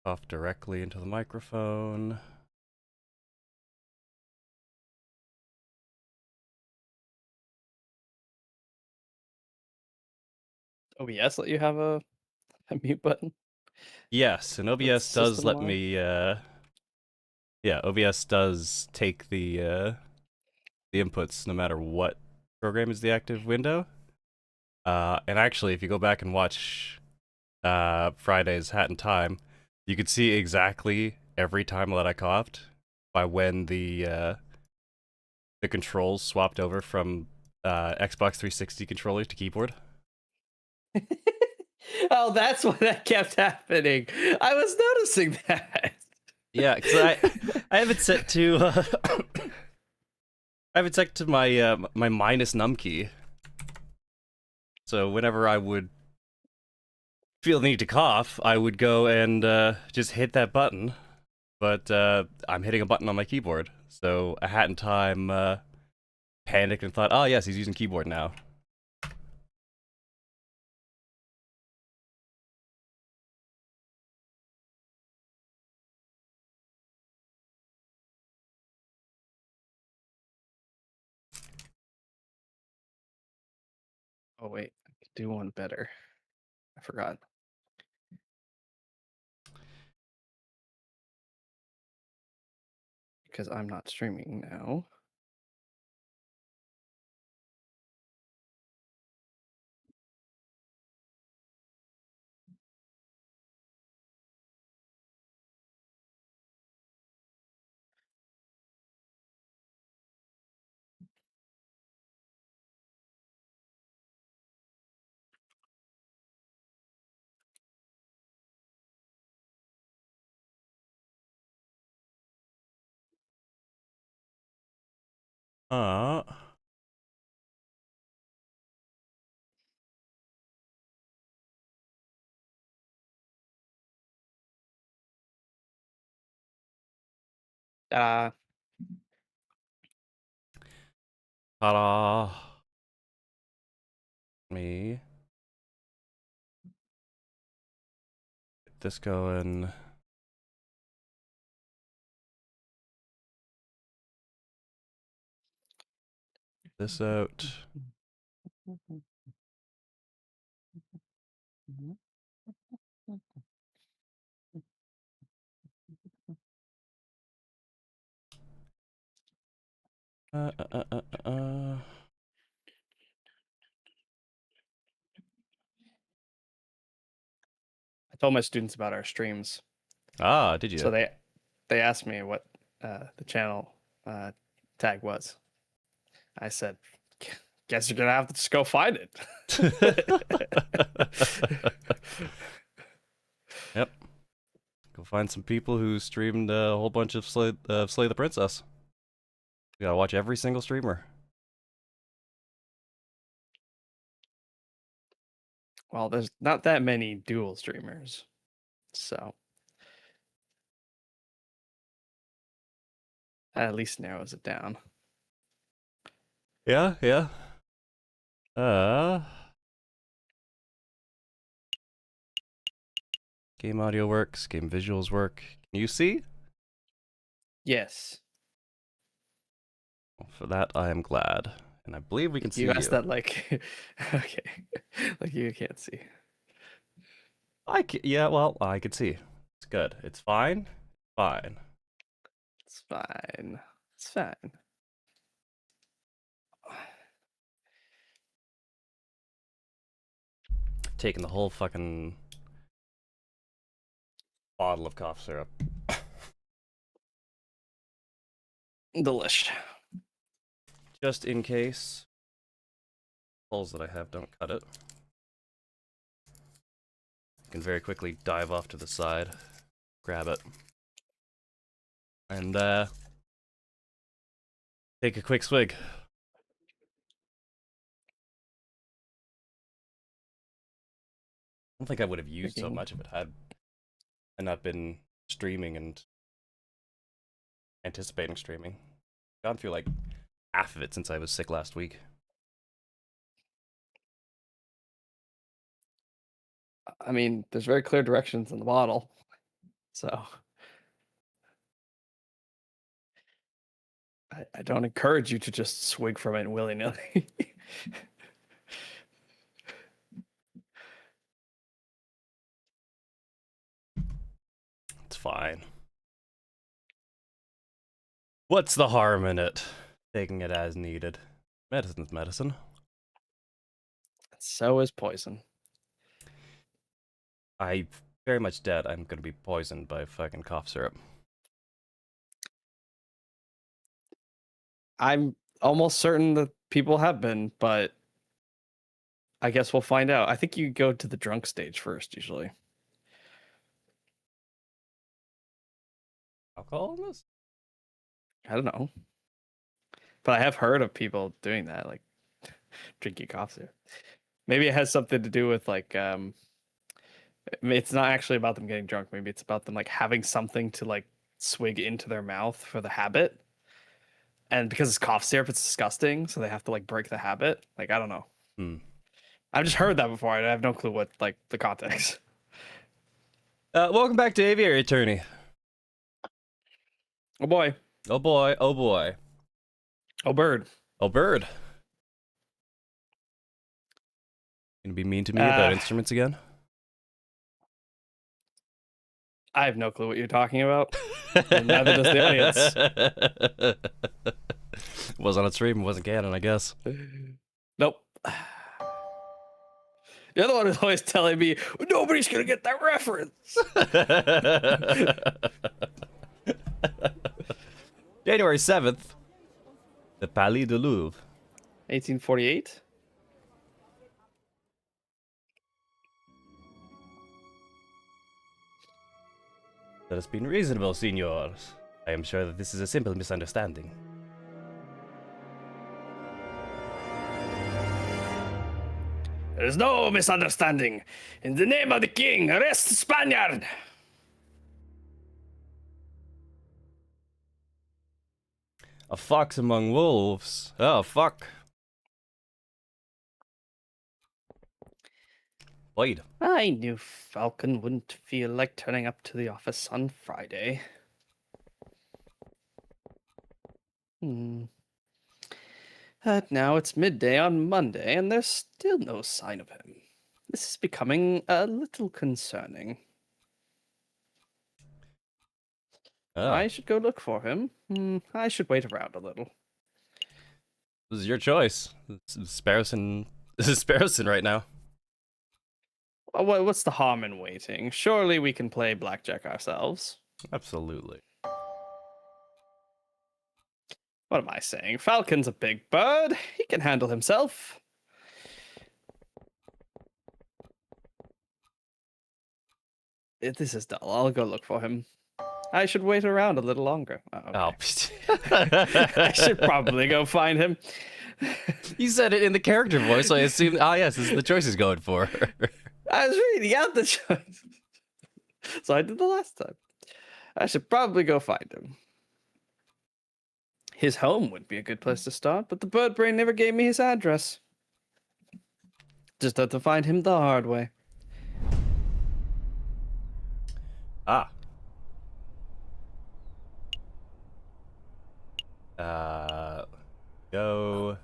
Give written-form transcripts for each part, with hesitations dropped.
Cough directly into the microphone. OBS let you have a mute button? Yes, and That's OBS does system let wide? me, yeah, OBS does take the inputs no matter what program is the active window. And actually, if you go back and watch Friday's Hat in Time, you could see exactly every time that I coughed by when the controls swapped over from Xbox 360 controllers to keyboard. Oh, that's why that kept happening. I was noticing that. Yeah, because I have it set to I have it set to my my minus num key. So whenever I would feel the need to cough, I would go and just hit that button. But I'm hitting a button on my keyboard, so a Hat in Time panicked and thought, "Oh yes, he's using keyboard now." Oh wait, I could do one better. I forgot. Because I'm not streaming now. Uh, Uh, ta-da! Me get this going. This out. Uh, uh, uh, uh, uh. I told my students about our streams, Ah, did you? so they asked me what the channel tag was. I said, "Guess you're gonna have to just go find it." Yep. Go find some people who streamed a whole bunch of Slay the Princess. You gotta watch every single streamer. Well, there's not that many dual streamers, so that at least narrows it down. Yeah, yeah. Game audio works, game visuals work. Can you see? Yes. For that, I am glad. And I believe we can You see asked you. that like, okay, like you can't see. Yeah, well, I can see. It's good. It's fine. Fine. It's fine. It's fine. Taking the whole fucking bottle of cough syrup. Delish. Just in case holes that I have don't cut it. I can very quickly dive off to the side, grab it, and take a quick swig. I don't think I would have used so much if it had not been streaming and anticipating streaming. Gone through like half of it since I was sick last week. I mean, there's very clear directions in the bottle, So I don't encourage you to just swig from it willy nilly. It's fine. What's the harm in it? Taking it as needed. Medicine's medicine. So is poison. I very much doubt I'm gonna be poisoned by fucking cough syrup. I'm almost certain that people have been, but I guess we'll find out. I think you go to the drunk stage first, usually. Alcohol in this? I don't know. But I have heard of people doing that, like drinking cough syrup. Maybe it has something to do with like it's not actually about them getting drunk. Maybe it's about them like having something to like swig into their mouth for the habit. And because it's cough syrup, it's disgusting, so they have to like break the habit. Like I don't know. Hmm. I've just heard that before. I have no clue what like the context. Welcome back to Aviary, attorney. Oh boy. Oh boy, oh boy. Oh bird. Oh bird. Gonna be mean to me about instruments again? I have no clue what you're talking about. Neither does the audience. Was on a stream, wasn't canon, I guess. Nope. You're the one who's always telling me nobody's gonna get that reference. January 7th, the Palais de Louvre. 1848. Let us be reasonable, signors. I am sure that this is a simple misunderstanding. There is no misunderstanding. In the name of the king, arrest the Spaniard. A fox among wolves. Oh, fuck. Wait. I knew Falcon wouldn't feel like turning up to the office on Friday. But now it's midday on Monday, and there's still no sign of him. This is becoming a little concerning. Oh, I should go look for him. I should wait around a little. this is your choice. This is Sparrowson right now. What's the harm in waiting? Surely we can play blackjack ourselves. Absolutely. What am I saying? Falcon's a big bird. He can handle himself. This is dull. I'll go look for him. I should wait around a little longer. Oh, okay. I should probably go find him. You said it in the character voice, so I assumed, yes, this is the choice he's going for. I was reading out the choice. So I did the last time. I should probably go find him. His home would be a good place to start, but the bird brain never gave me his address. Just had to find him the hard way. Ah. Go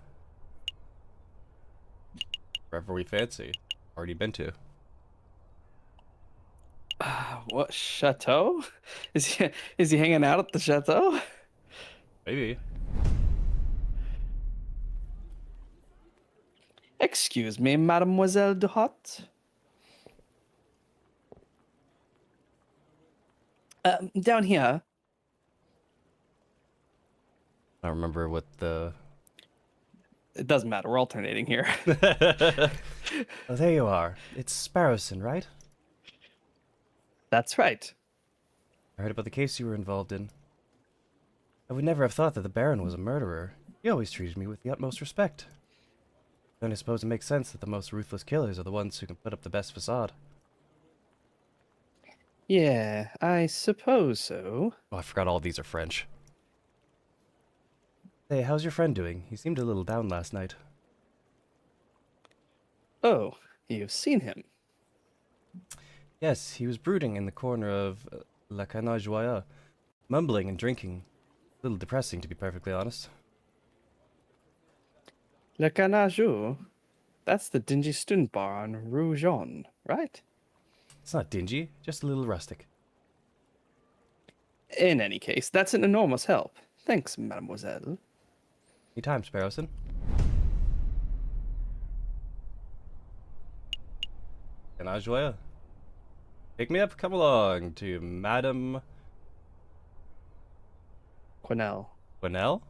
wherever we fancy. Already been to. What chateau? Is he hanging out at the chateau? Maybe. Excuse me, Mademoiselle Duhot. Down here. I don't remember what the... It doesn't matter. We're alternating here. Oh, there you are. It's Sparrowson, right? That's right. I heard about the case you were involved in. I would never have thought that the Baron was a murderer. He always treated me with the utmost respect. Then I suppose it makes sense that the most ruthless killers are the ones who can put up the best facade. Yeah, I suppose so. Oh, I forgot all these are French. Hey, how's your friend doing? He seemed a little down last night. Oh, you've seen him. Yes, he was brooding in the corner of La Cana Joya. Mumbling and drinking. A little depressing, to be perfectly honest. Le Canajou. That's the dingy student bar on Rue Jaune, right? It's not dingy, just a little rustic. In any case, that's an enormous help. Thanks, mademoiselle. Any time, Sparrowson. Cana Joya. Pick me up, come along to Madame Quenelle, Quinnell?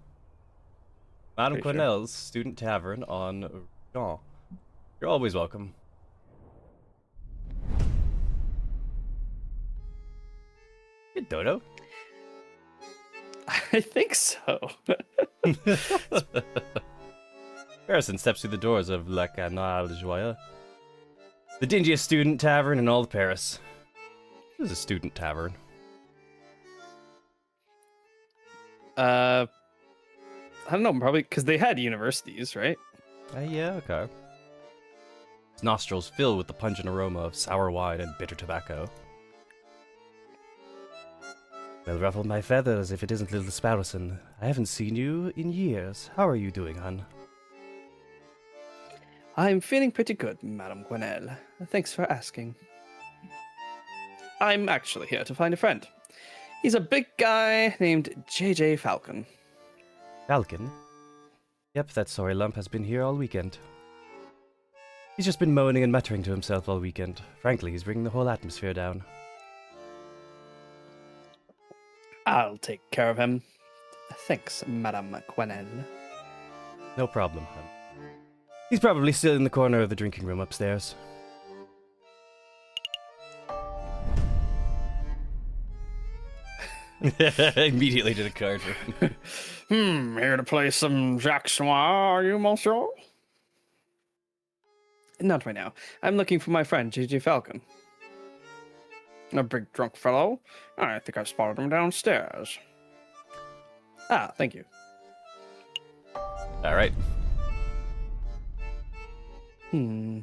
Madame pretty sure. Quinnell's Student Tavern on Jean. You're always welcome. Hey, Dodo. I think so. Harrison steps through the doors of La Canal de Joie, the dingiest student tavern in all of Paris. This is a student tavern. I don't know, probably because they had universities, right? Yeah, okay. His nostrils fill with the pungent aroma of sour wine and bitter tobacco. Well, ruffle my feathers if it isn't little Sparrowson. I haven't seen you in years. How are you doing, hun? I'm feeling pretty good, Madame Quenelle. Thanks for asking. I'm actually here to find a friend. He's a big guy named JJ Falcon. Falcon? Yep, that sorry lump has been here all weekend. He's just been moaning and muttering to himself all weekend. Frankly, he's bringing the whole atmosphere down. I'll take care of him. Thanks, Madame Quenelle. No problem, hun. He's probably still in the corner of the drinking room upstairs. Immediately did a card for him. Here to play some Jacques Noir, are you, monsieur? Not right now. I'm looking for my friend, JJ Falcon. A big drunk fellow. I think I spotted him downstairs. Ah, thank you. All right. Hmm.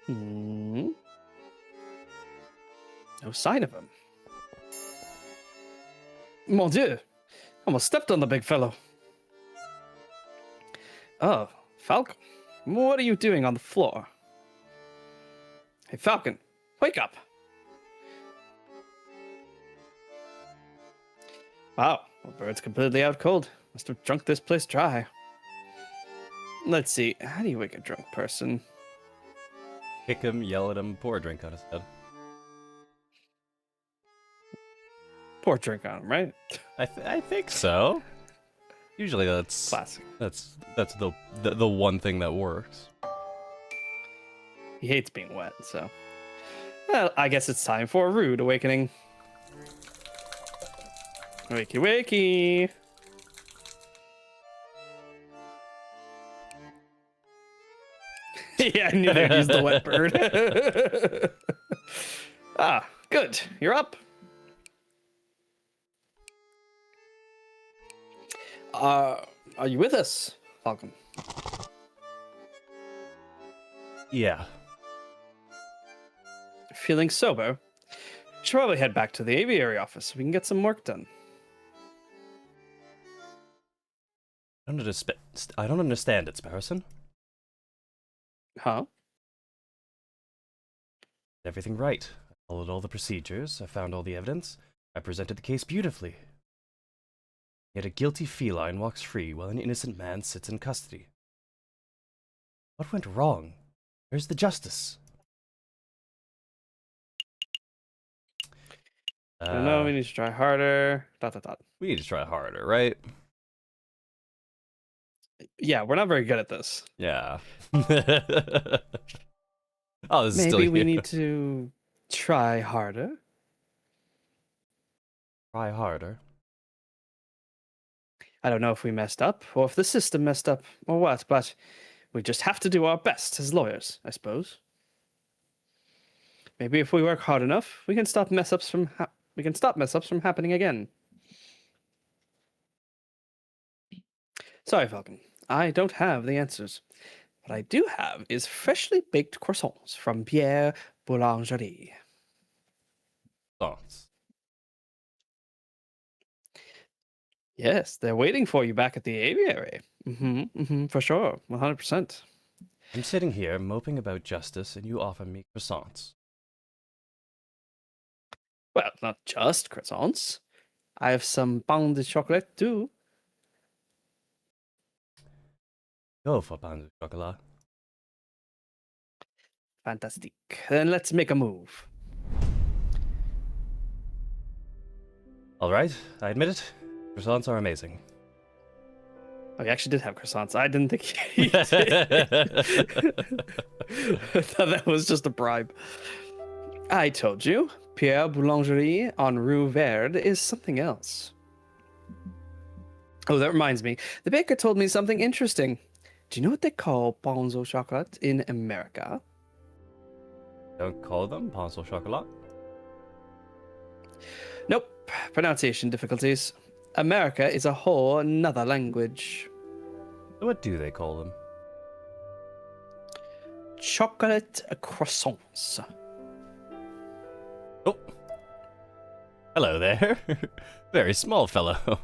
Hmm. No sign of him. Mon Dieu! Almost stepped on the big fellow. Oh, Falcon. What are you doing on the floor? Hey, Falcon, wake up! Wow, well, bird's completely out cold. Must have drunk this place dry. Let's see, how do you wake a drunk person? Kick him, yell at him, pour a drink on his head. Pour a drink on him, right? I think so. Usually that's Classic. that's the one thing that works. He hates being wet, so. Well, I guess it's time for a rude awakening. Wakey wakey! Yeah, I knew they'd use the wet bird. Ah, good. You're up. Are you with us, Falcon? Yeah. Feeling sober? Should probably head back to the aviary office so we can get some work done. I don't understand it, Sparrowson. Huh? Everything right. I followed all the procedures. I found all the evidence. I presented the case beautifully. Yet a guilty feline walks free while an innocent man sits in custody. What went wrong? Where's the justice? I don't know, we need to try harder. Dot dot dot. We need to try harder, right? Yeah, we're not very good at this. Yeah. Oh, this is still Maybe we you. need to try harder. Try harder. I don't know if we messed up, or if the system messed up, or what, but we just have to do our best as lawyers, I suppose. Maybe if we work hard enough, we can stop mess ups from happening again. Sorry, Falcon. I don't have the answers. What I do have is freshly baked croissants from Pierre Boulangerie. croissants. Yes, they're waiting for you back at the aviary. For sure, 100%. I'm sitting here moping about justice, and you offer me croissants. Well, not just croissants. I have some pain de chocolate too. Go for pain de chocolat. Fantastic. Then let's make a move. All right, I admit it. Croissants are amazing. Oh, he actually did have croissants. I didn't think he did. I thought that was just a bribe. I told you, Pierre Boulangerie on Rue Verde is something else. Oh, that reminds me. The baker told me something interesting. Do you know what they call pains au chocolat in America? Don't call them pains au chocolat. Nope. Pronunciation difficulties. America is a whole another language. What do they call them? Chocolate croissants. Oh. Hello there. Very small fellow.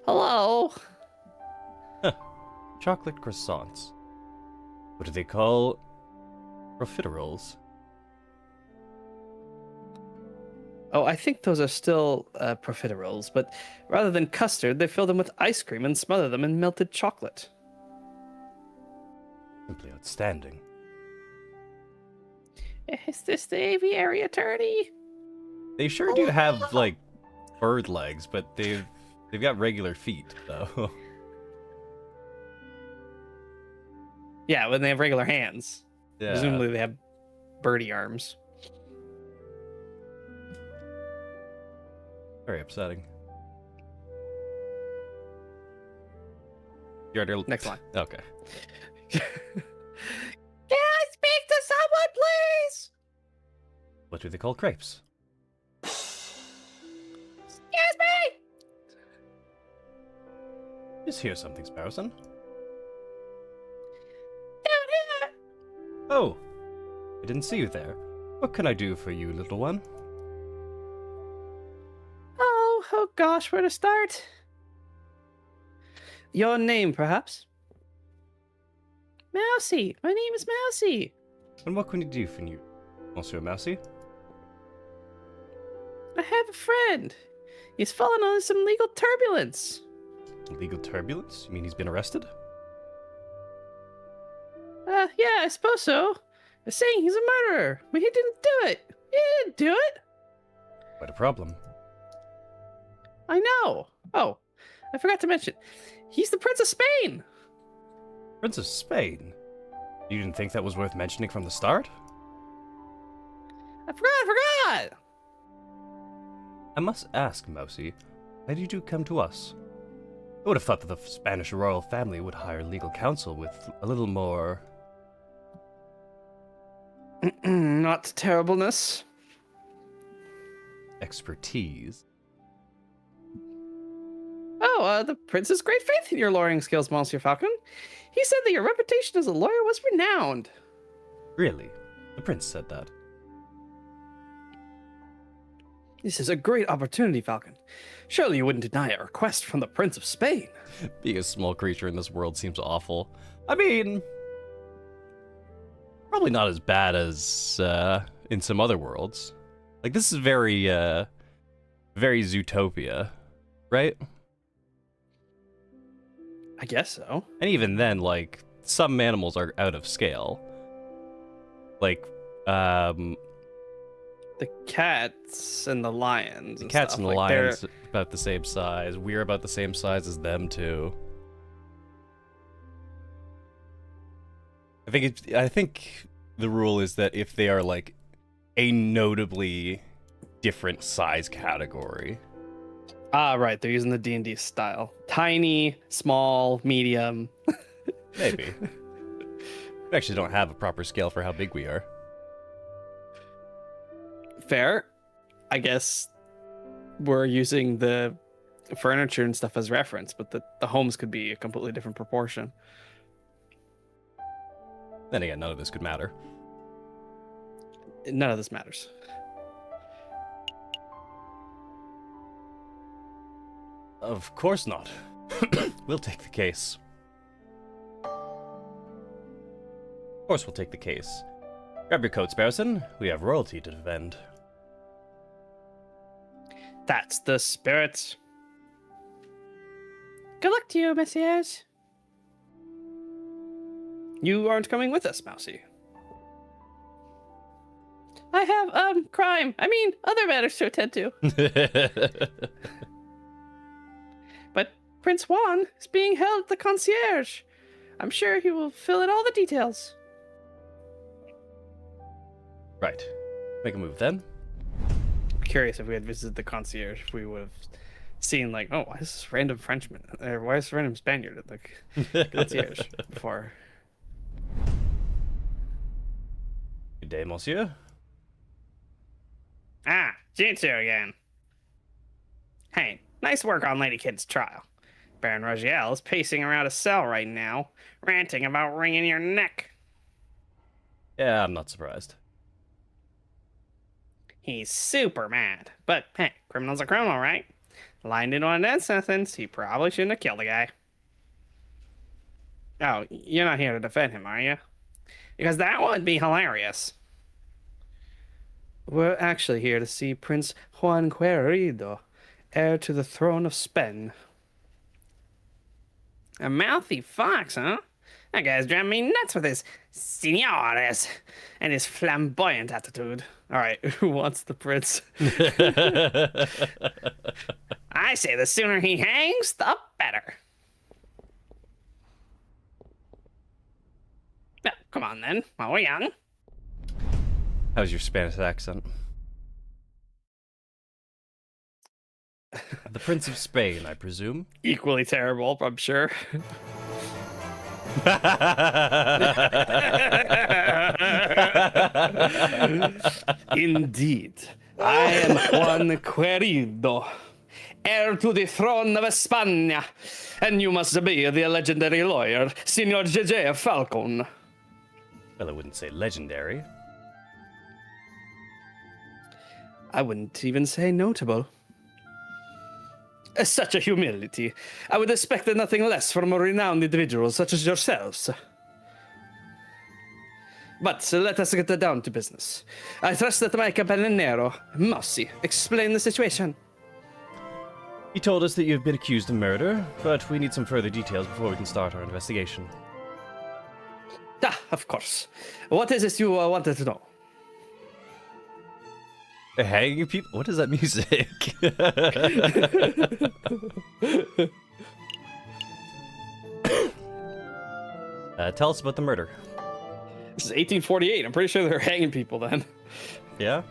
Hello. Chocolate croissants. What do they call profiteroles? Oh, I think those are still profiteroles, but rather than custard, they fill them with ice cream and smother them in melted chocolate. Simply outstanding. Is this the aviary attorney? They sure do have like bird legs, but they've got regular feet though. Yeah, when they have regular hands. Yeah. Presumably they have birdie arms. Very upsetting. You're under... Next line. Okay. Can I speak to someone, please? What do they call crepes? Excuse me! Just hear something, Sparrowson. Down here! Oh, I didn't see you there. What can I do for you, little one? Oh gosh, where to start? Your name, perhaps? Mousy. My name is Mousy. And what can I do for you, Monsieur Mousy? I have a friend. He's fallen on some legal turbulence. Legal turbulence? You mean he's been arrested? Yeah, I suppose so. They're saying he's a murderer, but he didn't do it. He didn't do it. Quite a problem. I know. Oh, I forgot to mention. He's the Prince of Spain. Prince of Spain? You didn't think that was worth mentioning from the start? I forgot. I must ask, Mousy, why did you come to us? I would have thought that the Spanish royal family would hire legal counsel with a little more... Not terribleness. expertise. Oh, the prince has great faith in your lawyering skills, Monsieur Falcon. He said that your reputation as a lawyer was renowned. Really? The prince said that. This is a great opportunity, Falcon. Surely you wouldn't deny a request from the Prince of Spain. Being a small creature in this world seems awful. I mean... probably not as bad as in some other worlds. Like, this is very Zootopia, right? I guess so. And even then, like, some animals are out of scale. Like, The cats and the lions. the And cats stuff, and the like, lions about the same size. We're about the same size as them, too. I think the rule is that if they are, like, a notably different size category. Ah, right. They're using the D&D style. Tiny, small, medium. Maybe. We actually don't have a proper scale for how big we are. Fair. I guess we're using the furniture and stuff as reference, but the homes could be a completely different proportion. Then again, none of this could matter. None of this matters. Of course not. We'll take the case. Of course we'll take the case. Grab your coats, Barrison. We have royalty to defend. That's the spirit. Good luck to you, messieurs. You aren't coming with us, Mousy. I have, other matters to attend to. But Prince Juan is being held at the concierge. I'm sure he will fill in all the details. Right. Make a move then. I'm curious if we had visited the concierge, if we would have seen, like, oh, why is this random Frenchman? Or why is this random Spaniard at the concierge before? Good day, monsieur. Ah, Jinsu again. Hey, nice work on Lady Kid's trial. Baron Rogiel is pacing around a cell right now, ranting about wringing your neck. Yeah, I'm not surprised. He's super mad. But, hey, criminal's a criminal, right? Lined into a death sentence, he probably shouldn't have killed the guy. Oh, you're not here to defend him, are you? Because that would be hilarious. We're actually here to see Prince Juan Querido, heir to the throne of Spain. A mouthy fox, huh? That guy's driving me nuts with his senores and his flamboyant attitude. All right, who wants the prince? I say the sooner he hangs, the better. No, come on then, while we're young. How's your Spanish accent? The Prince of Spain, I presume. Equally terrible, I'm sure. Indeed, I am Juan Querido, heir to the throne of España, and you must be the legendary lawyer, Signor J.J. Falcon. Well, I wouldn't say legendary. I wouldn't even say notable. Such a humility. I would expect nothing less from a renowned individual such as yourselves. But let us get down to business. I trust that my campanero, Mousy, explain the situation. He told us that you've been accused of murder, but we need some further details before we can start our investigation. Ah, of course. What is it you wanted to know? Hanging people? What is that music? Tell us about the murder. This is 1848. I'm pretty sure they're hanging people then. Yeah?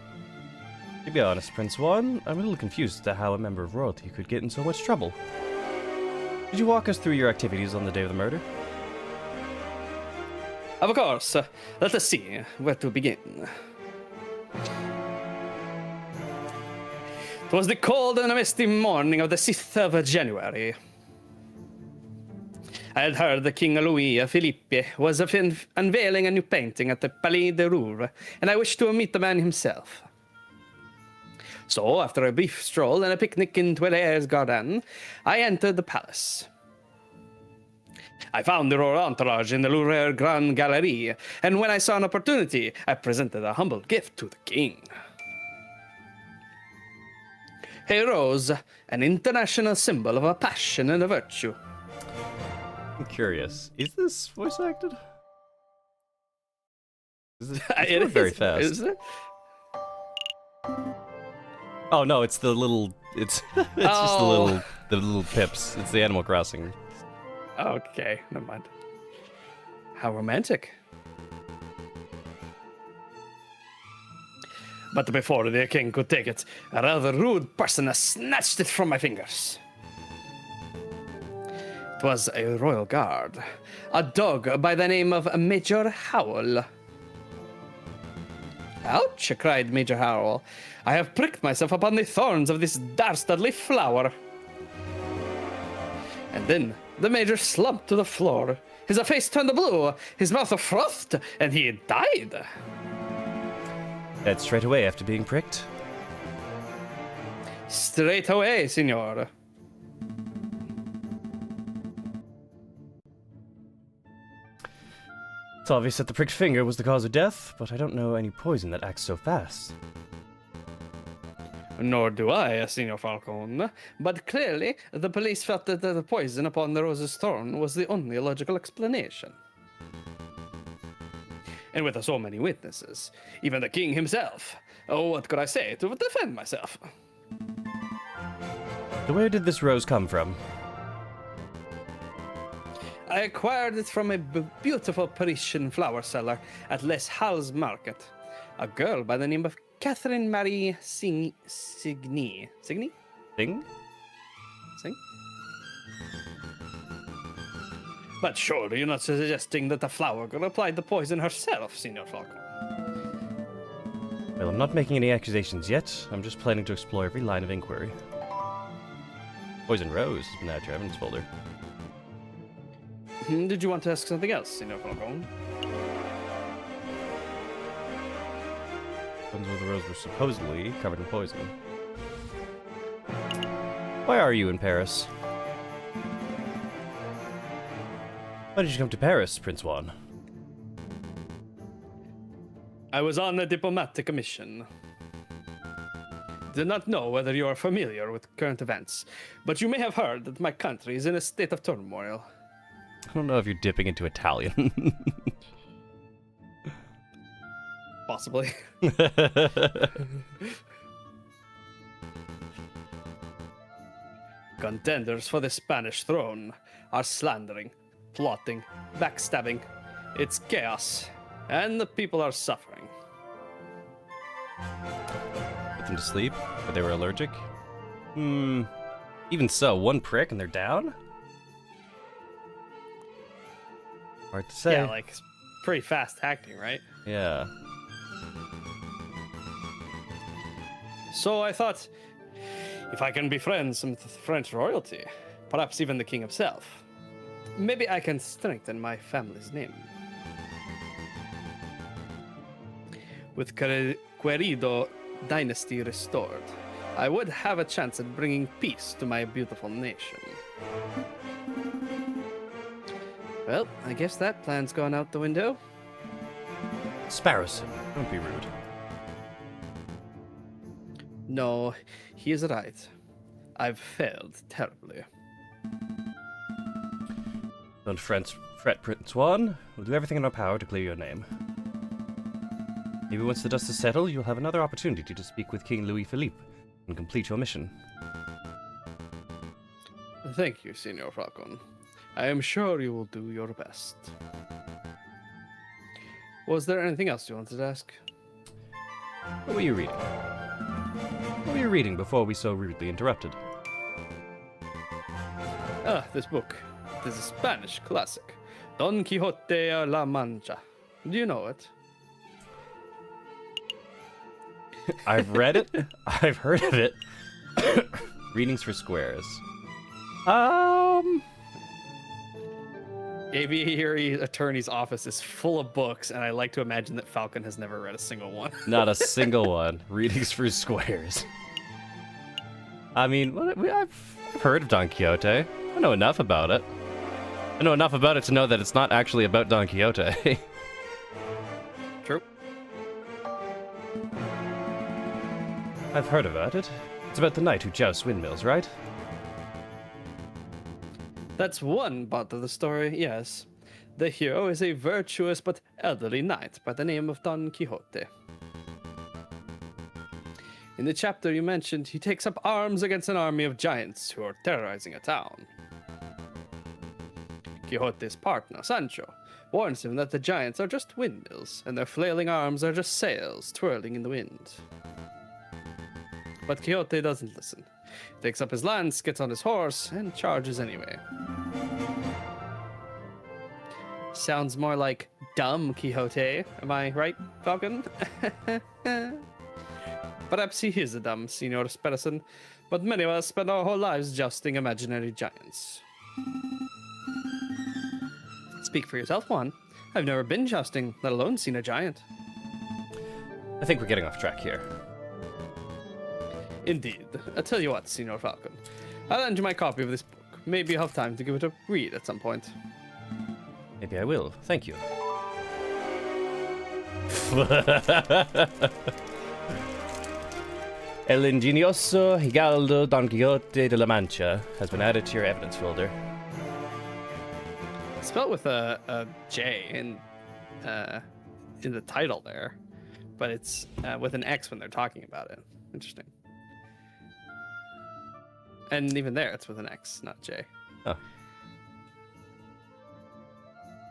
To be honest, Prince Juan, I'm a little confused as to how a member of royalty could get in so much trouble. Could you walk us through your activities on the day of the murder? Of course. Let us see where to begin. It was the cold and misty morning of the 6th of January. I had heard that King Louis Philippe was unveiling a new painting at the Palais de Louvre, and I wished to meet the man himself. So, after a brief stroll and a picnic in Tuileries Garden, I entered the palace. I found the royal entourage in the Louvre Grand Gallery, and when I saw an opportunity, I presented a humble gift to the king. A rose, an international symbol of a passion and a virtue. I'm curious. Is this voice acted? It's It is very fast. Is it? Oh no, it's the little. It's just the little pips. It's the Animal Crossing. Okay, never mind. How romantic. But before the king could take it, a rather rude person snatched it from my fingers. It was a royal guard, a dog by the name of Major Howell. Ouch, cried Major Howell. I have pricked myself upon the thorns of this dastardly flower. And then The major slumped to the floor. His face turned blue, his mouth frothed, and he died. Dead straight away after being pricked. Straight away, signor. It's obvious that the pricked finger was the cause of death, but I don't know any poison that acts so fast. Nor do I, Signor Falcone. But clearly, the police felt that the poison upon the rose's thorn was the only logical explanation. And with so many witnesses, even the king himself, oh, what could I say to defend myself? So where did this rose come from? I acquired it from a beautiful Parisian flower seller at Les Halles Market. A girl by the name of Catherine Marie Signy. Signy? Thing? Sing? But surely you're not suggesting that the flower girl applied the poison herself, Signor Falcone. Well, I'm not making any accusations yet. I'm just planning to explore every line of inquiry. Poison rose has been added to your evidence folder. Did you want to ask something else, Signor Falcone? Ones where the rose were supposedly covered in poison. Why are you in Paris? Why did you come to Paris, Prince Juan? I was on a diplomatic mission. Did not know whether you are familiar with current events, but you may have heard that my country is in a state of turmoil. I don't know if you're dipping into Italian. Possibly. Contenders for the Spanish throne are slandering, plotting, backstabbing. It's chaos, and the people are suffering. Put them to sleep, but they were allergic? Even so, one prick and they're down? Hard to say. Yeah, like, pretty fast acting, right? Yeah. So I thought, if I can befriend some French royalty, perhaps even the king himself, maybe I can strengthen my family's name. With Querido dynasty restored, I would have a chance at bringing peace to my beautiful nation. Well, I guess that plan's gone out the window. Sparrowson, don't be rude. No, he is right. I've failed terribly. Don't fret, Prince Juan. We'll do everything in our power to clear your name. Maybe once the dust is settled, you'll have another opportunity to speak with King Louis Philippe and complete your mission. Thank you, Signor Falcon. I am sure you will do your best. Was there anything else you wanted to ask? What were you reading? What were you reading before we so rudely interrupted? This book. It is a Spanish classic. Don Quixote of La Mancha. Do you know it? I've read it. I've heard of it. Readings for squares. Aviary attorney's office is full of books, and I like to imagine that Falcon has never read a single one. Not a single one. Readings for squares. I mean, I've heard of Don Quixote. I know enough about it. I know enough about it to know that it's not actually about Don Quixote. True. I've heard about it. It's about the knight who jousts windmills, right? That's one part of the story, yes. The hero is a virtuous but elderly knight by the name of Don Quixote. In the chapter you mentioned, he takes up arms against an army of giants who are terrorizing a town. Quixote's partner, Sancho, warns him that the giants are just windmills, and their flailing arms are just sails twirling in the wind. But Quixote doesn't listen. He takes up his lance, gets on his horse, and charges anyway. Sounds more like dumb Quixote, am I right, Falcon? Perhaps he is a dumb Signor Sparrowson, but many of us spend our whole lives jousting imaginary giants. Speak for yourself, Juan. I've never been jousting, let alone seen a giant. I think we're getting off track here. Indeed. I'll tell you what, Senor Falcon. I'll lend you my copy of this book. Maybe you'll have time to give it a read at some point. Maybe I will. Thank you. El ingenioso Hidalgo Don Quixote de la Mancha has been added to your evidence folder. Spelled with a J in the title there, but it's with an X when they're talking about it. Interesting. And even there, it's with an X, not J. Oh.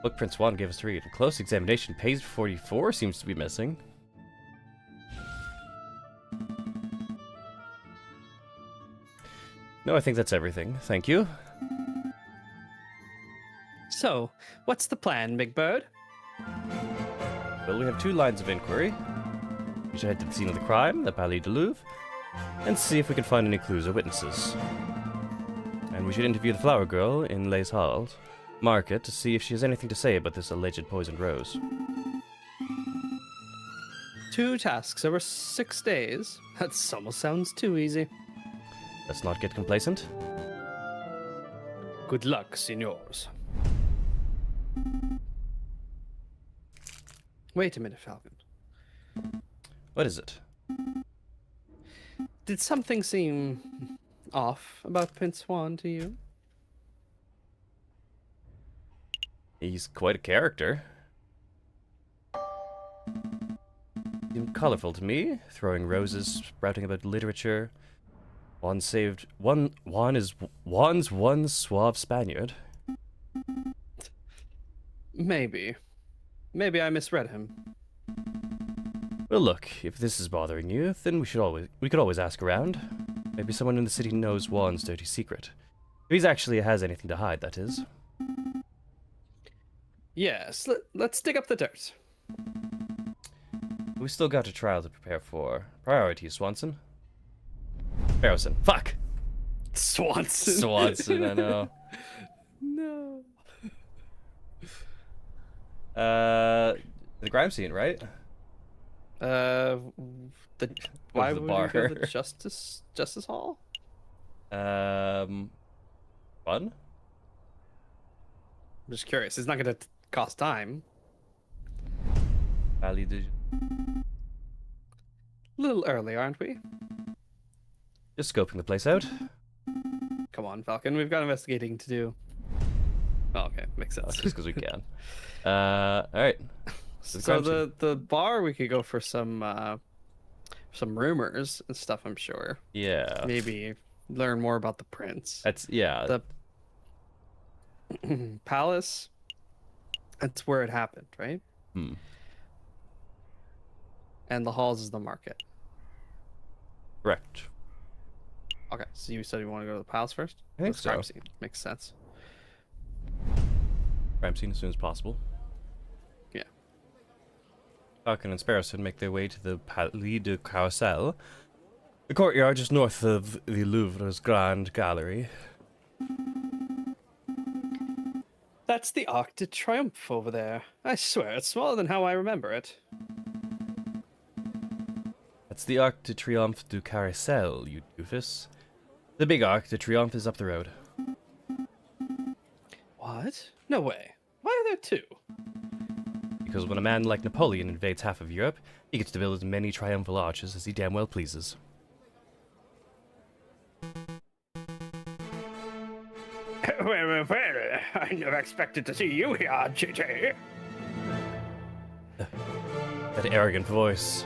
Book Prince Juan gave us to read. A close examination, page 44 seems to be missing. No, I think that's everything. Thank you. So, what's the plan, Big Bird? Well, we have two lines of inquiry. We should head to the scene of the crime, the Palais du Louvre, and see if we can find any clues or witnesses. And we should interview the flower girl in Les Halles Market to see if she has anything to say about this alleged poisoned rose. 2 tasks over 6 days? That almost sounds too easy. Let's not get complacent. Good luck, senors. Wait a minute, Falcon. What is it? Did something seem off about Prince Juan to you? He's quite a character. Seemed colorful to me, throwing roses, sprouting about literature. Juan's one suave Spaniard. Maybe. Maybe I misread him. Well, look, if this is bothering you, then we could always ask around. Maybe someone in the city knows Juan's dirty secret. If he actually has anything to hide, that is. Yes, let's dig up the dirt. We still got a trial to prepare for. Priorities, Swanson. Harrison. Fuck! Swanson. Swanson, I know. No. The crime scene, right? Why the would bar. we go to the Justice Hall? Fun? I'm just curious. It's not going to cost time. Ali, did A little early, aren't we? just scoping the place out. Come on, Falcon. We've got investigating to do. Oh, okay, makes sense. Just because we can. Alright. So the bar, we could go for some rumors and stuff, I'm sure. Yeah. Maybe learn more about the prince. That's, yeah. The palace, that's where it happened, right? Hmm. And the halls is the market. Correct. Okay, so you said you want to go to the palace first? I think The crime so. scene. Makes sense. Crime scene as soon as possible. Yeah. Falcon and Sparrowson make their way to the Palais de Carousel, the courtyard just north of the Louvre's Grand Gallery. That's the Arc de Triomphe over there. I swear, it's smaller than how I remember it. That's the Arc de Triomphe du Carousel, you doofus. The big Arc de Triomphe is up the road. What? No way. Why are there 2? Because when a man like Napoleon invades half of Europe, he gets to build as many triumphal arches as he damn well pleases. Well, I never expected to see you here, JJ. That arrogant voice.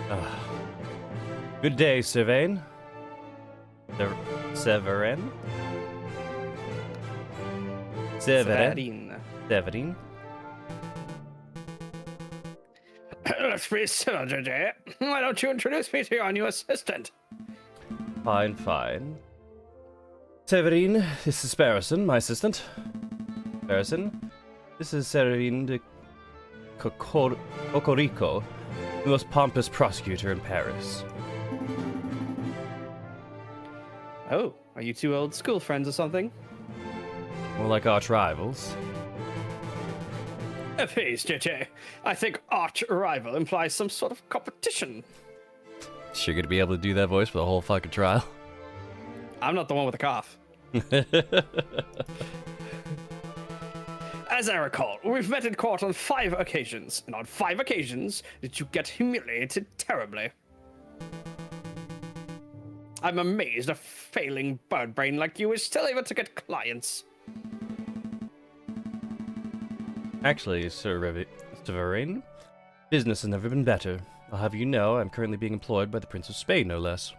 Ah. Good day, Severin. Severin? Severin. Let's be civil, JJ. Why don't you introduce me to your new assistant? Fine, fine. Severin, this is Sparrowson, my assistant. Sparrowson, this is Severin de Cocorico, the most pompous prosecutor in Paris. Oh, are you 2 old school friends or something? More like arch rivals. Please, JJ. I think arch rival implies some sort of competition. Sure gonna be able to do that voice for the whole fucking trial. I'm not the one with the cough. As I recall, we've met in court on 5 occasions, and on 5 occasions did you get humiliated terribly. I'm amazed a failing bird brain like you is still able to get clients. Actually, Sir Severin, business has never been better. I'll have you know I'm currently being employed by the Prince of Spain, no less.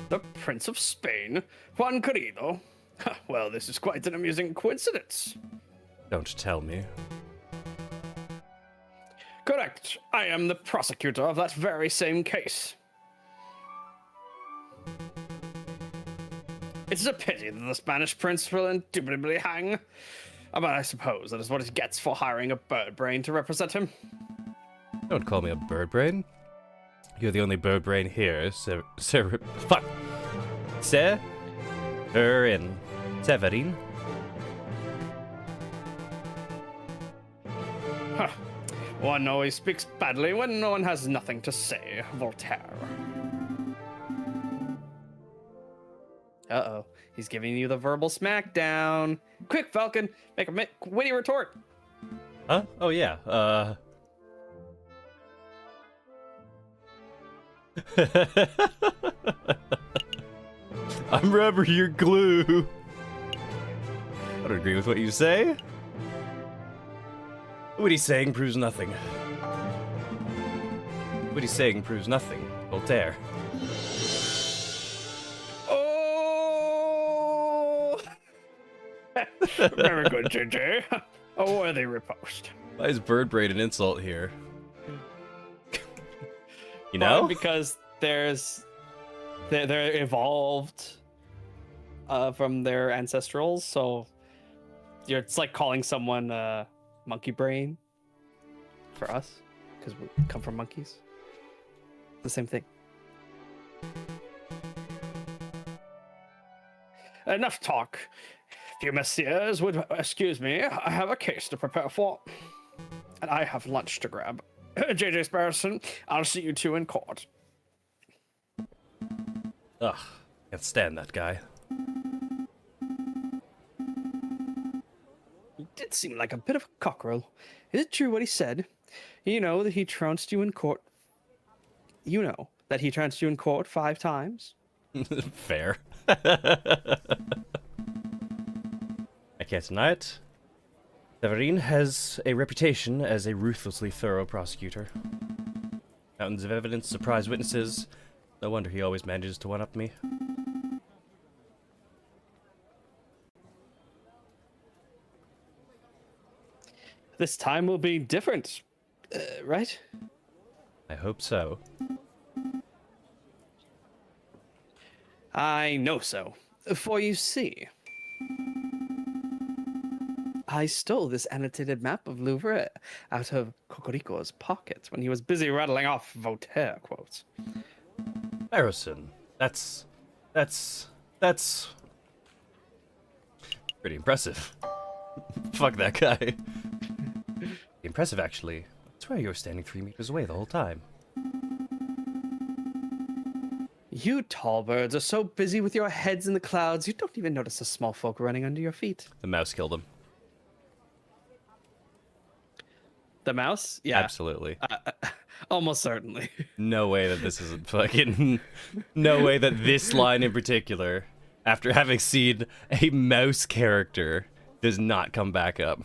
The Prince of Spain? Juan Querido? Well, this is quite an amusing coincidence. Don't tell me. Correct. I am the prosecutor of that very same case. It's a pity that the Spanish prince will indubitably hang. But I suppose that is what he gets for hiring a bird brain to represent him. Don't call me a bird brain. You're the only bird brain here, Severin. Severin. Huh. One always speaks badly when no one has nothing to say, Voltaire. Uh-oh. He's giving you the verbal smackdown. Quick, Falcon, make a witty retort. Huh? Oh, yeah. I'm rubber, you're glue. I don't agree with what you say. What he's saying proves nothing. What he's saying proves nothing. Voltaire. Oh! Very good, JJ. A worthy riposte. Why is bird brain an insult here? You know? Well, because they're evolved from their ancestrals, so it's like calling someone monkey brain for us, because we come from monkeys. The same thing. Enough talk. If you messieurs would excuse me, I have a case to prepare for. And I have lunch to grab. JJ Sparrowson, I'll see you two in court. Ugh, can't stand that guy. He did seem like a bit of a cockerel. Is it true what he said? You know that he trounced you in court. You know that he trounced you in court 5 times? Fair. I can't deny it. Severin has a reputation as a ruthlessly thorough prosecutor. Mountains of evidence, surprise witnesses. No wonder he always manages to one-up me. This time will be different, right? I hope so. I know so. For you see, I stole this annotated map of Louvre out of Cocorico's pocket when he was busy rattling off Voltaire quotes. Harrison, that's pretty impressive. Fuck that guy. Impressive, actually. I swear you were standing 3 meters away the whole time. You tall birds are so busy with your heads in the clouds, you don't even notice the small folk running under your feet. The mouse killed him. The mouse? Yeah. Absolutely. Almost certainly. No way that this isn't fucking... No way that this line in particular, after having seen a mouse character, does not come back up.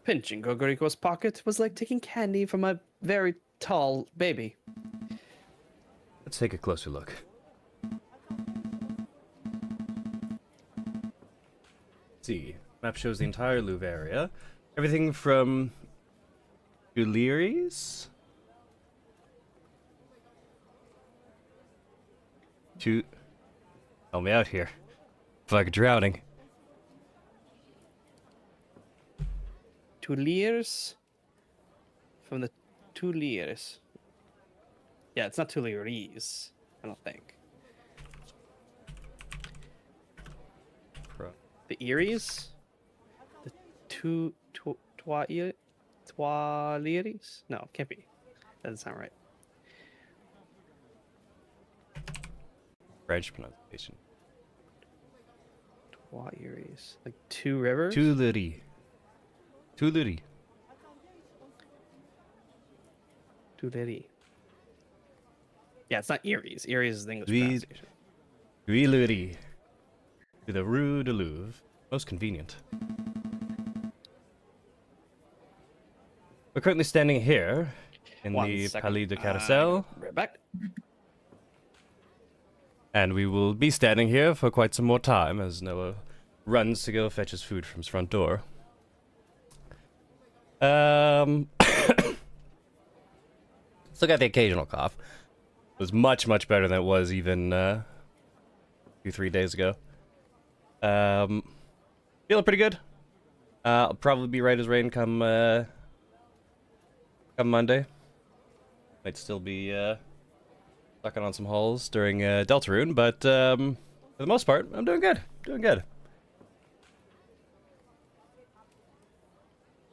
Pinching Gogorico's pocket was like taking candy from a very tall baby. Let's take a closer look. See, map shows the entire Louvre area. Everything from Tuileries to... Help me out here. Fucking drowning. Tuileries? From the Tuileries. Yeah, it's not Tuileries, I don't think. Bro. The Eries? The Tuileries? No, can't be. That doesn't sound right. French pronunciation. Tuileries. Like two rivers? Tuileries. Tuileries. Tuileries. Yeah, it's not Eries. Eries is the English Tuileries. pronunciation. Tuileries. To the Rue de Louvre. Most convenient. We're currently standing here in One the second. Palais de Carousel, Right back. and we will be standing here for quite some more time as Noah runs to go fetch his food from his front door. Still got the occasional cough. It was much, much better than it was even 2-3 days ago. Feeling pretty good. I'll probably be right as rain come Monday. Might still be sucking on some hulls during Deltarune, but for the most part, I'm doing good. Doing good.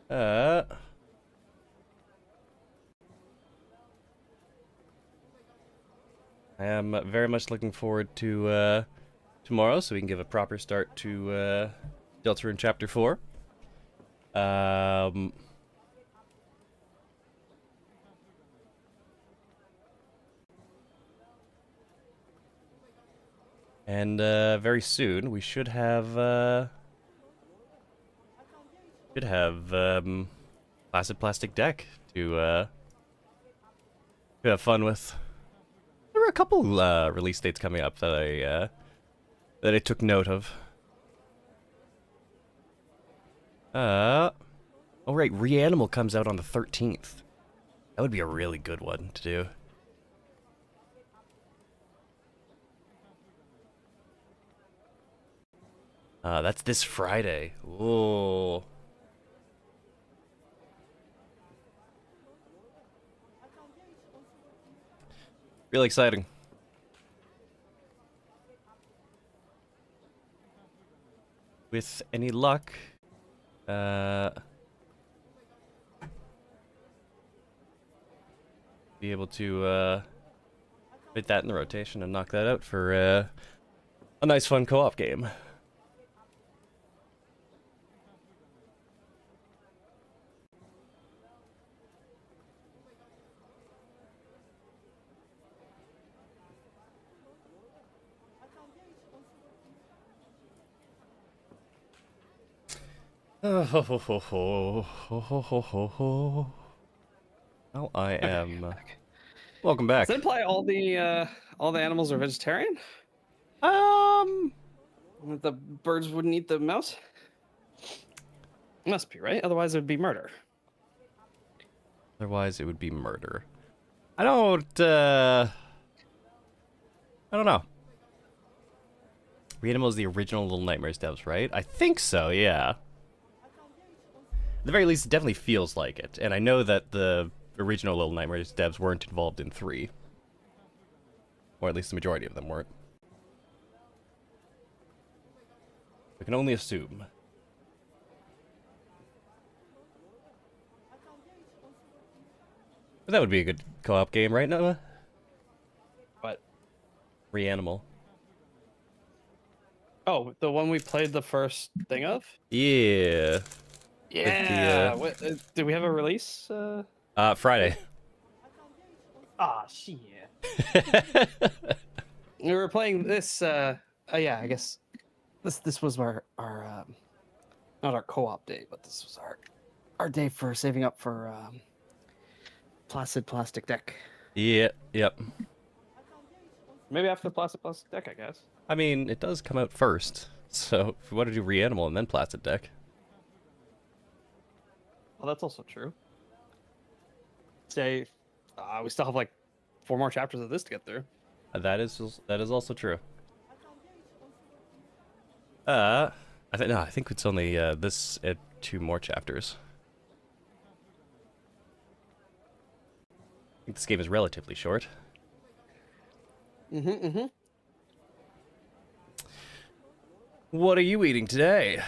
I am very much looking forward to tomorrow, so we can give a proper start to Deltarune Chapter 4. And very soon we should have Placid Plastic Deck to have fun with. There were a couple release dates coming up that I took note of. Oh right, Reanimal comes out on the 13th. That would be a really good one to do. That's this Friday. Ooh. Really exciting. With any luck, be able to fit that in the rotation and knock that out for a nice fun co-op game. Oh, ho, ho, ho, ho, ho, ho, ho, ho, ho. Well, I am. Welcome back. Does that imply all the animals are vegetarian? Um, That the birds wouldn't eat the mouse? Must be, right? Otherwise it would be murder. Otherwise, it would be murder. I don't know. Reanimal is the original Little Nightmares devs, right? I think so, yeah. At the very least, it definitely feels like it. And I know that the original Little Nightmares devs weren't involved in 3. Or at least the majority of them weren't. We can only assume. But that would be a good co-op game, right, Noah? What? Reanimal. Oh, the one we played the first thing of? Yeah. Yeah. What, do we have a release? Friday. Ah, shit. We were playing this. Yeah, I guess this was our not our co-op day, but this was our day for saving up for Placid Plastic Deck. Yeah, yep. Maybe after Placid Plastic Deck, I guess. I mean, it does come out first. So if we want to do Reanimal and then Placid Deck. Well, that's also true. Say, we still have like 4 more chapters of this to get through. That is also true. I think it's only this 2 more chapters. I think this game is relatively short. Mm-hmm. What are you eating today?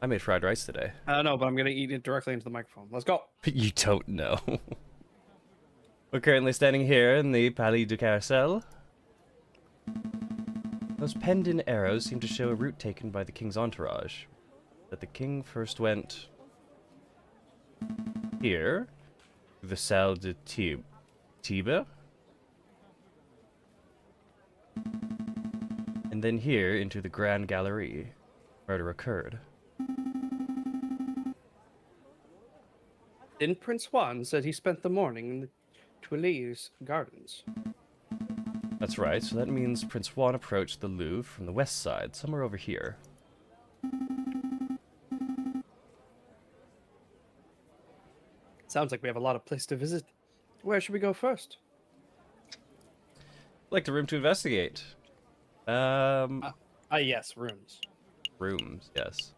I made fried rice today. I don't know, but I'm gonna eat it directly into the microphone. Let's go. You don't know. We're currently standing here in the Palais du Carrousel. Those penned-in arrows seem to show a route taken by the king's entourage. That the king first went here, to the Salle de Tibre, and then here into the Grand Gallery. Murder occurred. Then Prince Juan said he spent the morning in the Tuileries Gardens. That's right, so that means Prince Juan approached the Louvre from the west side, somewhere over here. Sounds like we have a lot of places to visit. Where should we go first? Like the room to investigate. Yes, rooms. Rooms, yes.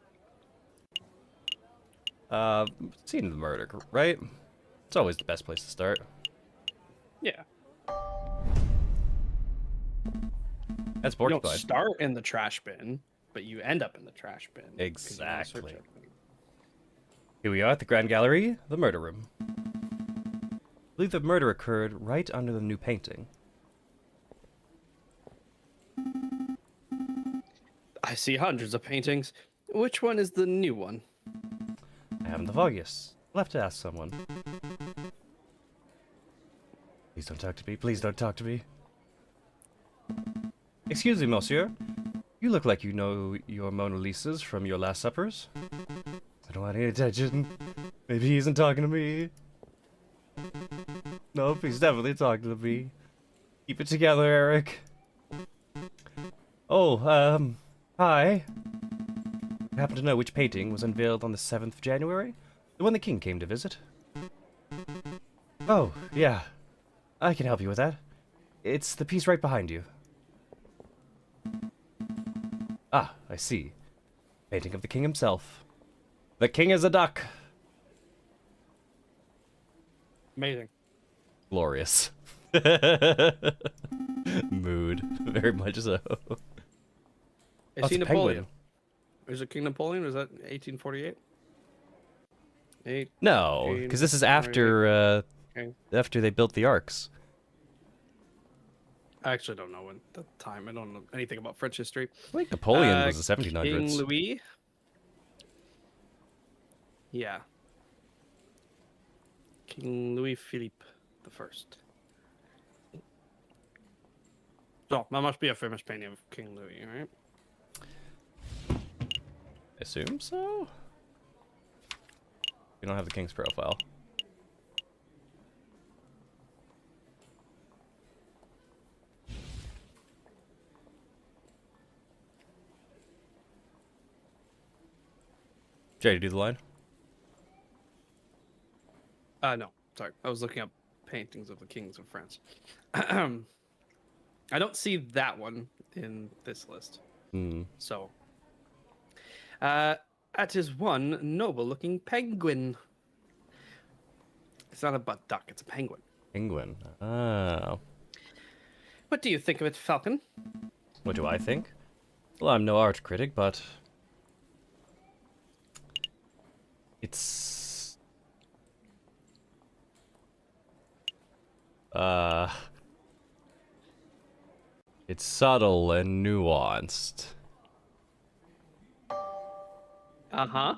Scene of the murder, right? It's always the best place to start. Yeah. That's You don't Porcupine. start in the trash bin, but you end up in the trash bin. 'cause you wanna search Exactly. everything. Here we are at the Grand Gallery, the murder room. I believe the murder occurred right under the new painting. I see hundreds of paintings. Which one is the new one? I haven't the foggiest. I'll have to ask someone. Please don't talk to me. Please don't talk to me. Excuse me, monsieur. You look like you know your Mona Lisas from your last suppers. I don't want any attention. Maybe he isn't talking to me. Nope, he's definitely talking to me. Keep it together, Eric. Oh, hi. You happen to know which painting was unveiled on the 7th of January? The one the king came to visit? Oh, yeah. I can help you with that. It's the piece right behind you. Ah, I see. Painting of the king himself. The king is a duck. Amazing. Glorious. Mood. Very much so. Is Oh, he it's a Napoleon? penguin. Is it King Napoleon? Was that 1848? No, because this is after Okay. after they built the arcs. I actually don't know when the time. I don't know anything about French history. I think Napoleon was the King 1700s. Louis. Yeah. King Louis Philippe the First. So that must be a famous painting of King Louis, right? I assume so. We don't have the king's profile. Jay, do the line. No, sorry. I was looking up paintings of the kings of France. I don't see that one in this list. Hmm. So, that is one noble-looking penguin. It's not a butt duck; it's a penguin. Penguin. Oh. What do you think of it, Falcon? What do I think? Well, I'm no art critic, but it's it's subtle and nuanced. Uh-huh.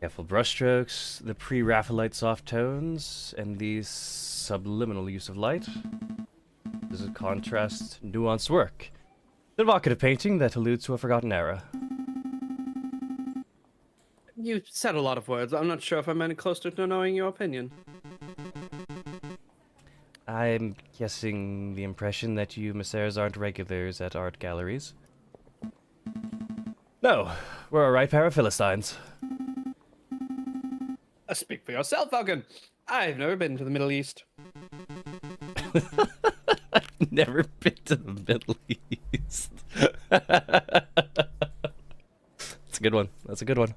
Careful brushstrokes, the pre-Raphaelite soft tones, and the subliminal use of light. This is a contrast, nuanced work. An evocative painting that alludes to a forgotten era. You said a lot of words. I'm not sure if I'm any closer to knowing your opinion. I'm guessing the impression that you messieurs aren't regulars at art galleries. No, we're a right pair of Philistines. Speak for yourself, Falcon. I've never been to the Middle East. I've never been to the Middle East. That's a good one. That's a good one.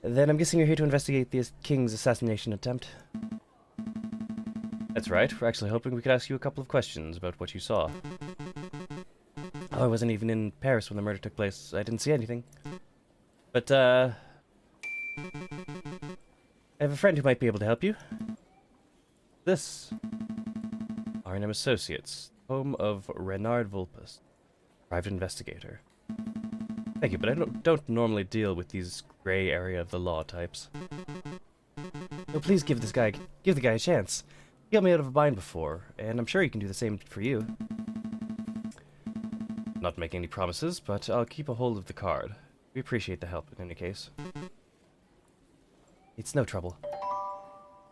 Then I'm guessing you're here to investigate the king's assassination attempt. That's right. We're actually hoping we could ask you a couple of questions about what you saw. Oh, I wasn't even in Paris when the murder took place. I didn't see anything. But, I have a friend who might be able to help you. This, R&M Associates, home of Renard Vulpes, private investigator. Thank you, but I don't normally deal with these gray area of the law types. So please give the guy a chance. He got me out of a bind before, and I'm sure he can do the same for you. Not making any promises, but I'll keep a hold of the card. We appreciate the help in any case. It's no trouble.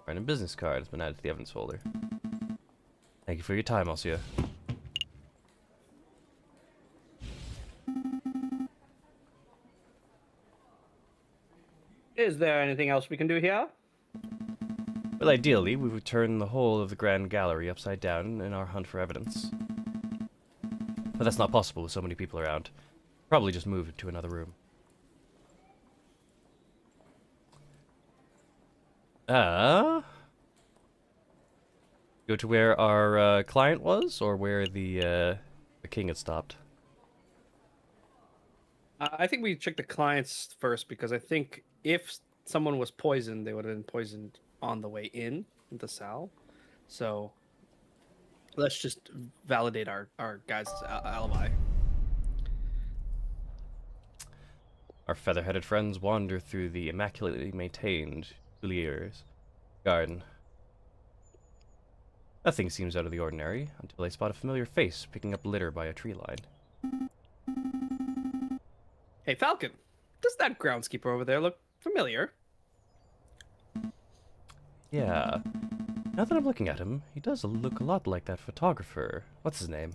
Random business card has been added to the evidence folder. Thank you for your time, Monsieur. Is there anything else we can do here? Well, ideally, we would turn the whole of the Grand Gallery upside down in our hunt for evidence. But that's not possible with so many people around. Probably just move it to another room. Go to where our client was, or where the king had stopped? I think we check the clients first because I think if someone was poisoned, they would have been poisoned on the way in the cell. So let's just validate our guy's alibi. Our feather-headed friends wander through the immaculately maintained Tuileries garden. Nothing seems out of the ordinary until they spot a familiar face picking up litter by a tree line. Hey, Falcon, does that groundskeeper over there look familiar? Yeah. Now that I'm looking at him, he does look a lot like that photographer. What's his name?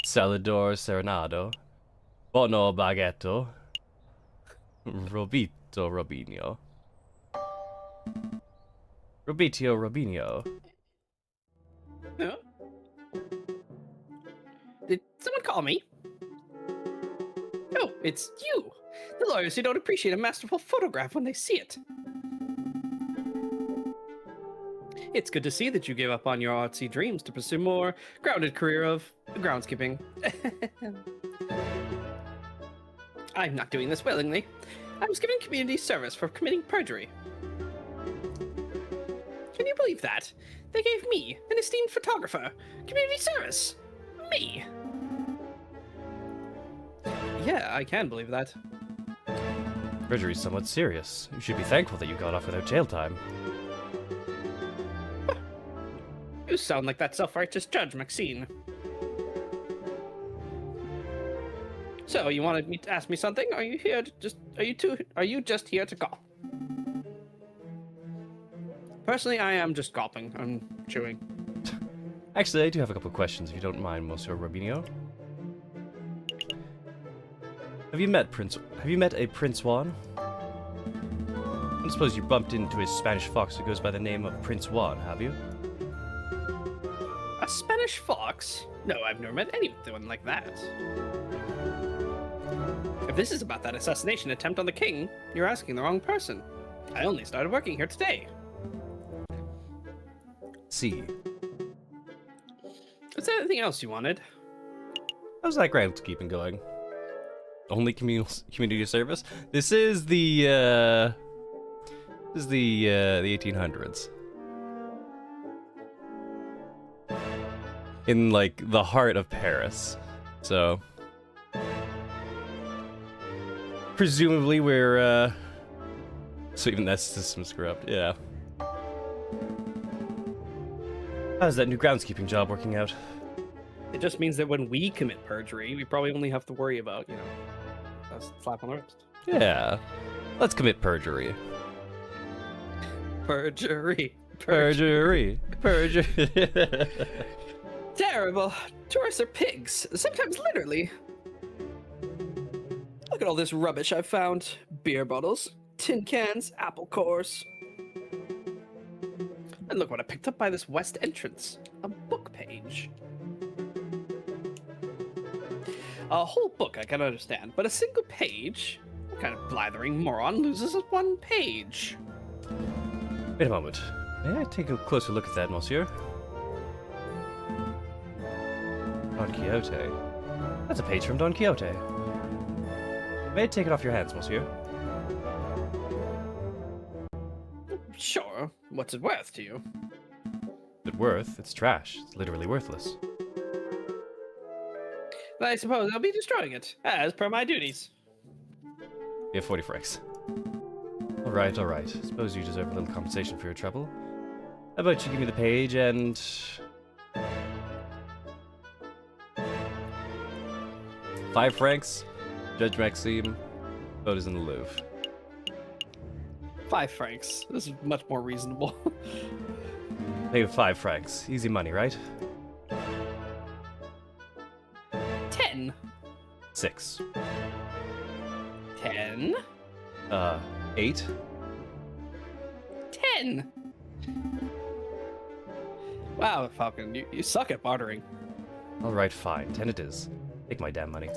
Salvador Serenado. Bono Baghetto. Robito Robinho. Robitio Robinho. Huh? Did someone call me? Oh, it's you! The lawyers who don't appreciate a masterful photograph when they see it. It's good to see that you gave up on your artsy dreams to pursue more grounded career of groundskeeping. I'm not doing this willingly. I was given community service for committing perjury. Can you believe that? They gave me, an esteemed photographer, community service. Me. Yeah, I can believe that. Perjury's somewhat serious. You should be thankful that you got off without jail time. You sound like that self-righteous judge, Maxine. So, you wanted me to ask me something? Are you here to are you just here to gawp? Personally, I am just gawping. I'm chewing. Actually, I do have a couple of questions if you don't mind, Monsieur Robinho. Have you met a Prince Juan? I don't suppose you bumped into a Spanish fox who goes by the name of Prince Juan, have you? A Spanish fox? No, I've never met anyone like that. If this is about that assassination attempt on the king, you're asking the wrong person. I only started working here today. See. Is there anything else you wanted? How's that groundskeeping going? Only community service? This is the 1800s. In like the heart of Paris. So presumably we're so even that system's corrupt, yeah. How's that new groundskeeping job working out? It just means that when we commit perjury, we probably only have to worry about, a slap on the wrist. Yeah. Let's commit perjury. Perjury. Perjury. Perjury. Terrible. Tourists are pigs. Sometimes literally. Look at all this rubbish I've found. Beer bottles, tin cans, apple cores. And look what I picked up by this west entrance. A book page. A whole book I can understand, but a single page? What kind of blithering moron loses one page? Wait a moment. May I take a closer look at that, monsieur? Don Quixote. That's a page from Don Quixote. May I take it off your hands, monsieur? Sure. What's it worth to you? It's worth? It's trash. It's literally worthless. I suppose I'll be destroying it, as per my duties. You have 40 francs. Alright, alright. Suppose you deserve a little compensation for your trouble. How about you give me the page and... £5. Judge Maxime. Vote is in the Louvre. 5 francs. This is much more reasonable. Pay you £5. Easy money, right? 10. 6. 10. 8. 10. Wow, Falcon, you suck at bartering. Alright, fine. 10 it is. Take my damn money.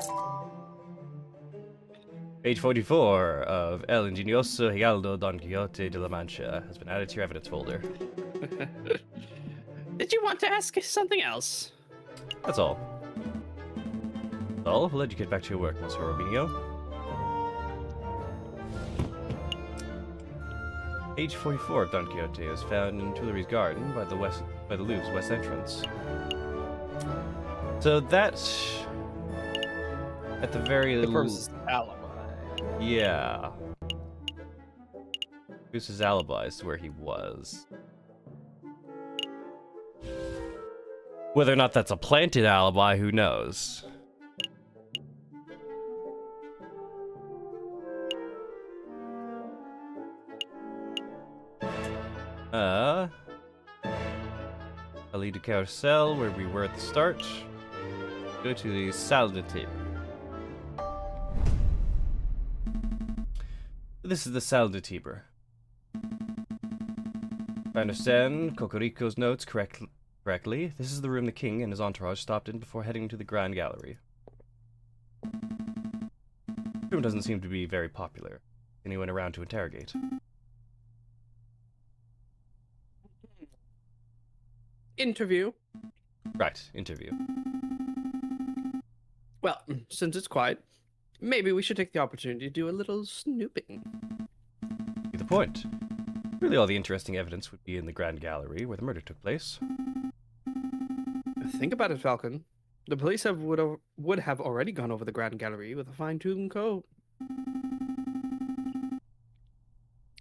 Page 44 of El Ingenioso Hidalgo Don Quixote de la Mancha has been added to your evidence folder. Did you want to ask something else? That's all. Well, we'll let you get back to your work, Monsieur Robinho. Page 44 of Don Quixote is found in Tuileries Garden by the Louvre's west entrance. So that, at the very The purpose of alibi. yeah, Goose's alibi is where he was. Whether or not that's a planted alibi, who knows? I'll lead to carousel where we were at the start. Go to the salad table. This is the salad table. If I understand Cocorico's notes correctly, this is the room the king and his entourage stopped in before heading to the Grand Gallery. The room doesn't seem to be very popular. Anyone around to interrogate? Interview. Right, interview. Well, since it's quiet, maybe we should take the opportunity to do a little snooping. To the point. Really all the interesting evidence would be in the Grand Gallery where the murder took place. Think about it, Falcon. The police would have already gone over the Grand Gallery with a fine-tuned comb.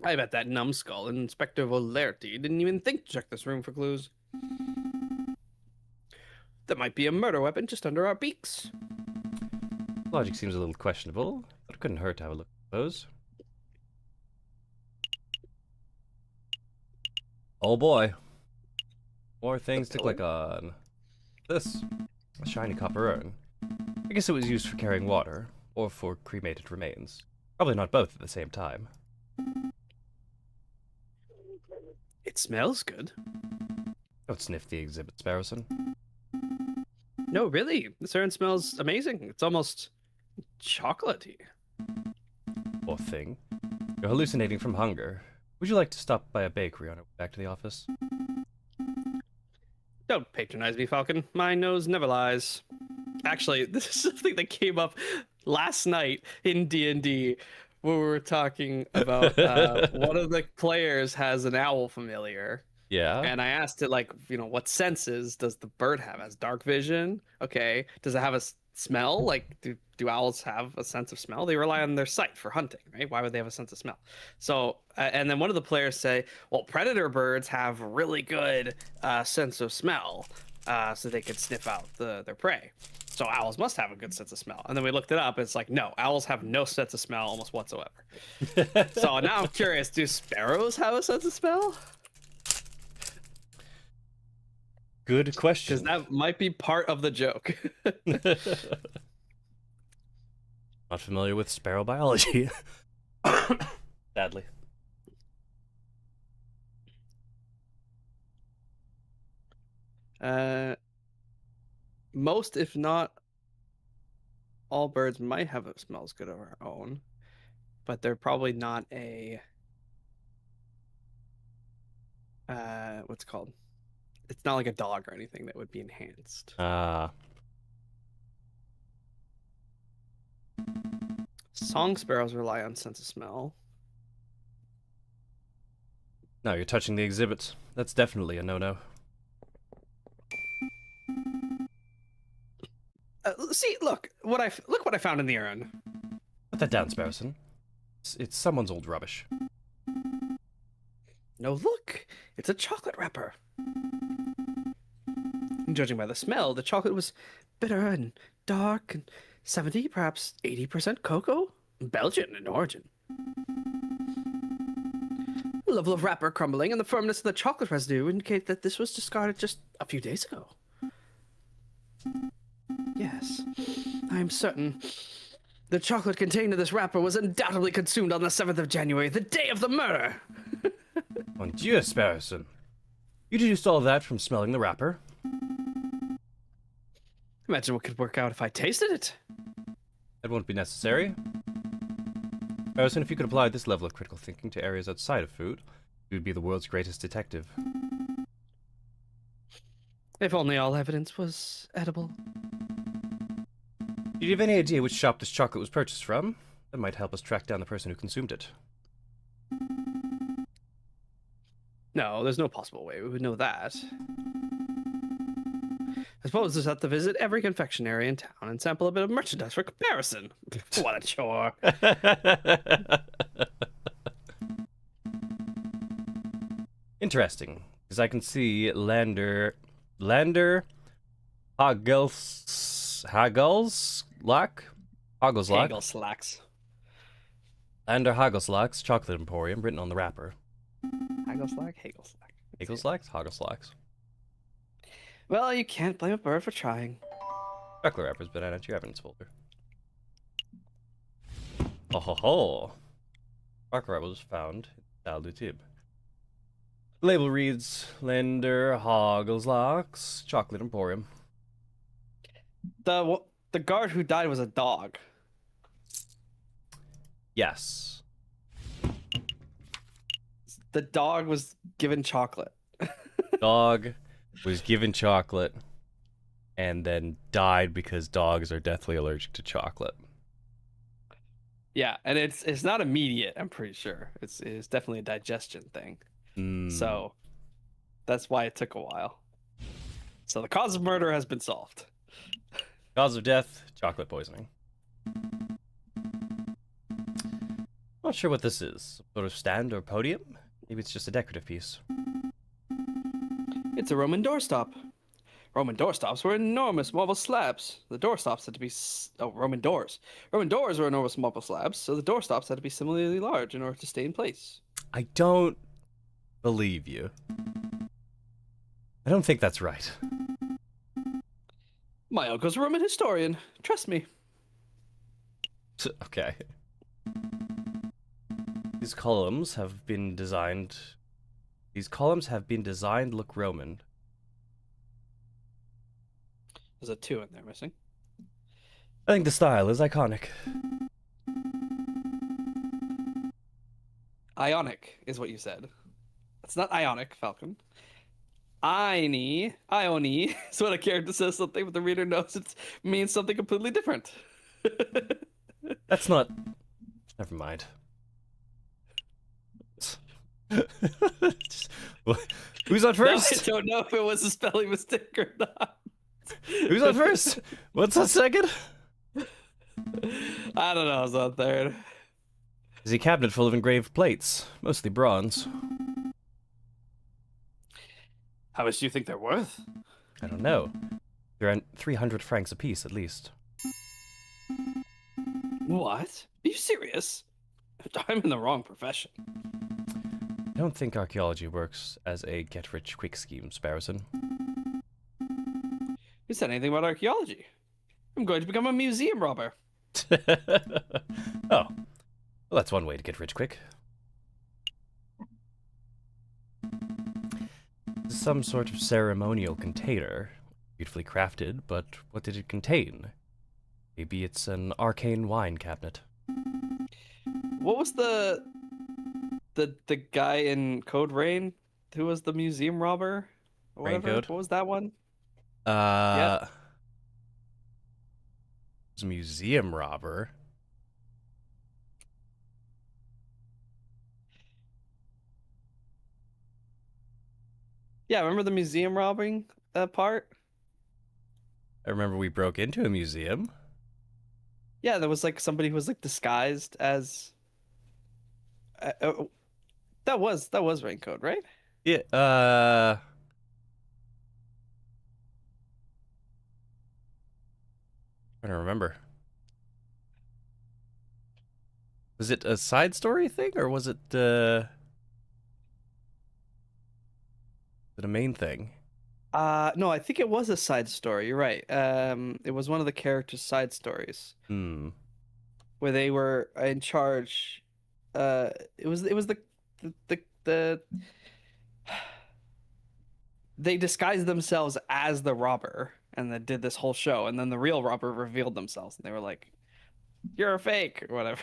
I bet that numbskull, Inspector Volerti, didn't even think to check this room for clues. There might be a murder weapon just under our beaks. Logic seems a little questionable, but it couldn't hurt to have a look at those. Oh boy. More things to click on. This. A shiny copper urn. I guess it was used for carrying water, or for cremated remains. Probably not both at the same time. It smells good. Don't sniff the exhibit, Sparrowson. No, really. This urn smells amazing. It's almost chocolatey. Poor thing. You're hallucinating from hunger. Would you like to stop by a bakery on our way back to the office? Don't patronize me, Falcon. My nose never lies. Actually, this is something that came up last night in D&D where we were talking about one of the players has an owl familiar. Yeah. And I asked it, like, what senses does the bird have? Has dark vision? Okay. Does it have a smell? Like, do owls have a sense of smell? They rely on their sight for hunting, right? Why would they have a sense of smell? So, and then one of the players say, well, predator birds have really good sense of smell, so they could sniff out their prey. So owls must have a good sense of smell. And then we looked it up. It's like, no, owls have no sense of smell almost whatsoever. So now I'm curious, do sparrows have a sense of smell? Good question. Because that might be part of the joke. Not familiar with sparrow biology. Sadly. Most, if not all birds might have a smells good of our own, but they're probably not a what's it called? It's not like a dog or anything that would be enhanced. Ah, Song sparrows rely on sense of smell. no, you're touching the exhibit. That's definitely a no-no. See, look what I found in the urn. Put that down, Sparrowson. It's someone's old rubbish. No, look, it's a chocolate wrapper. Judging by the smell, the chocolate was bitter and dark and 70, perhaps 80% cocoa, Belgian in origin. The level of wrapper crumbling and the firmness of the chocolate residue indicate that this was discarded just a few days ago. Yes, I am certain the chocolate contained in this wrapper was undoubtedly consumed on the 7th of January, the day of the murder. Mon Dieu, Sparrowson. You deduced all that from smelling the wrapper? Imagine what could work out if I tasted it. That won't be necessary. Sparrowson, if you could apply this level of critical thinking to areas outside of food, you would be the world's greatest detective. If only all evidence was edible. Do you have any idea which shop this chocolate was purchased from? That might help us track down the person who consumed it. No, there's no possible way we would know that. I suppose we'll just have to visit every confectionery in town and sample a bit of merchandise for comparison. What a chore. Interesting, because I can see Lander Hagelslack? Hagel slacks. Lander Hagelslack's Chocolate Emporium, written on the wrapper. Hagelslack? Hagelslack. Hagelslacks? Well, you can't blame a bird for trying. Chocolate wrapper's been added to your evidence folder. Oh ho ho! Chocolate wrapper was found in Salle du Tib. The label reads Lander Hagelslack's Chocolate Emporium. The guard who died was a dog. Yes. The dog was given chocolate. Dog was given chocolate and then died because dogs are deathly allergic to chocolate. Yeah, and it's not immediate, I'm pretty sure. It's definitely a digestion thing. So that's why it took a while. So the cause of murder has been solved. Cause of death, chocolate poisoning. Not sure what this is. Sort of stand or podium? Maybe it's just a decorative piece. It's a Roman doorstop. Roman doorstops were enormous marble slabs. The doorstops had to be Roman doors. Roman doors were enormous marble slabs, so the doorstops had to be similarly large in order to stay in place. I don't believe you. I don't think that's right. My uncle's a Roman historian. Trust me. Okay. These columns have been designed look Roman. There's a 2 in there missing. I think the style is iconic. Ionic is what you said. It's not ionic, Falcon. Ione is when a character says something, but the reader knows it means something completely different. That's not... Never mind. Who's on first? No, I don't know if it was a spelling mistake or not. Who's on first? What's on second? I don't know. I was on third. Is a cabinet full of engraved plates, mostly bronze. How much do you think they're worth? I don't know. They're 300 francs apiece, at least. What? Are you serious? I'm in the wrong profession. I don't think archaeology works as a get-rich-quick scheme, Sparrowson. Who said anything about archaeology? I'm going to become a museum robber. Oh. Well, that's one way to get rich quick. Some sort of ceremonial container. Beautifully crafted, but what did it contain? Maybe it's an arcane wine cabinet. What was the guy in Code Rain? who was the museum robber or whatever? Raincoat. What was that one? Yep. Uh, was a museum robber. Yeah, remember the museum robbing part? I remember we broke into a museum. Yeah, there was like somebody who was like disguised as uh, uh, that was Raincoat, right? Yeah. I don't remember. Was it a side story thing or was it a main thing? No, I think it was a side story. You're right. It was one of the characters' side stories Hmm. where they were in charge. It was the they disguised themselves as the robber and they did this whole show, and then the real robber revealed themselves, and they were like, "You're a fake" or whatever.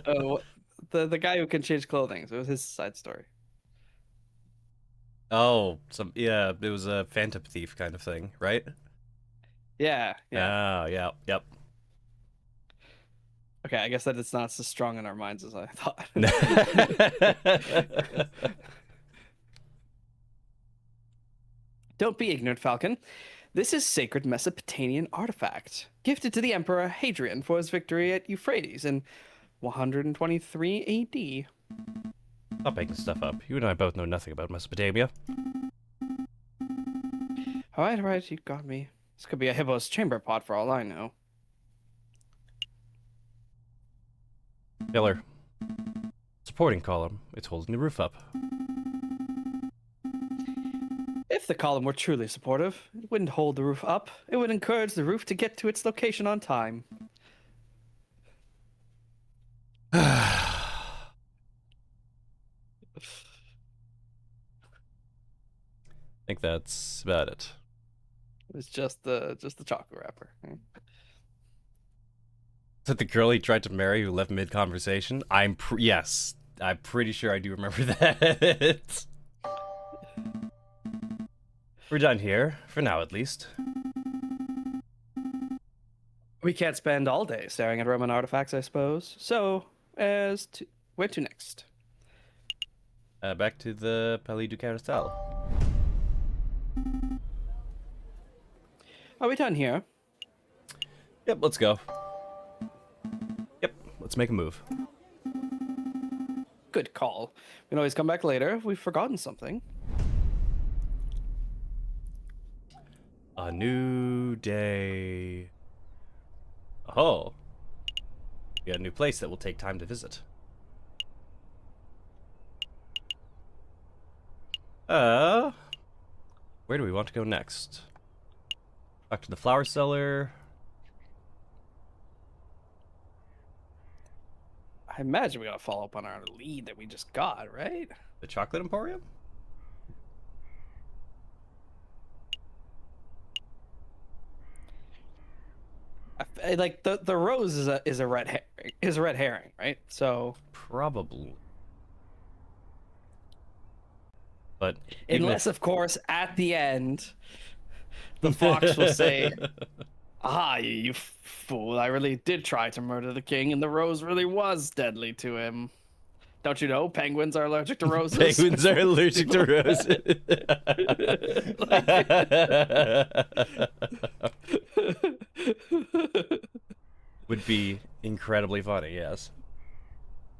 Oh, the guy who can change clothing. So it was his side story. Oh, some yeah, it was a phantom thief kind of thing, right? Yeah, yeah. Oh, yeah, yep. Okay, I guess that it's not as strong in our minds as I thought. Don't be ignorant, Falcon. This is sacred Mesopotamian artifact, gifted to the Emperor Hadrian for his victory at Euphrates in 123 AD. Stop making stuff up. You and I both know nothing about Mesopotamia. All right, you got me. This could be a hippo's chamber pot for all I know. Killer. Supporting column. It's holding the roof up. If the column were truly supportive, it wouldn't hold the roof up. It would encourage the roof to get to its location on time. I think that's about it. It's just the chocolate wrapper. Is that the girl he tried to marry who left mid conversation? Yes, I'm pretty sure I do remember that. We're done here for now, at least. We can't spend all day staring at Roman artifacts, I suppose. So, as to where to next? Back to the Palais du Carousel. Are we done here? Yep, let's go. Yep, let's make a move. Good call. We can always come back later if we've forgotten something. A new day. Oh. We got a new place that will take time to visit. Where do we want to go next? Back to the flower cellar. I imagine we gotta follow up on our lead that we just got, right? The chocolate emporium? Like the rose is a red herring, right? So Probably. But unless, of course, at the end, the fox will say, "Ah, you fool! I really did try to murder the king, and the rose really was deadly to him." Don't you know penguins are allergic to roses? penguins are allergic to roses. Would be incredibly funny, yes.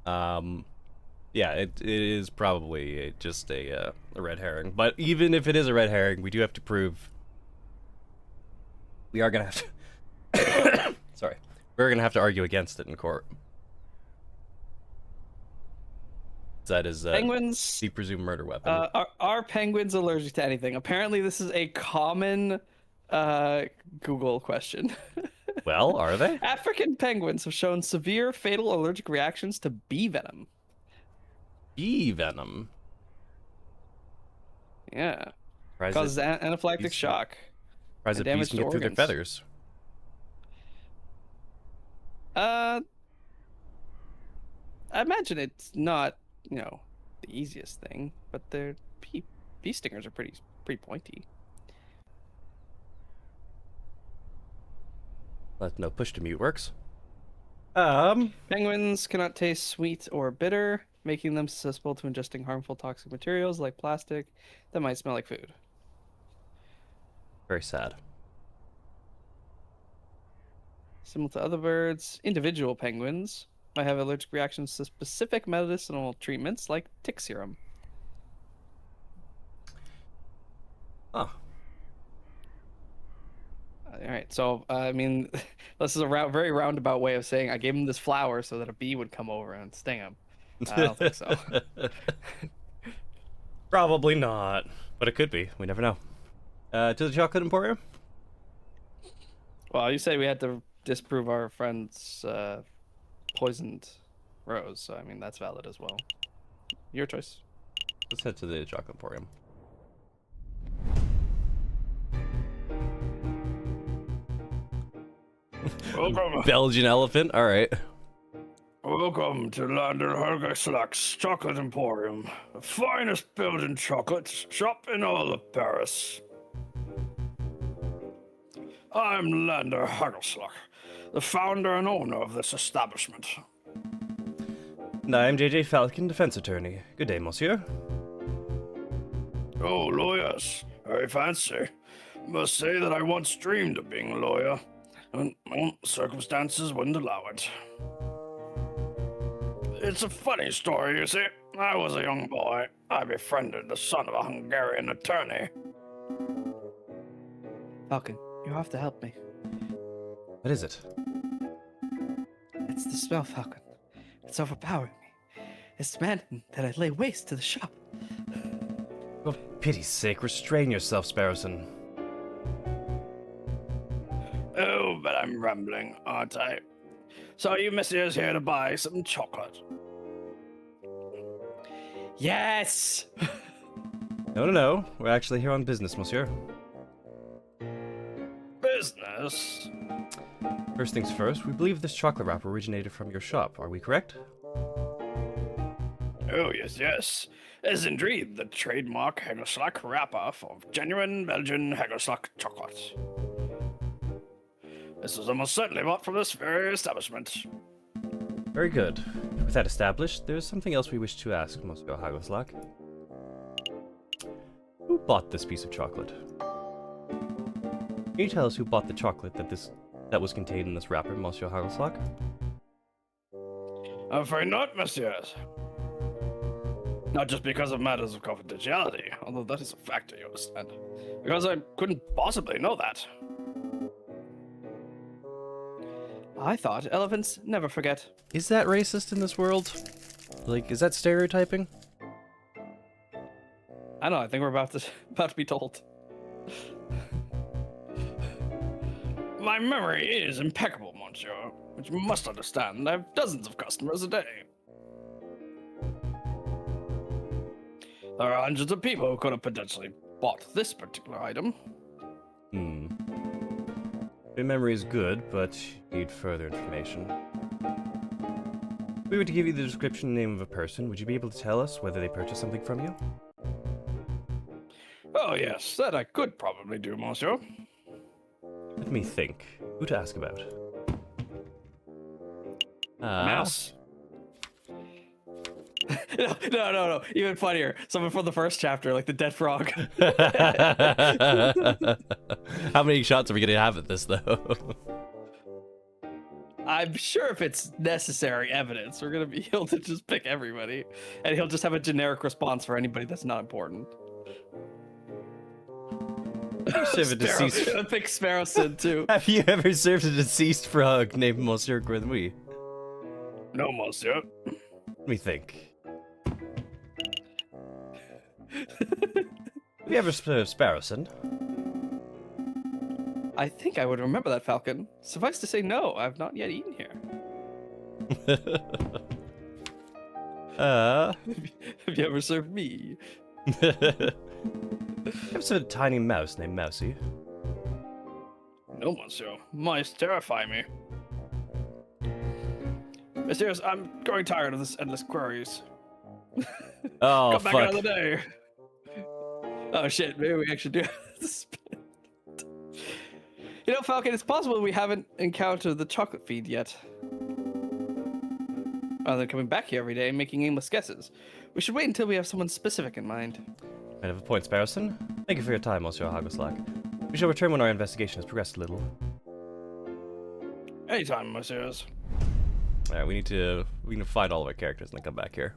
Yeah, it is probably just a red herring. But even if it is a red herring, we do have to prove we are gonna have to. Sorry, we're gonna have to argue against it in court. That is Penguins the presumed murder weapon. are penguins allergic to anything? Apparently, this is a common Google question. Well, are they? African penguins have shown severe fatal allergic reactions to bee venom. Bee venom. Yeah. Surprised Causes that anaphylactic bees- shock. surprised and that bees damage can to get through their organs. feathers. I imagine it's not, the easiest thing, but their bee stingers are pretty pointy. No, push to mute works. Penguins cannot taste sweet or bitter, making them susceptible to ingesting harmful toxic materials like plastic that might smell like food. Very sad. Similar to other birds, individual penguins might have allergic reactions to specific medicinal treatments like tick serum. Huh. All right, so I mean, this is a very roundabout way of saying I gave him this flower so that a bee would come over and sting him. I don't think so. Probably not, but it could be. We never know. To the Chocolate Emporium? Well, you said we had to disprove our friend's poisoned rose, so I mean that's valid as well. Your choice. Let's head to the Chocolate Emporium. Welcome. Belgian elephant. All right. Welcome to Lander Hergeslack's Chocolate Emporium, the finest Belgian chocolate shop in all of Paris. I'm Lander Hagelslag, the founder and owner of this establishment. And I'm JJ Falcon, defense attorney. Good day, monsieur. Oh, lawyers. Very fancy. Must say that I once dreamed of being a lawyer, and well, circumstances wouldn't allow it. It's a funny story, you see. I was a young boy. I befriended the son of a Hungarian attorney. Falcon, you have to help me. What is it? It's the smell, Falcon. It's overpowering me. It's demanding that I lay waste to the shop. For pity's sake, restrain yourself, Sparrowson. Oh, but I'm rambling, aren't I? So you messieurs here to buy some chocolate? Yes! No. We're actually here on business, monsieur. Business? First things first, we believe this chocolate wrapper originated from your shop. Are we correct? Oh, yes. Is indeed the trademark Hagelslag wrapper of genuine Belgian Hagelslag chocolate. This was almost certainly bought from this very establishment. Very good. With that established, there's something else we wish to ask, Monsieur Hagelslag. Who bought this piece of chocolate? Can you tell us who bought the chocolate that was contained in this wrapper, Monsieur Hagelslag? I'm afraid not, messieurs. Not just because of matters of confidentiality, although that is a factor, you understand. Because I couldn't possibly know that. I thought elephants never forget. Is that racist in this world? Like, is that stereotyping? I don't know, I think we're about to be told. My memory is impeccable, monsieur, but you must understand I have dozens of customers a day. There are hundreds of people who could have potentially bought this particular item. Your memory is good, but you need further information. If we were to give you the description and name of a person, would you be able to tell us whether they purchased something from you? Oh yes, that I could probably do, monsieur. Let me think. Who to ask about? Mouse. No. Even funnier. Someone from the first chapter, like the dead frog. How many shots are we gonna have at this, though? I'm sure if it's necessary evidence, we're gonna be able to just pick everybody, and he'll just have a generic response for anybody that's not important. Serve a deceased. Pick Sparrowson too. Have you ever served a deceased frog named Monsieur Grenouille? No, monsieur. Let me think. Have you ever served Sparrowson? I think I would remember that, Falcon. Suffice to say, no, I've not yet eaten here. Have you ever served me? Ever served a tiny mouse named Mousy? No, monsieur. Mice terrify me. Messieurs, I'm growing tired of this endless queries. Oh, Come back fuck. another day. Oh shit, maybe we actually do have to split. You know, Falcon, it's possible we haven't encountered the chocolate feed yet. Rather than coming back here every day and making aimless guesses, we should wait until we have someone specific in mind. I have a point, Sparrowson. Thank you for your time, Monsieur Hagoslack. We shall return when our investigation has progressed a little. Anytime, messieurs. Alright, we need to find all of our characters and then come back here.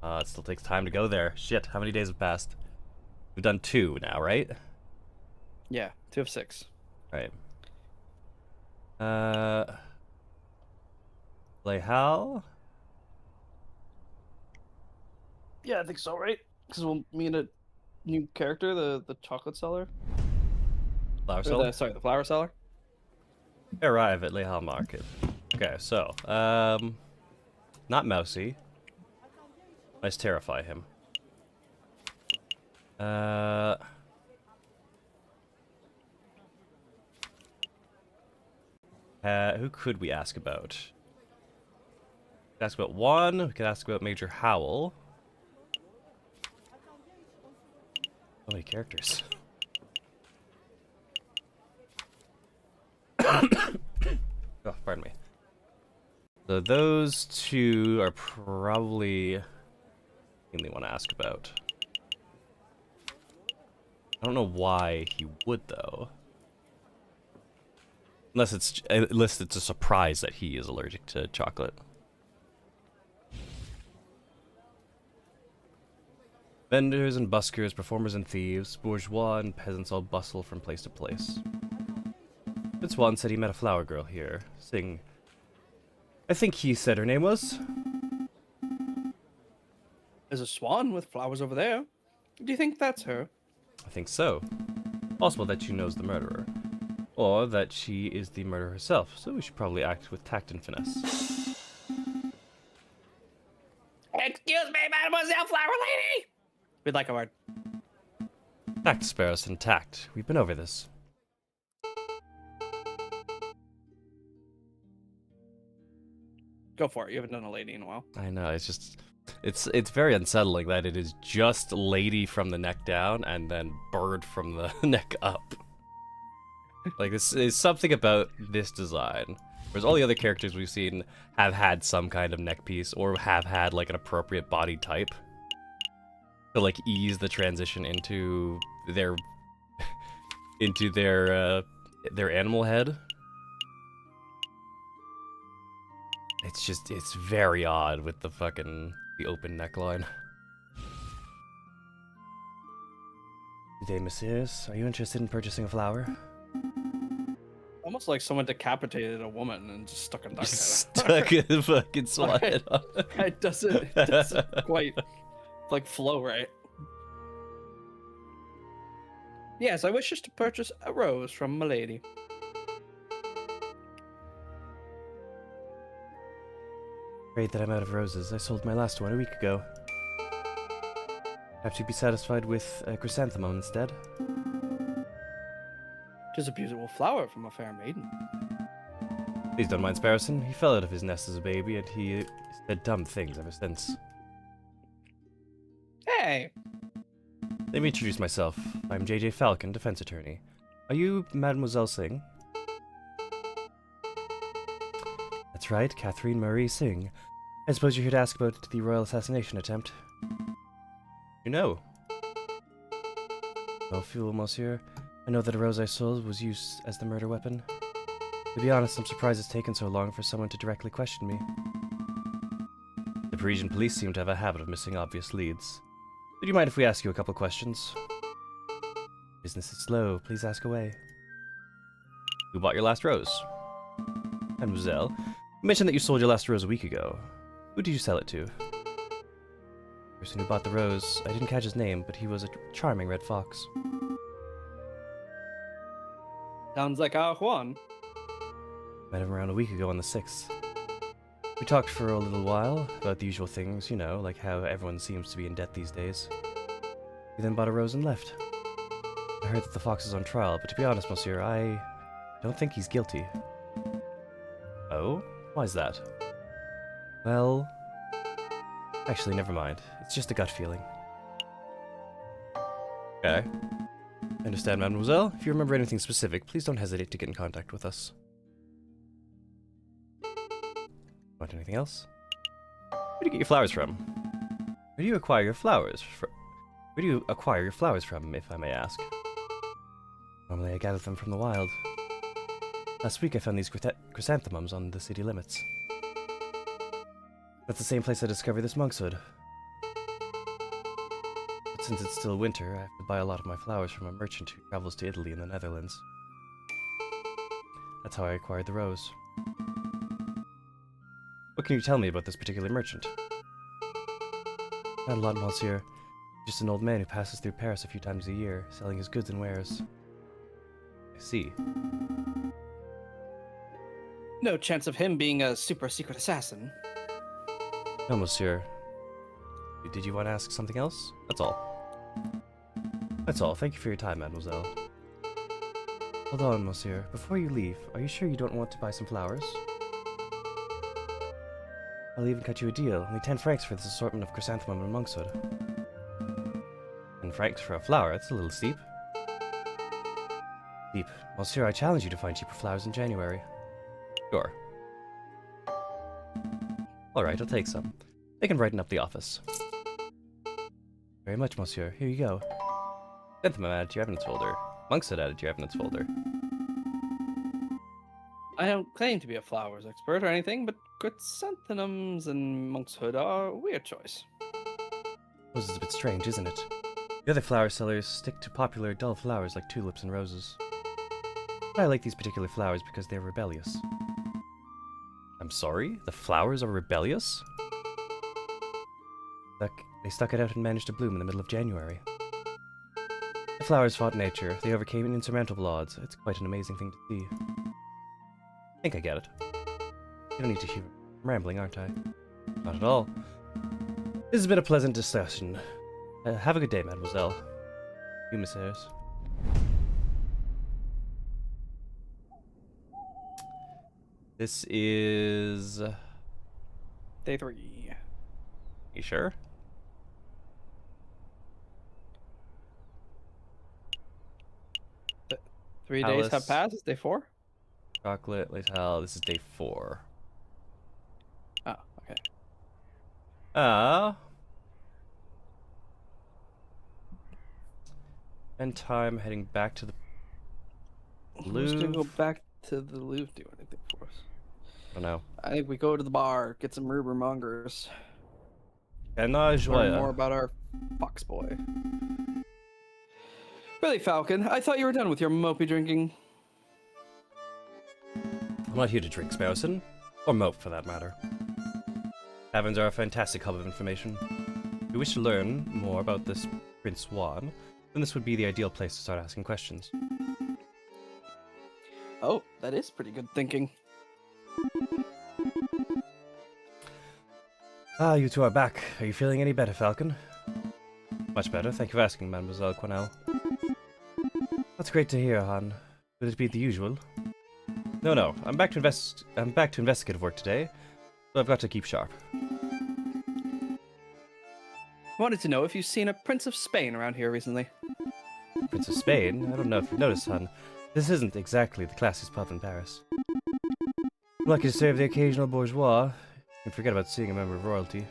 It still takes time to go there. Shit, how many days have passed? We've done 2 now, right? Yeah, 2 of 6. Right. Hal? Yeah, I think so, right? Because we'll meet a new character, the chocolate seller. Flower Or seller? the flower seller. Arrive at Lehal Market. Okay, so, not Mousy. Let's terrify him. Who could we ask about? We could ask about one. We could ask about Major Howl. So many characters. Oh, pardon me. So those 2 are probably mainly want to ask about. I don't know why he would though. Unless it's a surprise that he is allergic to chocolate. Vendors and buskers, performers and thieves, bourgeois and peasants all bustle from place to place. Fitzwan said he met a flower girl here, sing. I think he said her name was. There's a swan with flowers over there. Do you think that's her? I think so. Possible that she knows the murderer. Or that she is the murderer herself, so we should probably act with tact and finesse. Excuse me, Mademoiselle Flower Lady! We'd like a word. Tact, Sparrowson, tact. We've been over this. Go for it. You haven't done a lady in a while. I know, it's just... It's very unsettling that it is just lady from the neck down and then bird from the neck up. Like, this is something about this design. Whereas all the other characters we've seen have had some kind of neck piece or have had, like, an appropriate body type to, like, ease the transition into their... into their animal head. It's just, it's very odd with the open neckline. Good day, messieurs. Are you interested in purchasing a flower? Almost like someone decapitated a woman and just stuck a duck Just head on her. stuck a fucking swan head on. It doesn't quite like flow right. Yes, I wish just to purchase a rose from milady. Afraid that I'm out of roses. I sold my last one a week ago. Perhaps you'd be satisfied with a chrysanthemum instead. 'Tis a beautiful flower from a fair maiden. Please don't mind Sparrowson. He fell out of his nest as a baby, and he said dumb things ever since. Hey! Let me introduce myself. I'm JJ Falcon, defense attorney. Are you Mademoiselle Singh? That's right, Catherine Marie Singh. I suppose you're here to ask about the royal assassination attempt. You know. No fool, monsieur. I know that a rose I sold was used as the murder weapon. To be honest, I'm surprised it's taken so long for someone to directly question me. The Parisian police seem to have a habit of missing obvious leads. Would you mind if we ask you a couple questions? Business is slow. Please ask away. Who bought your last rose? Mademoiselle, you mentioned that you sold your last rose a week ago. Who did you sell it to? The person who bought the rose, I didn't catch his name, but he was a charming red fox. Sounds like our Juan. Met him around a week ago on the 6th. We talked for a little while about the usual things, you know, like how everyone seems to be in debt these days. He then bought a rose and left. I heard that the fox is on trial, but to be honest, monsieur, I don't think he's guilty. Oh? Why's that? Well, actually, never mind. It's just a gut feeling. Okay. I understand, mademoiselle. If you remember anything specific, please don't hesitate to get in contact with us. Want anything else? Where do you get your flowers from? Where do you acquire your flowers from? Where do you acquire your flowers from, if I may ask? Normally I gather them from the wild. Last week I found these chrysanthemums on the city limits. That's the same place I discovered this monk's hood. But since it's still winter, I have to buy a lot of my flowers from a merchant who travels to Italy and the Netherlands. That's how I acquired the rose. What can you tell me about this particular merchant? Not a lot, monsieur. Just an old man who passes through Paris a few times a year, selling his goods and wares. I see. No chance of him being a super secret assassin. No, monsieur. Did you want to ask something else? That's all. That's all. Thank you for your time, mademoiselle. Hold on, monsieur. Before you leave, are you sure you don't want to buy some flowers? I'll even cut you a deal. Only 10 francs for this assortment of chrysanthemum and monkshood. 10 francs for a flower? That's a little steep. Steep. Monsieur, I challenge you to find cheaper flowers in January. Sure. Alright, I'll take some. They can brighten up the office. Very much, monsieur. Here you go. Chrysanthemum added to your evidence folder. Monkshood added to your evidence folder. I don't claim to be a flowers expert or anything, but chrysanthemums and monkshood are a weird choice. This is a bit strange, isn't it? The other flower sellers stick to popular dull flowers like tulips and roses. But I like these particular flowers because they're rebellious. I'm sorry? The flowers are rebellious? They stuck it out and managed to bloom in the middle of January. The flowers fought nature. They overcame insurmountable odds. It's quite an amazing thing to see. I think I get it. You don't need to hear I'm rambling, aren't I? Not at all. This has been a pleasant discussion. Have a good day, mademoiselle. You, messieurs. This is... Day 3. You sure? Three days have Alice. passed. It's day 4? Chocolate, Latel. This is day 4. Oh, okay. Spend time heading back to the Who's gonna go Louvre. back to the Louvre do anything for us? I don't know. I think we go to the bar, get some rumor mongers, Canard learn joyeux. more about our fox boy. Really, Falcon? I thought you were done with your mopey drinking. I'm not here to drink, Sparrowson. Or mope, for that matter. Taverns are a fantastic hub of information. If you wish to learn more about this Prince Juan, then this would be the ideal place to start asking questions. Oh, that is pretty good thinking. Ah, you two are back. Are you feeling any better, Falcon? Much better. Thank you for asking, Mademoiselle Quenelle. That's great to hear, Han. Will it be the usual? No. I'm back to investigative work today, so I've got to keep sharp. Wanted to know if you've seen a Prince of Spain around here recently. Prince of Spain? I don't know if you've noticed, Han. This isn't exactly the classiest pub in Paris. I'm lucky to serve the occasional bourgeois, and forget about seeing a member of royalty.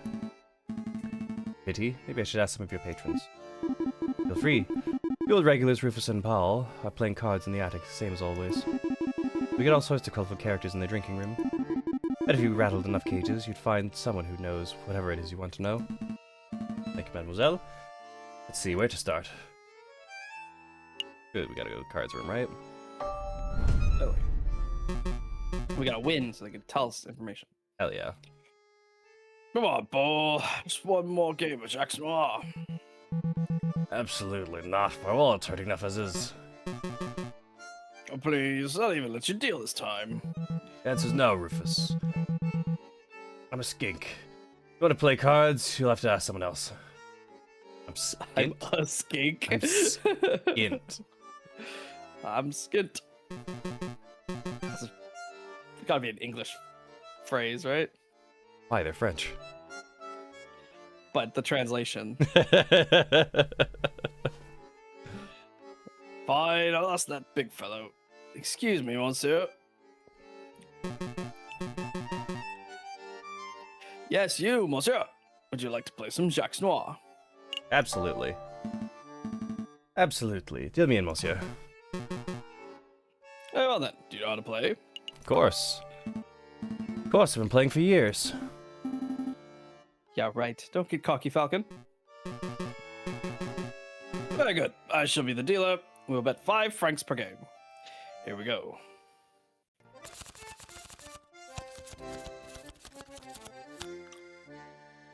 Pity. Maybe I should ask some of your patrons. Feel free. The old regulars, Rufus and Paul, are playing cards in the attic, same as always. We get all sorts of colorful characters in the drinking room. Bet if you rattled enough cages, you'd find someone who knows whatever it is you want to know. Thank you, mademoiselle. Let's see, where to start? Good, we gotta go to the cards room, right? Oh. We gotta win so they can tell us information. Hell yeah. Come on, Paul. Just one more game of Jacques Noir. Absolutely not. My wallet's hurting enough as is. Oh, please, I'll even let you deal this time. The answer's no, Rufus. I'm a skink. You want to play cards, you'll have to ask someone else. I'm I'm skint. a skink. I'm skint. I'm skint. That's gotta be an English phrase, right? Why, they're French. But the translation. Fine, I'll ask that big fellow. Excuse me, monsieur. Yes, you, monsieur. Would you like to play some Jacques Noir? Absolutely. Absolutely. Deal me in, monsieur. Very well then, do you know how to play? Of course. Of course, I've been playing for years. Yeah, right. Don't get cocky, Falcon. Very good. I shall be the dealer. We'll bet 5 francs per game. Here we go.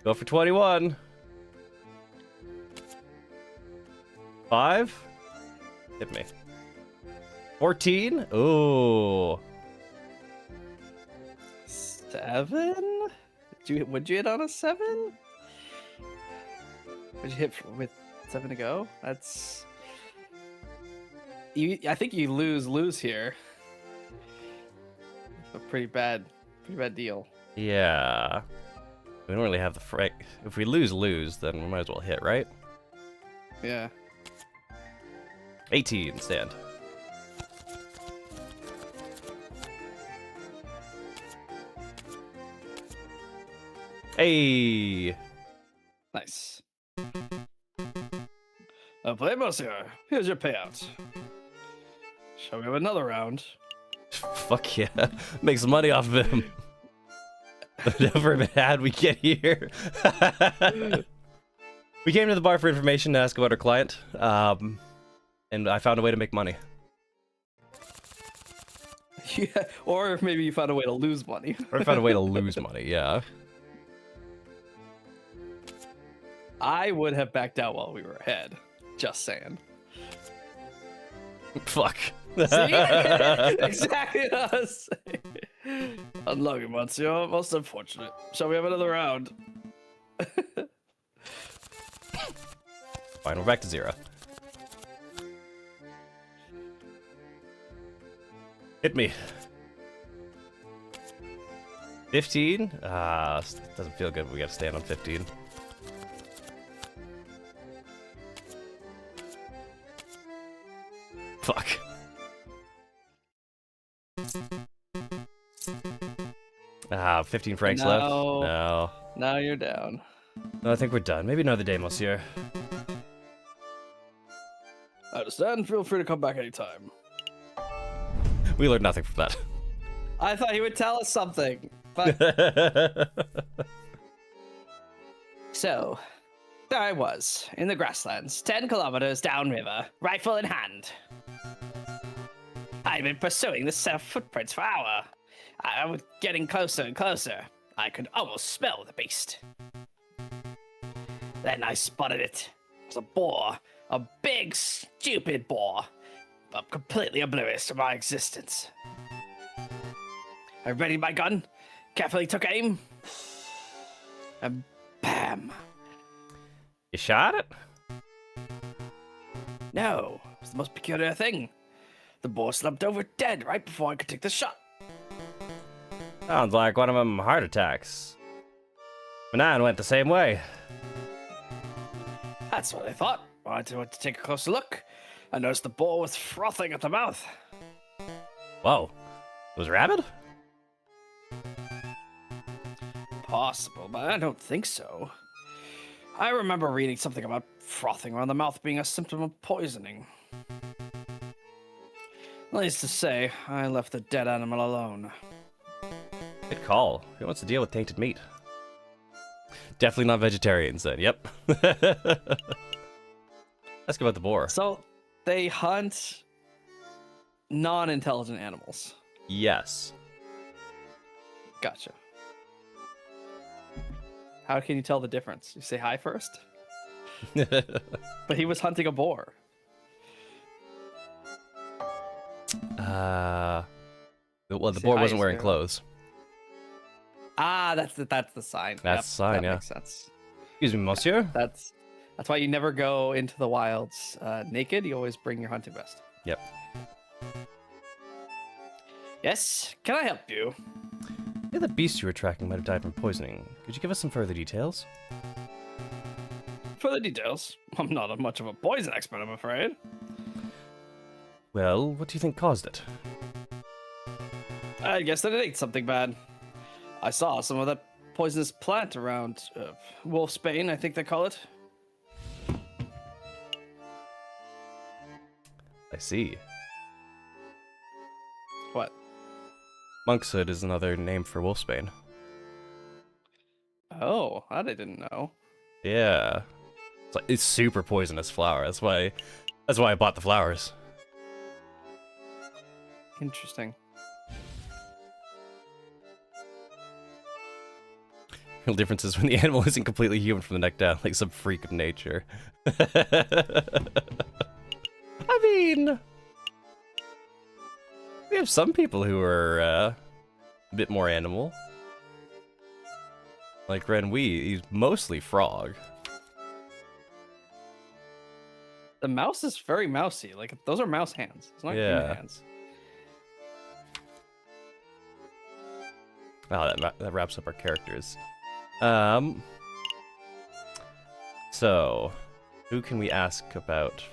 Go for 21. 5. Hit me. 14. Ooh. 7? Would you hit on a 7? Would you hit with 7 to go? That's I think you lose here. A pretty bad deal. Yeah. We don't really have the frank. If we lose, then we might as well hit, right? Yeah. 18, stand. Hey! Nice. Play, monsieur. Here's your payout. Shall we have another round? Fuck yeah. Make some money off of him. Never had we get here. We came to the bar for information to ask about our client, and I found a way to make money. Yeah, or maybe you found a way to lose money. Or I found a way to lose money, yeah. I would have backed out while we were ahead. Just saying. Fuck. See? Exactly what I was saying. Unlucky, monsieur. Most unfortunate. Shall we have another round? Fine, we're back to 0. Hit me. 15? Doesn't feel good. We gotta stand on 15. Fuck. Ah, 15 francs left? No. Now you're down. No, I think we're done. Maybe another day, monsieur. I understand. Feel free to come back anytime. We learned nothing from that. I thought he would tell us something. But so, there I was, in the grasslands, 10 kilometers downriver, rifle in hand. I'd been pursuing this set of footprints for hours. I was getting closer and closer. I could almost smell the beast. Then I spotted it. It was a boar. A big, stupid boar. But completely oblivious to my existence. I readied my gun, carefully took aim, and bam. You shot it? No, it was the most peculiar thing. The boar slumped over dead right before I could take the shot. Sounds like one of them heart attacks. Mine went the same way. That's what I thought. I went to take a closer look. I noticed the boar was frothing at the mouth. Whoa. It was rabid? Possible, but I don't think so. I remember reading something about frothing around the mouth being a symptom of poisoning. Needless to say, I left the dead animal alone. Good call. Who wants to deal with tainted meat? Definitely not vegetarians then, yep. Ask about the boar. So, they hunt non-intelligent animals. Yes. Gotcha. How can you tell the difference? You say hi first? But he was hunting a boar. Well, the Say boar hi, wasn't wearing Sparrow. clothes. Ah, that's the sign. That's the sign, that yeah. makes sense. Excuse me, monsieur? That's why you never go into the wilds naked. You always bring your hunting vest. Yep. Yes, can I help you? Yeah, that beast you were tracking might have died from poisoning. Could you give us some further details? Further details. I'm not much of a poison expert, I'm afraid. Well, what do you think caused it? I guess that it ate something bad. I saw some of that poisonous plant around Wolfsbane, I think they call it. I see. What? Monkshood is another name for wolfsbane. Oh, that I didn't know. Yeah. It's super poisonous flower. That's why I bought the flowers. Interesting. The difference is when the animal isn't completely human from the neck down, like some freak of nature. I mean, we have some people who are a bit more animal. Like Renwee, he's mostly frog. The mouse is very mousy. Like, those are mouse hands. It's not human hands. Wow, that wraps up our characters. So, who can we ask about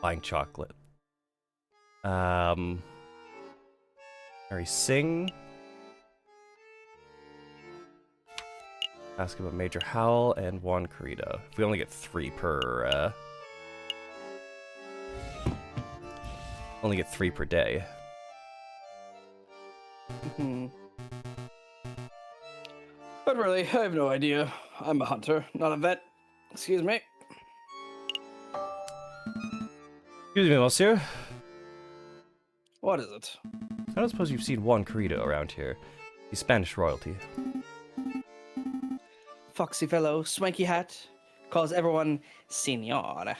buying chocolate? Mary Singh. Ask about Major Howell and Juan Carrito. If we only get 3 per, only get 3 per day. But really, I have no idea. I'm a hunter, not a vet. Excuse me. Excuse me, monsieur. What is it? I don't suppose you've seen Juan Carrito around here. He's Spanish royalty. Foxy fellow, swanky hat, calls everyone senor.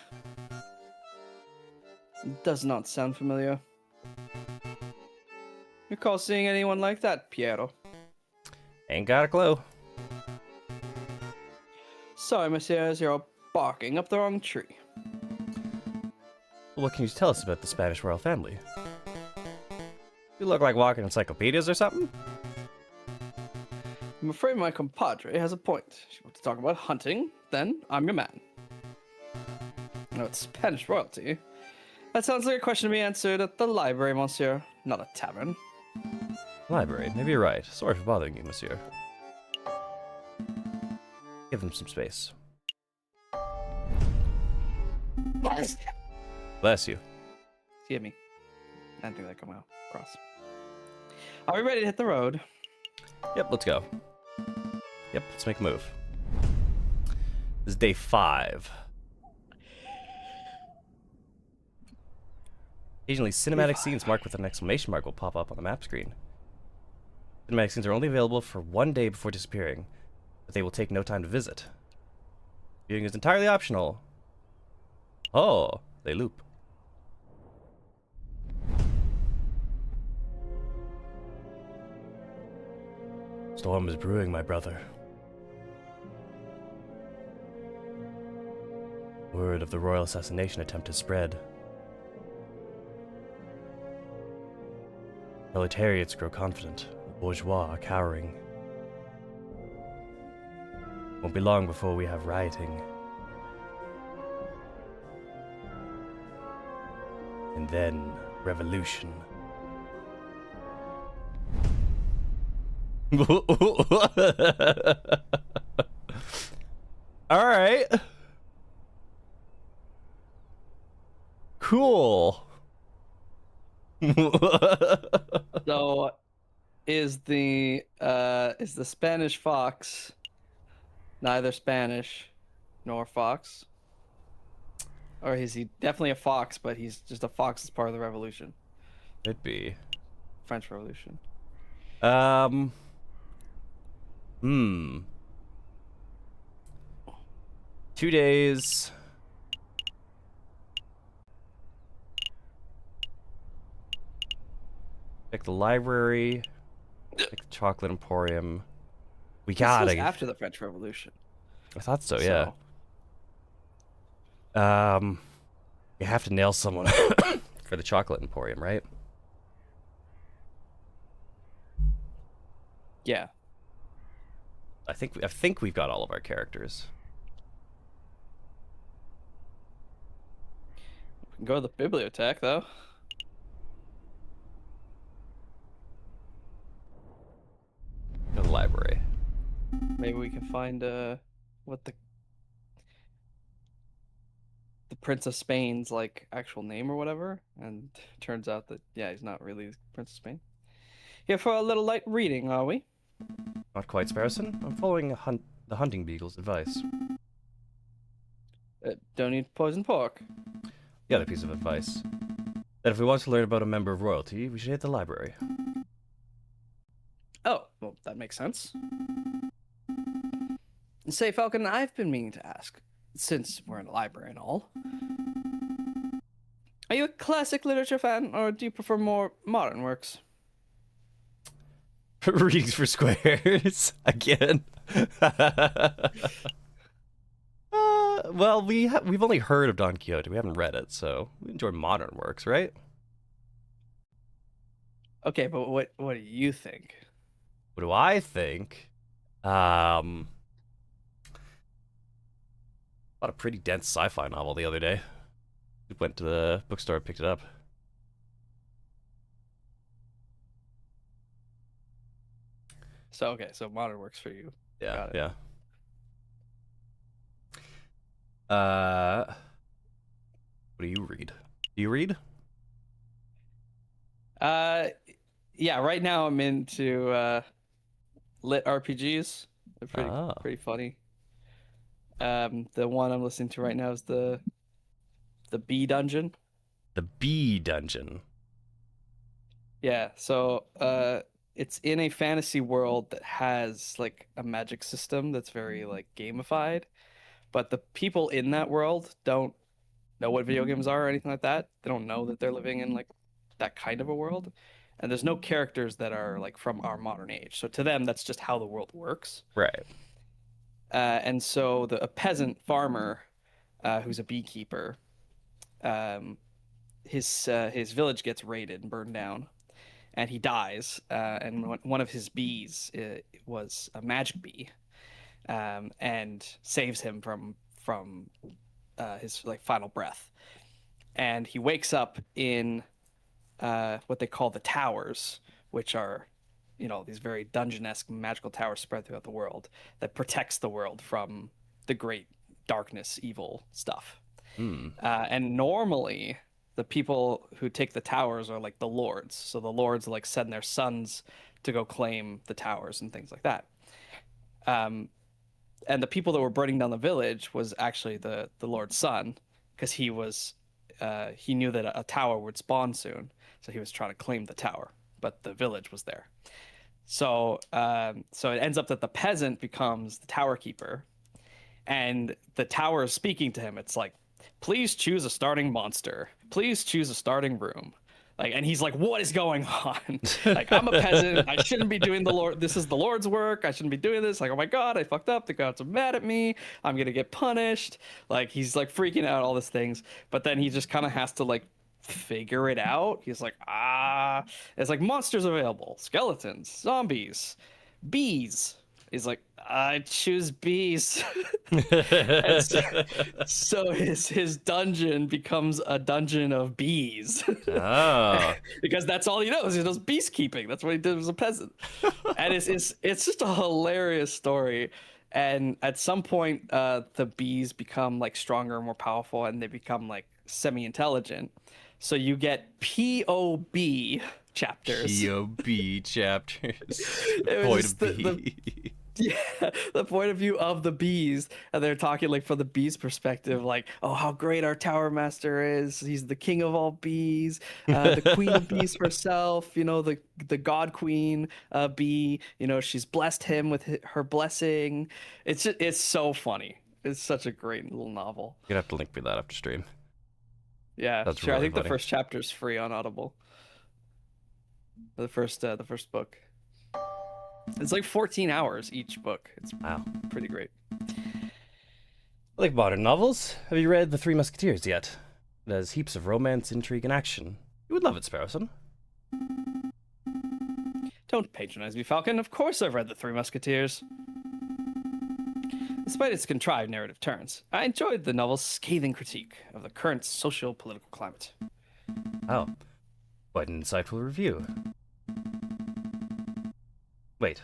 Does not sound familiar. Recall seeing anyone like that, Piero? Ain't got a clue. Sorry, messieurs, you're all barking up the wrong tree. What can you tell us about the Spanish royal family? You look like walking encyclopedias or something? I'm afraid my compadre has a point. If you want to talk about hunting, then I'm your man. No, it's Spanish royalty. That sounds like a question to be answered at the library, monsieur, not a tavern. Library, maybe you're right. Sorry for bothering you, monsieur. Give them some space. Bless you. Excuse me. I didn't think that come out across. Are we ready to hit the road? Yep, let's go. Yep, let's make a move. This is day 5. Occasionally, cinematic scenes marked with an exclamation mark will pop up on the map screen. Cinematic scenes are only available for 1 day before disappearing, but they will take no time to visit. Viewing is entirely optional. Oh, they loop. Storm is brewing, my brother. Word of the royal assassination attempt has spread. Proletariats grow confident, the bourgeois are cowering. Won't be long before we have rioting. And then, revolution. Alright. Cool. So, is the Spanish fox neither Spanish nor fox? Or is he definitely a fox, but he's just a fox as part of the revolution? Could be. French Revolution. 2 days. Check the library. Check the chocolate emporium. We This gotta. was after the French Revolution. I thought so, yeah. You have to nail someone for the chocolate emporium, right? Yeah. I think we've got all of our characters. We can go to the bibliothèque though. Go to the library. Maybe we can find what the Prince of Spain's like actual name or whatever, and turns out that yeah, he's not really Prince of Spain. Here for a little light reading, are we? Not quite, Sparrowson. I'm following the hunting beagle's advice. Don't eat poison pork. The other piece of advice: that if we want to learn about a member of royalty, we should hit the library. Oh, well, that makes sense. Say, Falcon, I've been meaning to ask, since we're in a library and all, are you a classic literature fan, or do you prefer more modern works? Readings for squares again. Well, we've only heard of Don Quixote. We haven't read it, so we enjoy modern works, right? Okay, but what do you think? What do I think? Bought a pretty dense sci-fi novel the other day. Went to the bookstore, picked it up. So okay, so modern works for you. Yeah, Got it. yeah. What do you read? Do you read? Yeah, right now I'm into lit RPGs. They're Ah. pretty funny. The one I'm listening to right now is the Bee Dungeon. The Bee Dungeon. Yeah, so it's in a fantasy world that has like a magic system that's very like gamified, but the people in that world don't know what video games are or anything like that. They don't know that they're living in like that kind of a world. And there's no characters that are like from our modern age. So to them, that's just how the world works. Right. And so a peasant farmer who's a beekeeper, his village gets raided and burned down, and he dies. And one of his bees was a magic bee, and saves him from his like final breath. And he wakes up in what they call the towers, which are, you know, these very dungeon-esque magical towers spread throughout the world that protects the world from the great darkness, evil stuff. And normally, the people who take the towers are like the lords. So the lords like send their sons to go claim the towers and things like that. And the people that were burning down the village was actually the lord's son, because he knew that a tower would spawn soon, so he was trying to claim the tower, but the village was there. So so it ends up that the peasant becomes the tower keeper, and the tower is speaking to him. It's like, please choose a starting monster. Please choose a starting room. Like, and he's like, what is going on? Like, I'm a peasant. I shouldn't be doing the Lord. This is the Lord's work. I shouldn't be doing this. Like, oh my God, I fucked up. The gods are mad at me. I'm going to get punished. Like, he's like freaking out, all these things. But then he just kind of has to like figure it out. He's like, it's like monsters available, skeletons, zombies, bees. He's like, I choose bees. And so his dungeon becomes a dungeon of bees. Oh. Because that's all he knows. He knows beekeeping. That's what he did as a peasant. And it's just a hilarious story. And at some point, the bees become like stronger and more powerful, and they become like semi-intelligent. So you get POB chapters. POB chapters. It Point was of the B. yeah, the point of view of the bees, and they're talking like from the bees' perspective, like, oh, how great our tower master is. He's the king of all bees, the queen of bees herself. You know, the god queen bee. You know, she's blessed him with her blessing. It's so funny. It's such a great little novel. You're gonna have to link me that after stream. Yeah, That's sure. I really think funny. the first chapter is free on Audible. The first book. It's like 14 hours each book. It's Wow. pretty great. I like modern novels. Have you read The Three Musketeers yet? It has heaps of romance, intrigue, and action. You would love it, Sparrowson. Don't patronize me, Falcon. Of course I've read The Three Musketeers. Despite its contrived narrative turns, I enjoyed the novel's scathing critique of the current socio-political climate. Oh, quite an insightful review. Wait,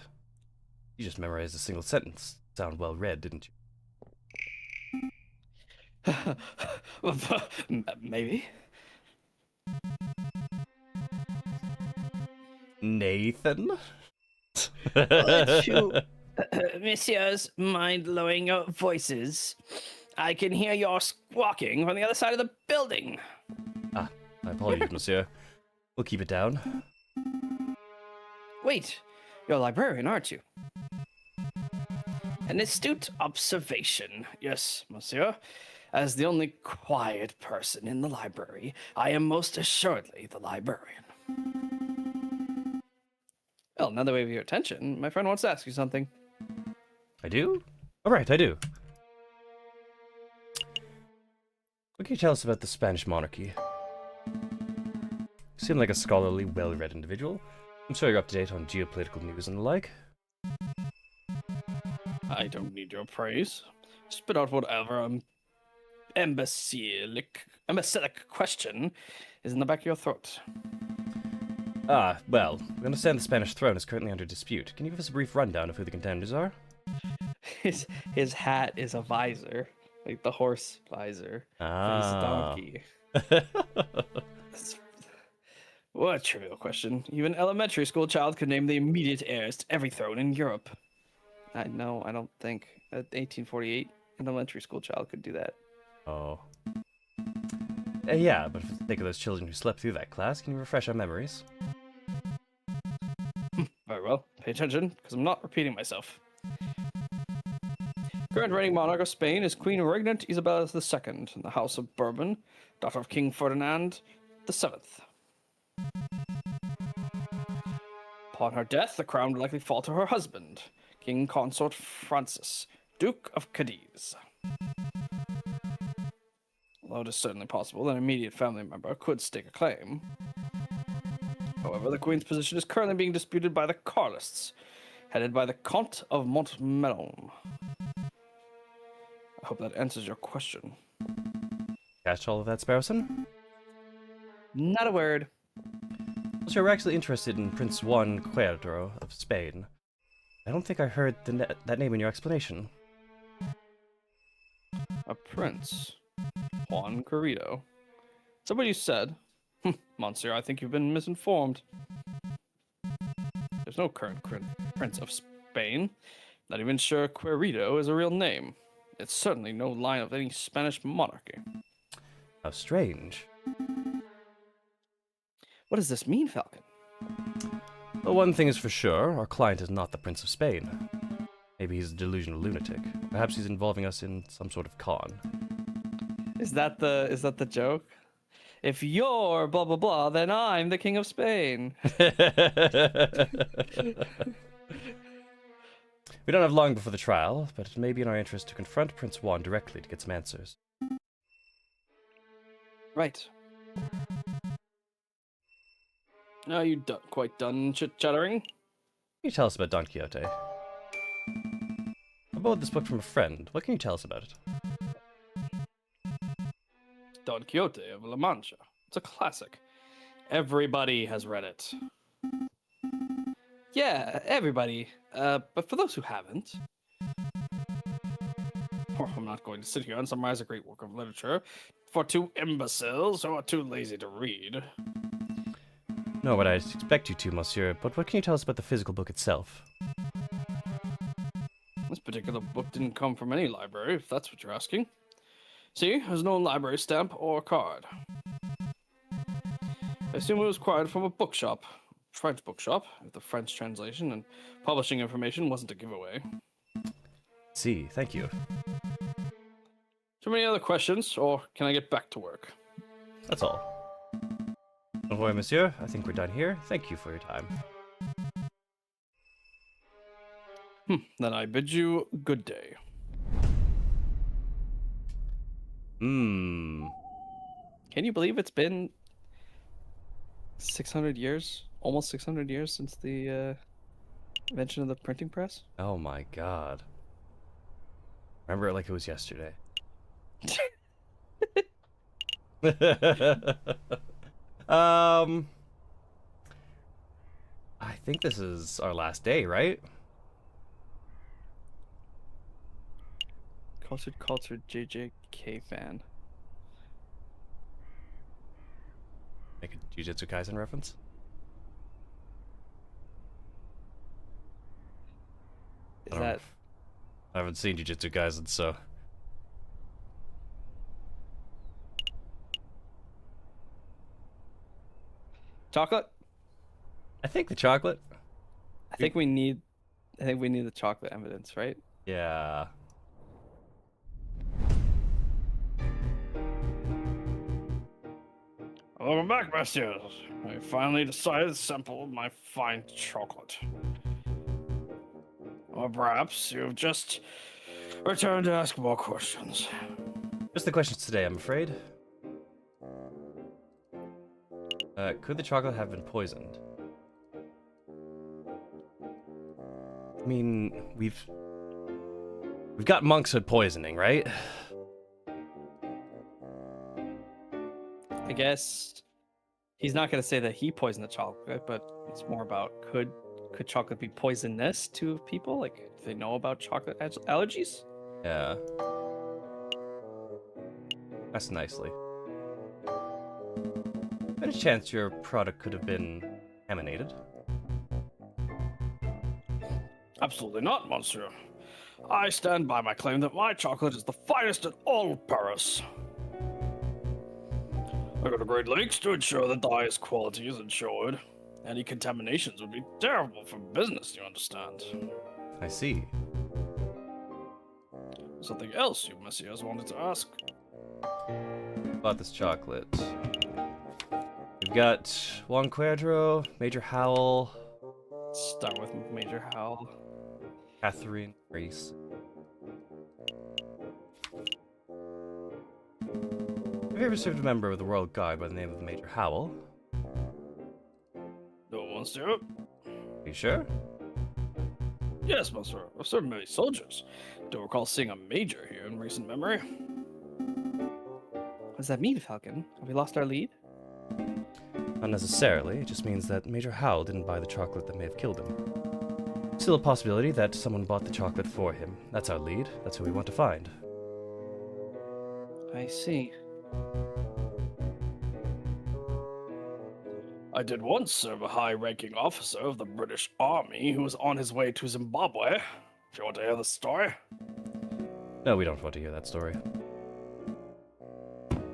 you just memorized a single sentence. Sound well read, didn't you? Maybe. Nathan? Let you, messieurs, mind lowering your voices. I can hear your squawking from the other side of the building. Ah, my apologies, monsieur. We'll keep it down. Wait, you're a librarian, aren't you? An astute observation. Yes, monsieur. As the only quiet person in the library, I am most assuredly the librarian. Well, now that we have your attention, my friend wants to ask you something. I do? Alright, I do. What can you tell us about the Spanish monarchy? You seem like a scholarly, well-read individual. I'm sure you're up to date on geopolitical news and the like. I don't need your praise. Spit out whatever imbecilic question is in the back of your throat. Ah, well, we understand the Spanish throne is currently under dispute. Can you give us a brief rundown of who the contenders are? His hat is a visor, like the horse visor. Ah. His donkey. What a trivial question. Even an elementary school child could name the immediate heirs to every throne in Europe. I don't think. At 1848, an elementary school child could do that. Oh. Yeah, but for the sake of those children who slept through that class, can you refresh our memories? Very well. Pay attention, because I'm not repeating myself. Current reigning monarch of Spain is Queen Regnant Isabella II in the House of Bourbon, daughter of King Ferdinand VII. Upon her death, the crown would likely fall to her husband, King Consort Francis, Duke of Cadiz. Although it is certainly possible that an immediate family member could stake a claim. However, the Queen's position is currently being disputed by the Carlists, headed by the Comte of Montmelon. I hope that answers your question. Catch all of that, Sparrowson? Not a word. So we're actually interested in Prince Juan Cuerdo of Spain. I don't think I heard that name in your explanation. A prince. Juan Corrido. Is that what you said? Monsieur, I think you've been misinformed. There's no current Prince of Spain. Not even sure Querido is a real name. It's certainly no line of any Spanish monarchy. How strange. What does this mean, Falcon? Well, one thing is for sure, our client is not the Prince of Spain. Maybe he's a delusional lunatic. Perhaps he's involving us in some sort of con. Is that the joke? If you're blah blah blah, then I'm the King of Spain. We don't have long before the trial, but it may be in our interest to confront Prince Juan directly to get some answers. Right. Are you quite done chit-chattering? Can you tell us about Don Quixote? I borrowed this book from a friend. What can you tell us about it? Don Quixote of La Mancha. It's a classic. Everybody has read it. Yeah, everybody. But for those who haven't, I'm not going to sit here and summarize a great work of literature for two imbeciles who are too lazy to read. No, but I expect you to, monsieur, but what can you tell us about the physical book itself? This particular book didn't come from any library, if that's what you're asking. See, there's no library stamp or card. I assume it was acquired from a bookshop. French bookshop, if the French translation and publishing information wasn't a giveaway. See, thank you. Too many other questions, or can I get back to work? That's all. Au revoir, monsieur. I think we're done here. Thank you for your time. Then I bid you good day. can you believe it's been 600 years almost 600 years since the invention of the printing press. Oh my god. Remember it like it was yesterday. um, I think this is our last day, right? Cultured JJK fan. Make a Jujutsu Kaisen reference. Is that I haven't seen Jujutsu Kaisen, so chocolate? I think the chocolate. I think we need the chocolate evidence, right? Yeah. Welcome back, messieurs. I finally decided to sample my fine chocolate. Or perhaps you've just returned to ask more questions. Just the questions today, I'm afraid. Could the chocolate have been poisoned? I mean, we've got monkshood poisoning, right? I guess he's not going to say that he poisoned the chocolate, but it's more about could chocolate be poisonous to people? Like, do they know about chocolate allergies? Yeah. That's nicely. There's a chance your product could have been contaminated. Absolutely not, monsieur. I stand by my claim that my chocolate is the finest in all of Paris. I go to great lengths to ensure that the highest quality is ensured. Any contaminations would be terrible for business, you understand. I see. Something else you messieurs wanted to ask. About this chocolate. We've got Juan Cuadro, Major Howell, Start with Major Howell. Catherine Reese. Have you ever served a member of the Royal Guard by the name of Major Howell? No, monsieur. Are you sure? Yes, monsieur. I've served many soldiers. Don't recall seeing a major here in recent memory. What does that mean, Falcon? Have we lost our lead? Not necessarily. It just means that Major Howell didn't buy the chocolate that may have killed him. Still a possibility that someone bought the chocolate for him. That's our lead. That's who we want to find. I see. I did once serve a high-ranking officer of the British Army who was on his way to Zimbabwe. If you want to hear the story. No, we don't want to hear that story.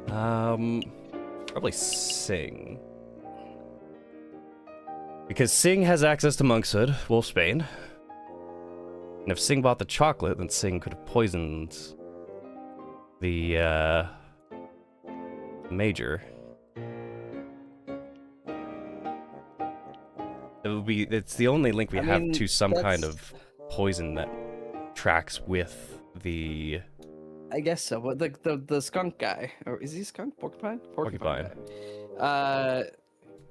Probably Singh. Because Singh has access to monkshood, Wolfsbane. And if Singh bought the chocolate, then Singh could have poisoned the Major. It's the only link we have to some kind of poison that tracks with the... I guess so. What the skunk guy, or is he a skunk? Porcupine? Porcupine. Guy.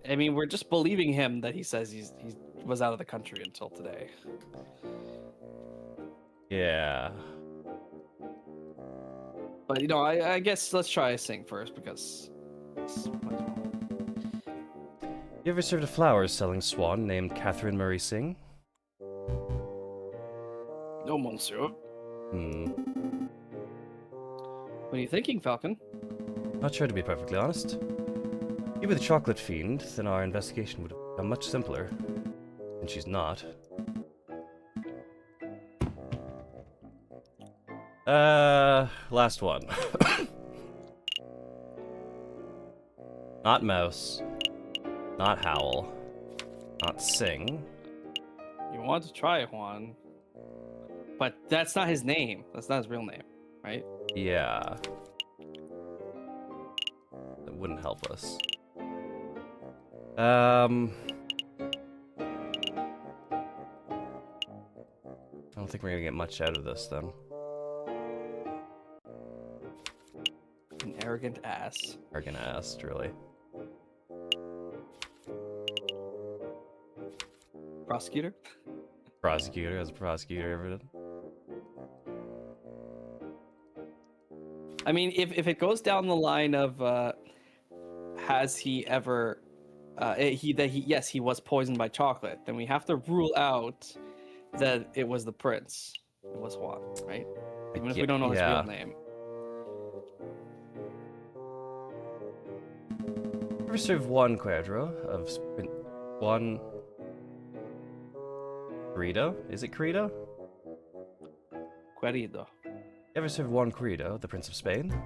I mean, we're just believing him that he says he was out of the country until today. Yeah. But you know, I guess let's try Sing first because. You ever served a flowers-selling swan named Catherine Murray Singh? No, monsieur. What are you thinking, Falcon? Not sure, to be perfectly honest. If you were the chocolate fiend, then our investigation would have become much simpler. And she's not. Last one. Not Mouse. Not Howl. Not Sing. You want to try Juan, but that's not his name. That's not his real name, right? Yeah. That wouldn't help us. I don't think we're gonna get much out of this then. An arrogant ass. Arrogant ass, truly. Prosecutor? Prosecutor, as a prosecutor ever did. I mean, if it goes down the line of has he ever yes, he was poisoned by chocolate, then we have to rule out that it was the prince. It was Juan, right? Even if we don't know his real name. Ever served one Quadro of one Corrido? Is it Corrido? Querido. Ever served one Corrido, the Prince of Spain?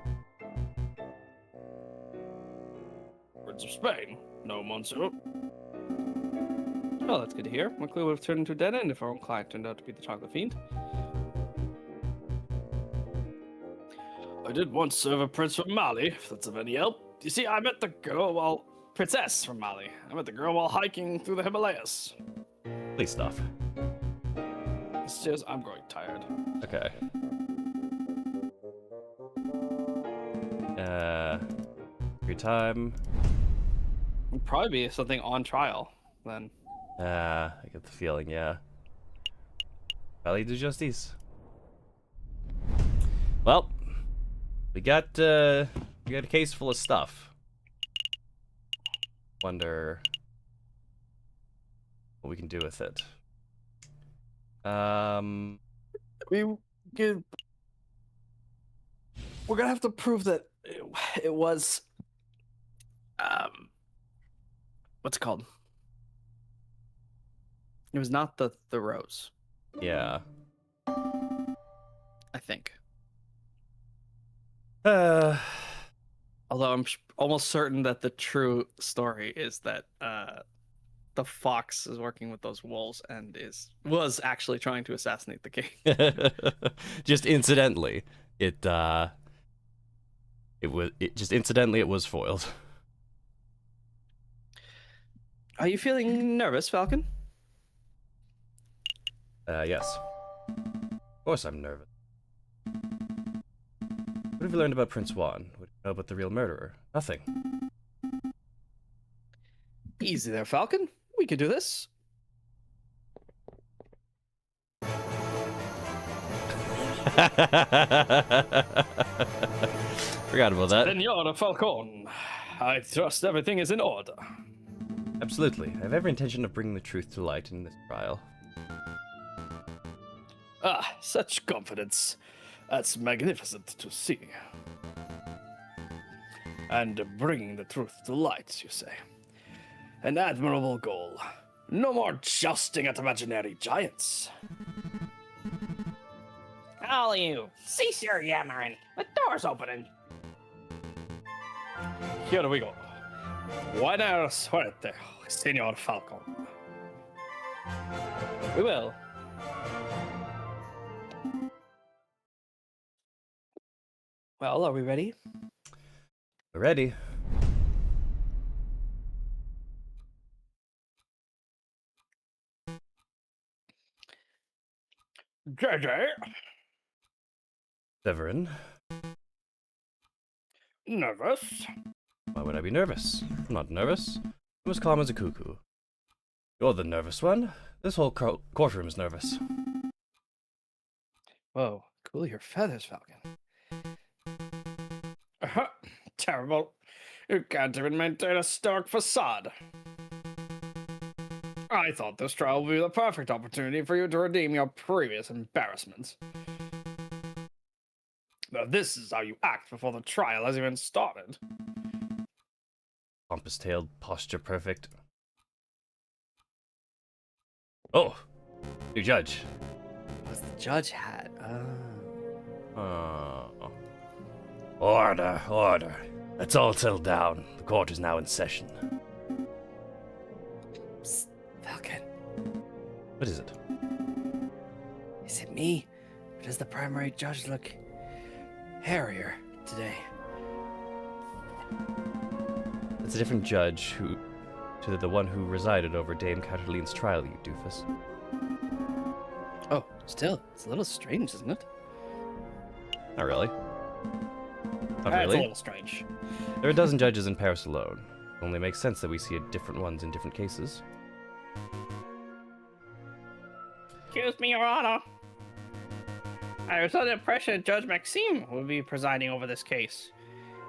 Prince of Spain? No, monsieur. Oh, that's good to hear. My clue would have turned into a dead end if our own client turned out to be the chocolate fiend. I did once serve a prince from Mali, if that's of any help. You see, I met the girl while... Princess from Mali. I met the girl while hiking through the Himalayas. Please stop. It's just, I'm growing tired. Okay. Your time. It'd probably be something on trial, then. I get the feeling, yeah. Palais de Justice. Well, we got a case full of stuff. Wonder what we can do with it. We're gonna have to prove that it was what's it called? It was not the rose, Yeah. I think. Uh, Although I'm almost certain that the true story is that the fox is working with those wolves and was actually trying to assassinate the king. just incidentally, it was foiled. Are you feeling nervous, Falcon? Yes. Of course I'm nervous. What have you learned about Prince Juan? What do you know about the real murderer? Nothing. Easy there, Falcon. We could do this. Forgot about that. Senora Falcon, I trust everything is in order. Absolutely. I have every intention of bringing the truth to light in this trial. Ah, such confidence. That's magnificent to see. And bringing the truth to light, you say. An admirable goal. No more jousting at imaginary giants. All you, cease your yammering. The door's opening. Here we go. Buena suerte, Senor Falcon. We will. Well, are we ready? We're ready. JJ, Severin, nervous? why would I be nervous? I'm not nervous. I'm as calm as a cuckoo. You're the nervous one. This whole courtroom is nervous. Whoa, cool your feathers, Falcon. Terrible. You can't even maintain a stoic facade. I thought this trial would be the perfect opportunity for you to redeem your previous embarrassments. Now this is how you act before the trial has even started. Pompous-tailed, posture perfect. Oh! New judge. What's the judge hat? Oh. Order, order. Let's all settle down. The court is now in session. Psst, Falcon. What is it? Is it me? Or does the primary judge look hairier today? It's a different judge to the one who resided over Dame Catalina's trial, you doofus. Oh, still, it's a little strange, isn't it? Not really. Not That's a really. little strange. There are a dozen judges in Paris alone. It only makes sense that we see different ones in different cases. Excuse me, Your Honor. I was under the impression that Judge Maxime would be presiding over this case.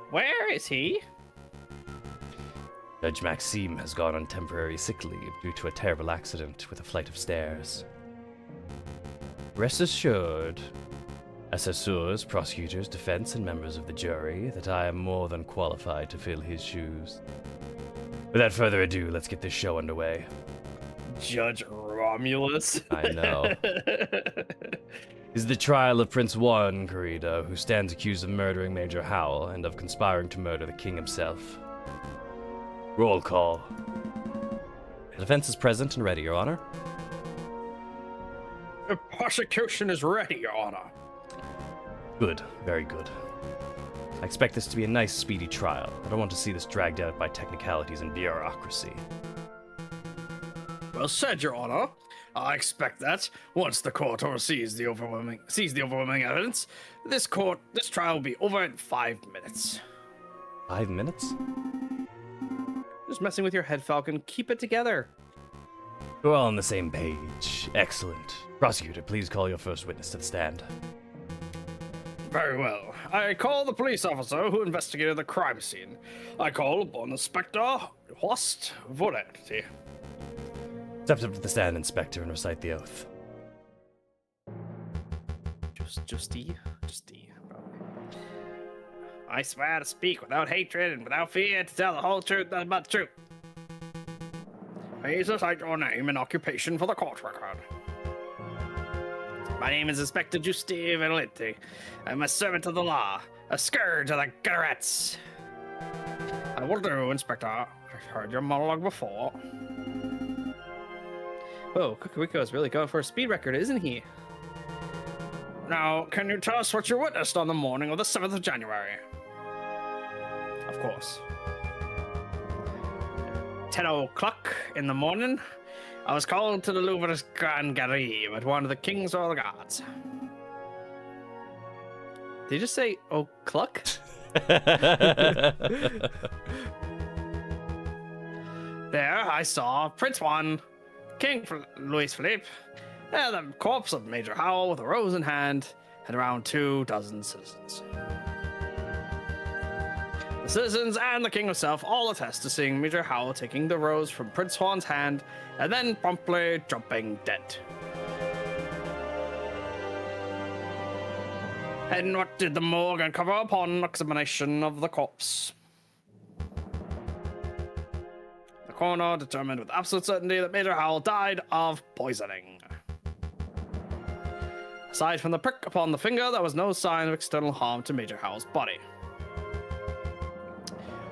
Where is he? Judge Maxime has gone on temporary sick leave due to a terrible accident with a flight of stairs. Rest assured, assessors, prosecutors, defense, and members of the jury, that I am more than qualified to fill his shoes. Without further ado, let's get this show underway. Judge Romulus. I know. Is the trial of Prince Juan Corrido, who stands accused of murdering Major Howell and of conspiring to murder the king himself. Roll call. The defense is present and ready, Your Honor. The prosecution is ready, Your Honor. Good, very good. I expect this to be a nice, speedy trial. I don't want to see this dragged out by technicalities and bureaucracy. Well said, Your Honor. I expect that once the court sees the overwhelming evidence, this trial will be over in 5 minutes. 5 minutes? Just messing with your head, Falcon. Keep it together. We're all on the same page. Excellent. Prosecutor, please call your first witness to the stand. Very well. I call the police officer who investigated the crime scene. I call upon Inspector Horst Voretti. Step up to the stand, Inspector, and recite the oath. Justy. I swear to speak without hatred and without fear, to tell the whole truth, nothing but the truth. Please recite your name and occupation for the court record. My name is Inspector Giusti Valenti. I'm a servant of the law, a scourge of the Gutterets. I will do, Inspector. I've heard your monologue before. Whoa, Kukuriko is really going for a speed record, isn't he? Now, can you tell us what you witnessed on the morning of the 7th of January? Of course. 10 o'clock in the morning, I was called to the Louvre's Grand Gallery with one of the King's Royal Guards. Did you just say, oh, cluck? There, I saw Prince Juan, King Louis Philippe, and the corpse of Major Howell with a rose in hand, and around 24 citizens. The citizens and the king himself all attest to seeing Major Howell taking the rose from Prince Juan's hand and then promptly dropping dead. And what did the morgue uncover upon examination of the corpse? The coroner determined with absolute certainty that Major Howell died of poisoning. Aside from the prick upon the finger, there was no sign of external harm to Major Howell's body.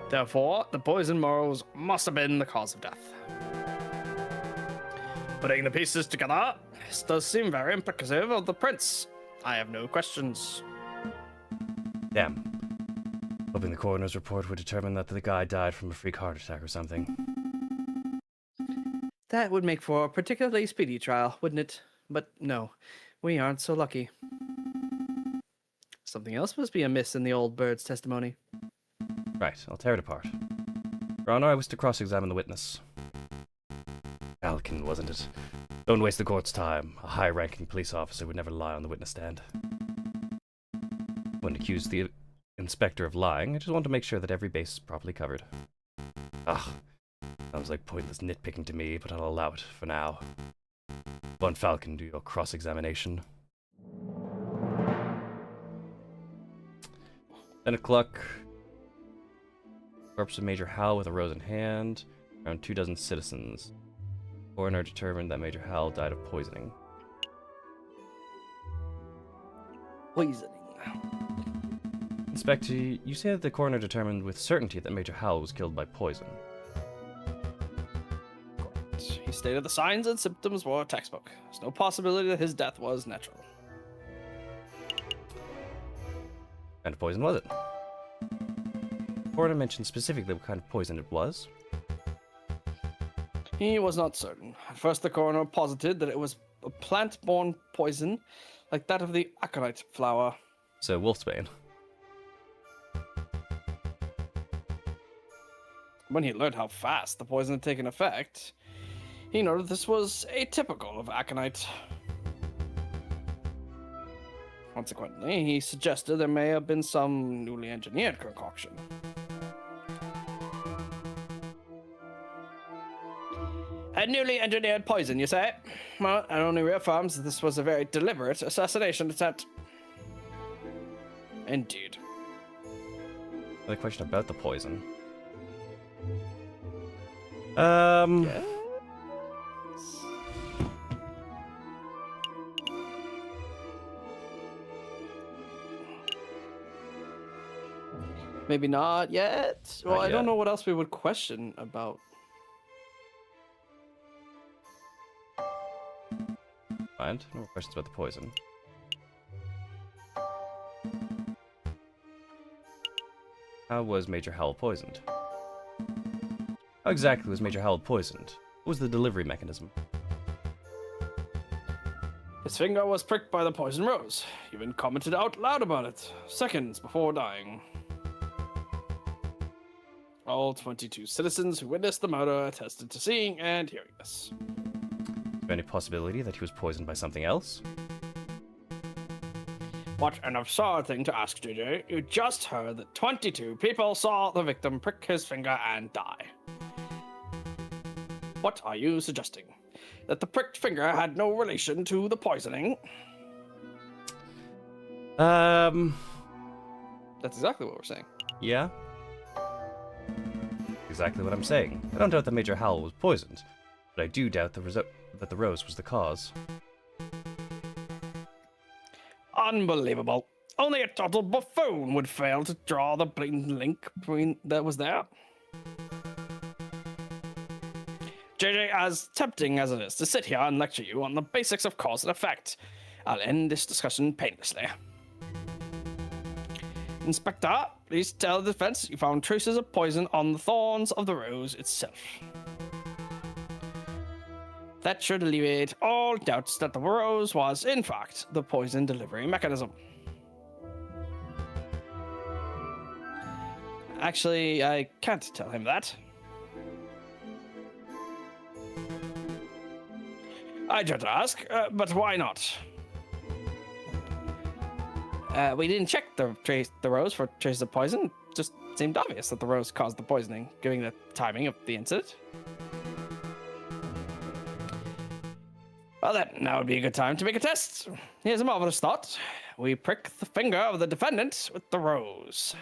Therefore, the poison morals must have been the cause of death. Putting the pieces together, this does seem very implicative of the prince. I have no questions. Damn. Hoping the coroner's report would determine that the guy died from a freak heart attack or something. That would make for a particularly speedy trial, wouldn't it? But no, we aren't so lucky. Something else must be amiss in the old bird's testimony. Right, I'll tear it apart. Your Honor, I wish to cross-examine the witness. Falcon, wasn't it? Don't waste the court's time. A high-ranking police officer would never lie on the witness stand. I wouldn't accuse the inspector of lying. I just want to make sure that every base is properly covered. Ugh. Sounds like pointless nitpicking to me, but I'll allow it for now. Go on, Falcon, do your cross-examination. 10 o'clock. Corpse of Major Howell with a rose in hand. Around 24 citizens. Coroner determined that Major Howell died of poisoning. Poisoning. Inspector, you say that the coroner determined with certainty that Major Howell was killed by poison. He stated the signs and symptoms were textbook. There's no possibility that his death was natural. What kind of poison was it? The coroner mentioned specifically what kind of poison it was. He was not certain. At first, the coroner posited that it was a plant-borne poison, like that of the aconite flower. So, wolfsbane. When he learned how fast the poison had taken effect, he noted this was atypical of aconite. Consequently, he suggested there may have been some newly engineered concoction. A newly engineered poison, you say? Well, it only reaffirms that this was a very deliberate assassination attempt. Indeed. Another question about the poison. Yes. Maybe not yet. Well, Not I don't yet. know what else we would question about. Mind? No more questions about the poison. How was Major Howell poisoned? How exactly was Major Howell poisoned? What was the delivery mechanism? His finger was pricked by the poison rose. He even commented out loud about it, seconds before dying. All 22 citizens who witnessed the murder attested to seeing and hearing this. Is there any possibility that he was poisoned by something else? What an absurd thing to ask, JJ. You just heard that 22 people saw the victim prick his finger and die. What are you suggesting? That the pricked finger had no relation to the poisoning? That's exactly what we're saying. Yeah? Exactly what I'm saying. I don't doubt that Major Howell was poisoned, but I do doubt that the rose was the cause. Unbelievable. Only a total buffoon would fail to draw the blatant link between that was there. JJ, as tempting as it is to sit here and lecture you on the basics of cause and effect, I'll end this discussion painlessly. Inspector, please tell the defense you found traces of poison on the thorns of the rose itself. That should alleviate all doubts that the rose was, in fact, the poison delivery mechanism. Actually, I can't tell him that. I dread to ask, but why not? We didn't check the rose for traces of poison. Just seemed obvious that the rose caused the poisoning, given the timing of the incident. Well then, now would be a good time to make a test. Here's a marvelous thought. We prick the finger of the defendant with the rose.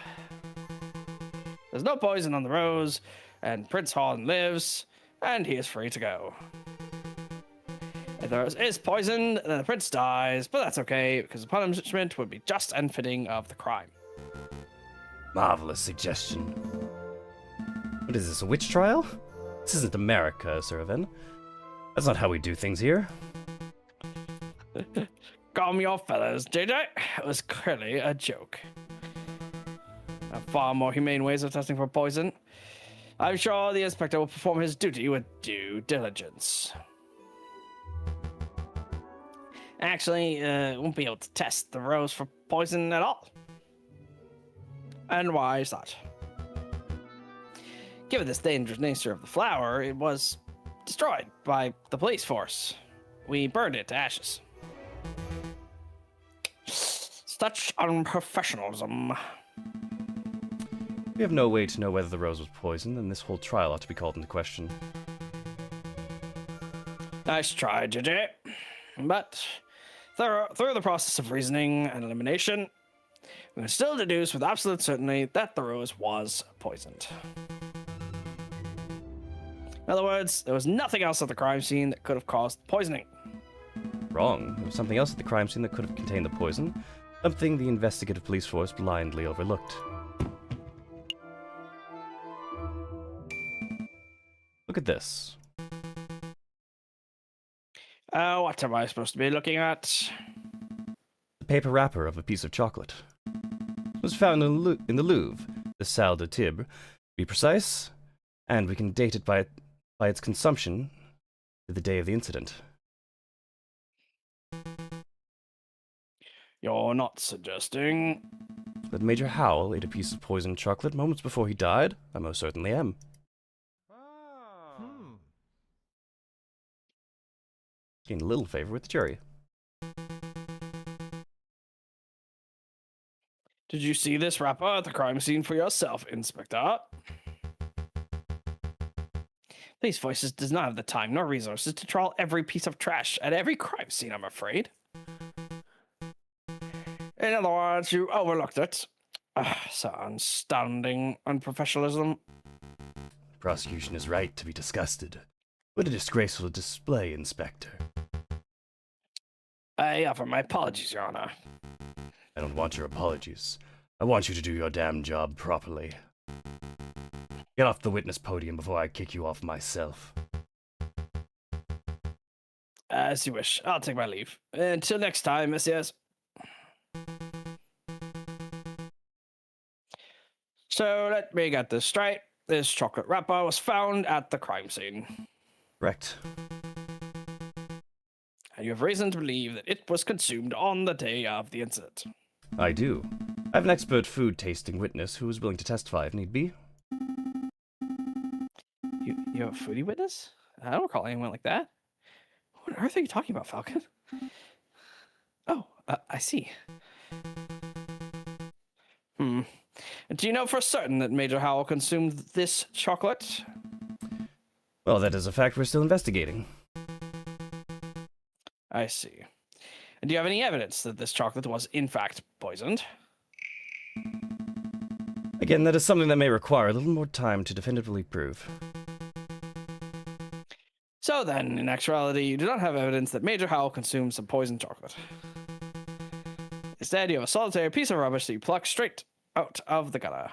There's no poison on the rose, and Prince Horn lives, and he is free to go. If the rose is poisoned, then the prince dies, but that's okay, because the punishment would be just and fitting of the crime. Marvelous suggestion. What is this, a witch trial? This isn't America, Sir Evan. That's not how we do things here. Calm your fellas, JJ. It was clearly a joke. There are far more humane ways of testing for poison. I'm sure the inspector will perform his duty with due diligence. Actually, won't be able to test the rose for poison at all. And why is that? Given this dangerous nature of the flower, it was destroyed by the police force. We burned it to ashes. Such unprofessionalism. We have no way to know whether the rose was poisoned, and this whole trial ought to be called into question. Nice try, JJ. But through the process of reasoning and elimination, we can still deduce with absolute certainty that the rose was poisoned. In other words, there was nothing else at the crime scene that could have caused poisoning. Wrong. There was something else at the crime scene that could have contained the poison. Something the investigative police force blindly overlooked. Look at this. What am I supposed to be looking at? The paper wrapper of a piece of chocolate. It was found in the Louvre, the Salle de Tibre, to be precise, and we can date it by its consumption to the day of the incident. You're not suggesting... That Major Howell ate a piece of poisoned chocolate moments before he died? I most certainly am. Gained a little favor with the jury. Did you see this wrapper at the crime scene for yourself, Inspector? These voices does not have the time nor resources to trawl every piece of trash at every crime scene, I'm afraid. In other words, you overlooked it. So astounding unprofessionalism. The prosecution is right to be disgusted. What a disgraceful display, Inspector. I offer my apologies, Your Honor. I don't want your apologies. I want you to do your damn job properly. Get off the witness podium before I kick you off myself. As you wish. I'll take my leave. Until next time, messieurs. So let me get this straight. This chocolate wrapper was found at the crime scene. Correct. And you have reason to believe that it was consumed on the day of the incident. I do. I have an expert food tasting witness who is willing to testify if need be. You have a foodie witness? I don't recall anyone like that. What on earth are you talking about, Falcon? Oh, I see. Do you know for certain that Major Howell consumed this chocolate? Well, that is a fact we're still investigating. I see. And do you have any evidence that this chocolate was in fact poisoned? Again, that is something that may require a little more time to definitively prove. So then, in actuality, you do not have evidence that Major Howell consumed some poisoned chocolate. Instead, you have a solitary piece of rubbish that you pluck straight out of the gutter.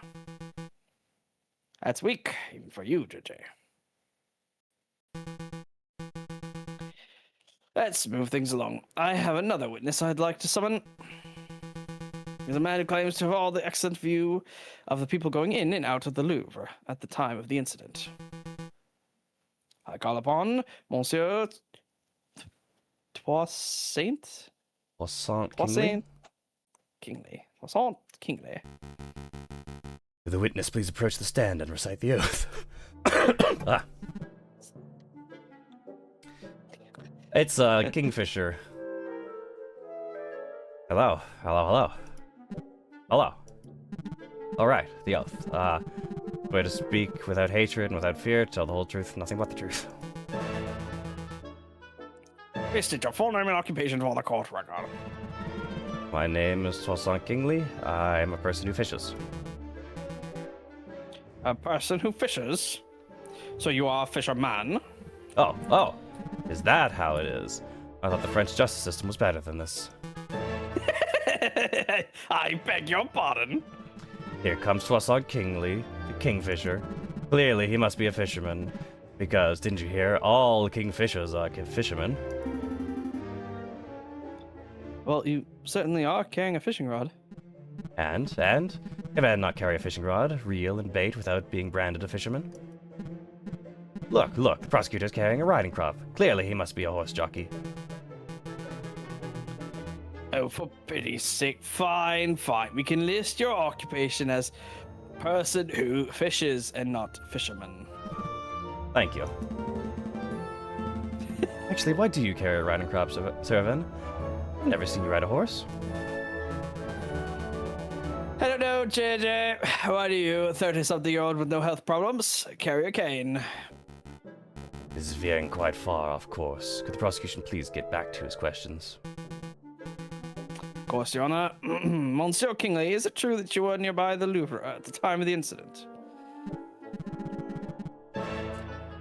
That's weak, even for you, JJ. Let's move things along. I have another witness I'd like to summon. He's a man who claims to have all the excellent view of the people going in and out of the Louvre at the time of the incident. I call upon Monsieur Toussaint Kingley. Toussaint Kingley. Will the witness please approach the stand and recite the oath? Ah. It's Kingfisher. Hello. Alright, the oath. Way to speak without hatred and without fear, tell the whole truth, nothing but the truth. Please state your full name and occupation for the court record. My name is Toussaint Kingley. I am a person who fishes. A person who fishes? So you are a fisherman? Oh, is that how it is? I thought the French justice system was better than this. I beg your pardon. Here comes Toussaint Kingley, the kingfisher. Clearly he must be a fisherman, because didn't you hear, all kingfishers are fishermen. Well, you certainly are carrying a fishing rod. And, if I had not carry a fishing rod, reel and bait without being branded a fisherman? Look, the prosecutor's carrying a riding crop. Clearly he must be a horse jockey. Oh, for pity's sake, fine. We can list your occupation as person who fishes and not fisherman. Thank you. Actually, why do you carry a riding crop, Sir Evan? I've never seen you ride a horse. I don't know, JJ. Why do you, 30-something-year-old with no health problems, carry a cane? This is veering quite far off course. Could the prosecution please get back to his questions? Of course, Your Honor. Monsieur Kingley, is it true that you were nearby the Louvre at the time of the incident?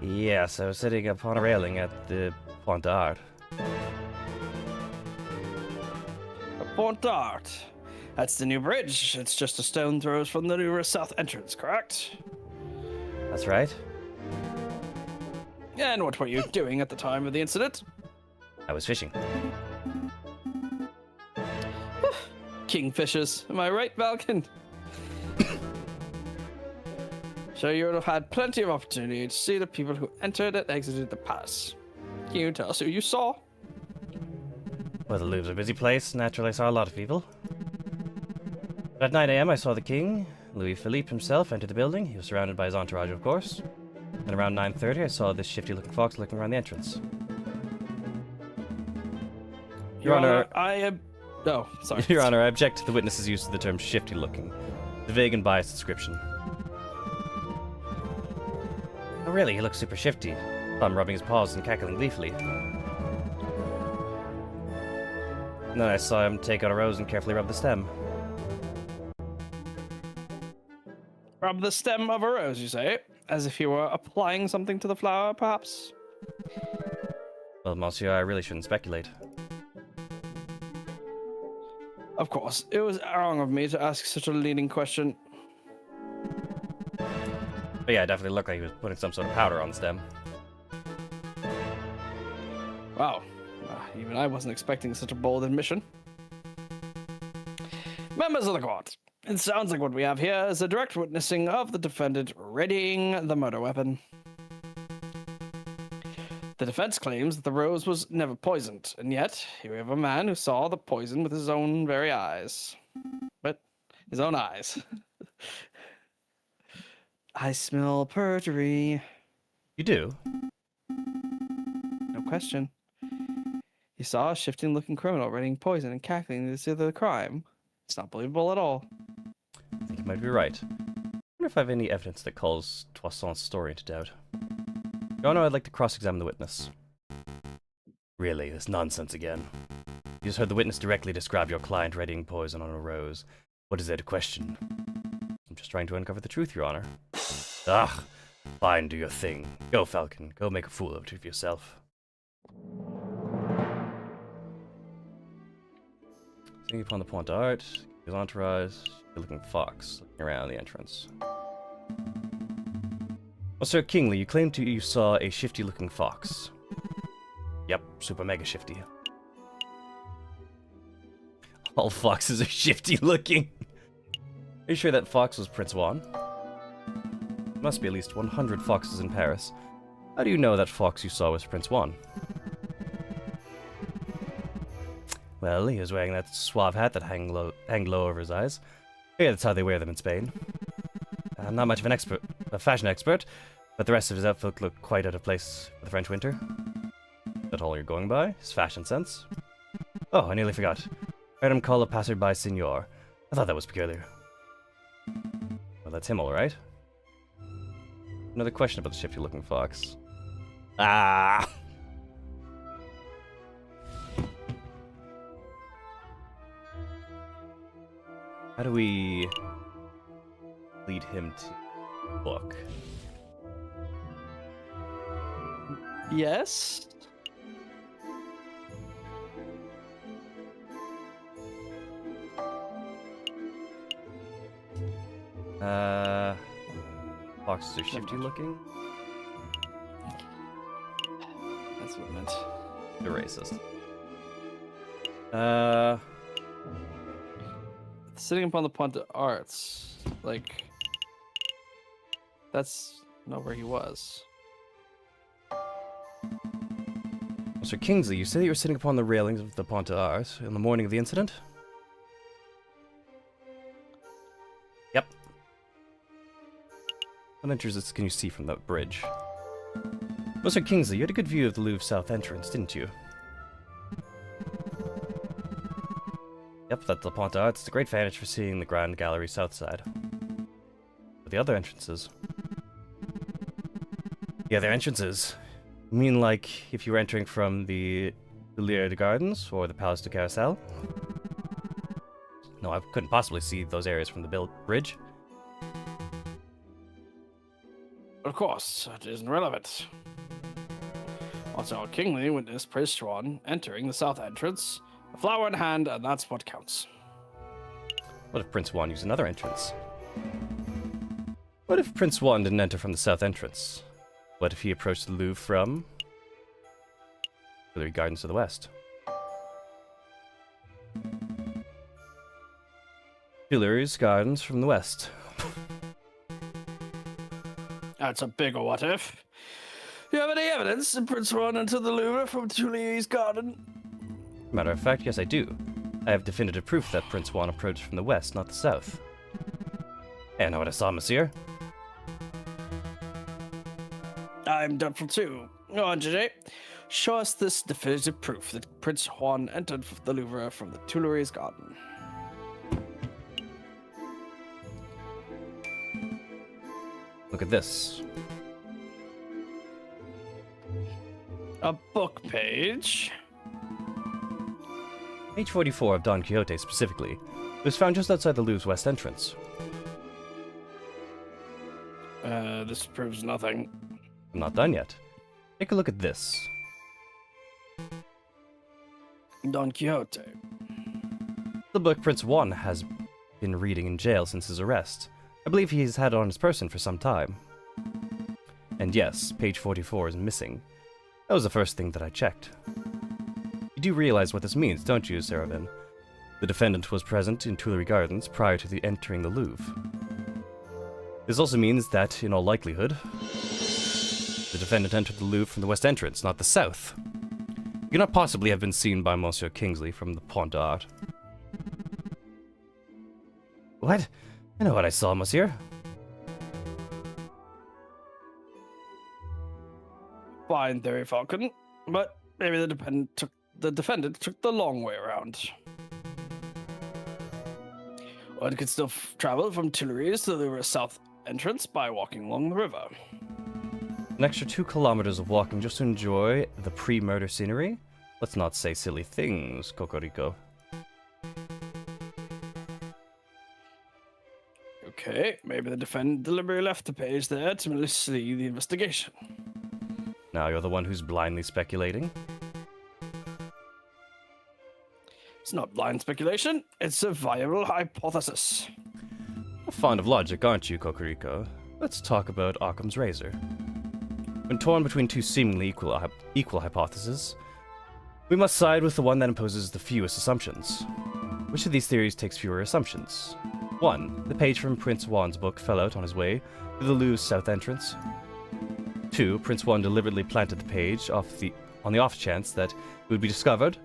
Yes, I was sitting upon a railing at the Pont d'Art. Pont d'Art. That's the new bridge. It's just a stone throws from the Louvre south entrance, correct? That's right. And what were you doing at the time of the incident? I was fishing. Kingfishers, am I right, Falcon? So you would have had plenty of opportunity to see the people who entered and exited the palace. Can you tell us who you saw? Well, the Louvre's a busy place. Naturally, I saw a lot of people. But at 9 a.m., I saw the king, Louis Philippe himself, enter the building. He was surrounded by his entourage, of course. And around 9:30, I saw this shifty-looking fox looking around the entrance. Your Honor, I Oh, sorry. Your Honor, I object to the witness's use of the term shifty-looking. The vague and biased description. Oh, really? He looks super shifty. I'm rubbing his paws and cackling gleefully. And then I saw him take out a rose and carefully rub the stem. Rub the stem of a rose, you say? As if you were applying something to the flower, perhaps? Well, monsieur, I really shouldn't speculate. Of course. It was wrong of me to ask such a leading question. But yeah, it definitely looked like he was putting some sort of powder on the stem. Wow. Even I wasn't expecting such a bold admission. Members of the court, it sounds like what we have here is a direct witnessing of the defendant readying the murder weapon. The defense claims that the rose was never poisoned, and yet here we have a man who saw the poison with his own very eyes. But his own eyes. I smell perjury. You do? No question. You saw a shifting-looking criminal readying poison and cackling to see the crime. It's not believable at all. I think you might be right. I wonder if I have any evidence that calls Toisson's story into doubt. Your Honor, I'd like to cross-examine the witness. Really, this nonsense again. You just heard the witness directly describe your client readying poison on a rose. What is there to question? I'm just trying to uncover the truth, Your Honor. Ugh! Fine, do your thing. Go, Falcon. Go make a fool out of yourself. Sitting upon the Pont d'Art, his entourage, a looking fox, looking around the entrance. Well, Sir Kingsley, you claimed you saw a shifty-looking fox. Yep, super mega shifty. All foxes are shifty-looking. Are you sure that fox was Prince Juan? There must be at least 100 foxes in Paris. How do you know that fox you saw was Prince Juan? Well, he was wearing that suave hat that hang low over his eyes. Yeah, that's how they wear them in Spain. I'm not much of a fashion expert, but the rest of his outfit looked quite out of place for the French winter. Is that all you're going by? His fashion sense? Oh, I nearly forgot. I heard him call a passerby signor. I thought that was peculiar. Well, that's him, all right. Another question about the shifty-looking fox. Ah! How do we lead him to book? Yes? Foxes are shifty looking? That's what I meant. They're racist. Sitting upon the Pont d'Arts, like, that's not where he was. Mr. Kingsley, you say that you were sitting upon the railings of the Pont d'Arts in the morning of the incident? Yep. What entrances can you see from that bridge? Mr. Kingsley, you had a good view of the Louvre South entrance, didn't you? Yep, that's the Pont d'Arts. It's a great vantage for seeing the Grand Gallery south side. But the other entrances? The other entrances? You mean like if you were entering from the Tuileries de Gardens or the Palace de Carousel? No, I couldn't possibly see those areas from the bridge. Of course, it isn't relevant. Also, Kingsley witnessed Prince Juan entering the south entrance, a flower in hand, and that's what counts. What if Prince Juan used another entrance? What if Prince Juan didn't enter from the south entrance? What if he approached the Louvre from the Gardens to the west? Tuileries Gardens from the west. That's a bigger what if. You have any evidence that Prince Juan entered the Louvre from Tuileries Garden? Matter of fact, yes I do. I have definitive proof that Prince Juan approached from the west, not the south. Hey, I know what I saw, monsieur. I'm doubtful too. Go on, JJ. show us this definitive proof that Prince Juan entered the Louvre from the Tuileries garden. Look at this. A book page. Page 44 of Don Quixote specifically was found just outside the Louvre's west entrance. This proves nothing. I'm not done yet. Take a look at this. Don Quixote. The book Prince Juan has been reading in jail since his arrest. I believe he's had it on his person for some time. And yes, page 44 is missing. That was the first thing that I checked. You do realize what this means, don't you, Seraphim? The defendant was present in Tuileries Gardens prior to entering the Louvre. This also means that, in all likelihood, the defendant entered the Louvre from the west entrance, not the south. He cannot possibly have been seen by Monsieur Kingsley from the Pont d'Art. What? I know what I saw, monsieur. Fine theory, Falcon. But maybe the defendant took the long way around. One could still travel from Tuileries to the Louvre south entrance by walking along the river. An extra 2 kilometers of walking just to enjoy the pre-murder scenery? Let's not say silly things, Cocorico. Okay, maybe the defendant deliberately left the page there to mislead the investigation. Now you're the one who's blindly speculating. It's not blind speculation, it's a viable hypothesis. Fond of logic, aren't you, Cocorico? Let's talk about Occam's razor. When torn between two seemingly equal hypotheses, we must side with the one that imposes the fewest assumptions. Which of these theories takes fewer assumptions? 1. The page from Prince Juan's book fell out on his way to the Louvre's south entrance. 2. Prince Juan deliberately planted the page on the off chance that it would be discovered,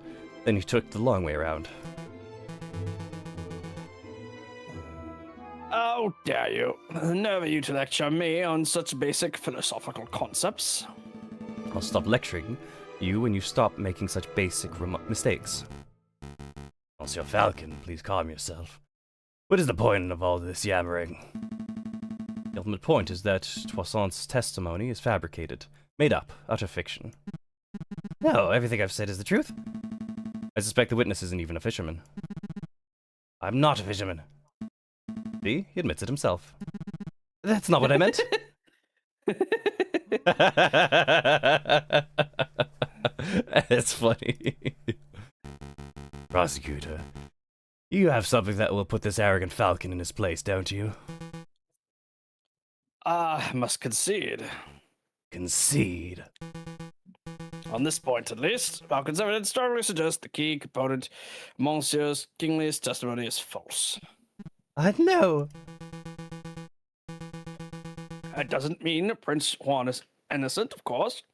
then he took the long way around. How dare you? The nerve of you to lecture me on such basic philosophical concepts. I'll stop lecturing you when you stop making such basic mistakes. Monsieur Falcon, please calm yourself. What is the point of all this yammering? The ultimate point is that Toussaint's testimony is fabricated, made up, utter fiction. No, everything I've said is the truth. I suspect the witness isn't even a fisherman. I'm not a fisherman. See, he admits it himself. That's not what I meant. It's funny. Prosecutor, you have something that will put this arrogant falcon in his place, don't you? I must concede. Concede. On this point, at least, Falcon's evidence strongly suggests the key component, Monsieur Kingsley's testimony, is false. No. That doesn't mean Prince Juan is innocent, of course.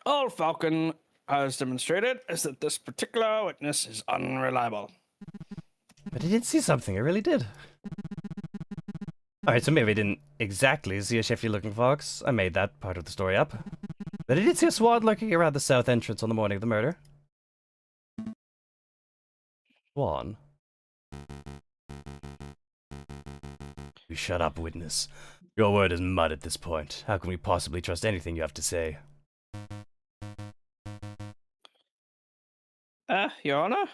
All Falcon has demonstrated is that this particular witness is unreliable. But I did see something, I really did. Alright, so maybe I didn't exactly see a shifty-looking fox. I made that part of the story up. But I did see a swad lurking around the south entrance on the morning of the murder. Swan. You shut up, witness. Your word is mud at this point. How can we possibly trust anything you have to say? Your Honor?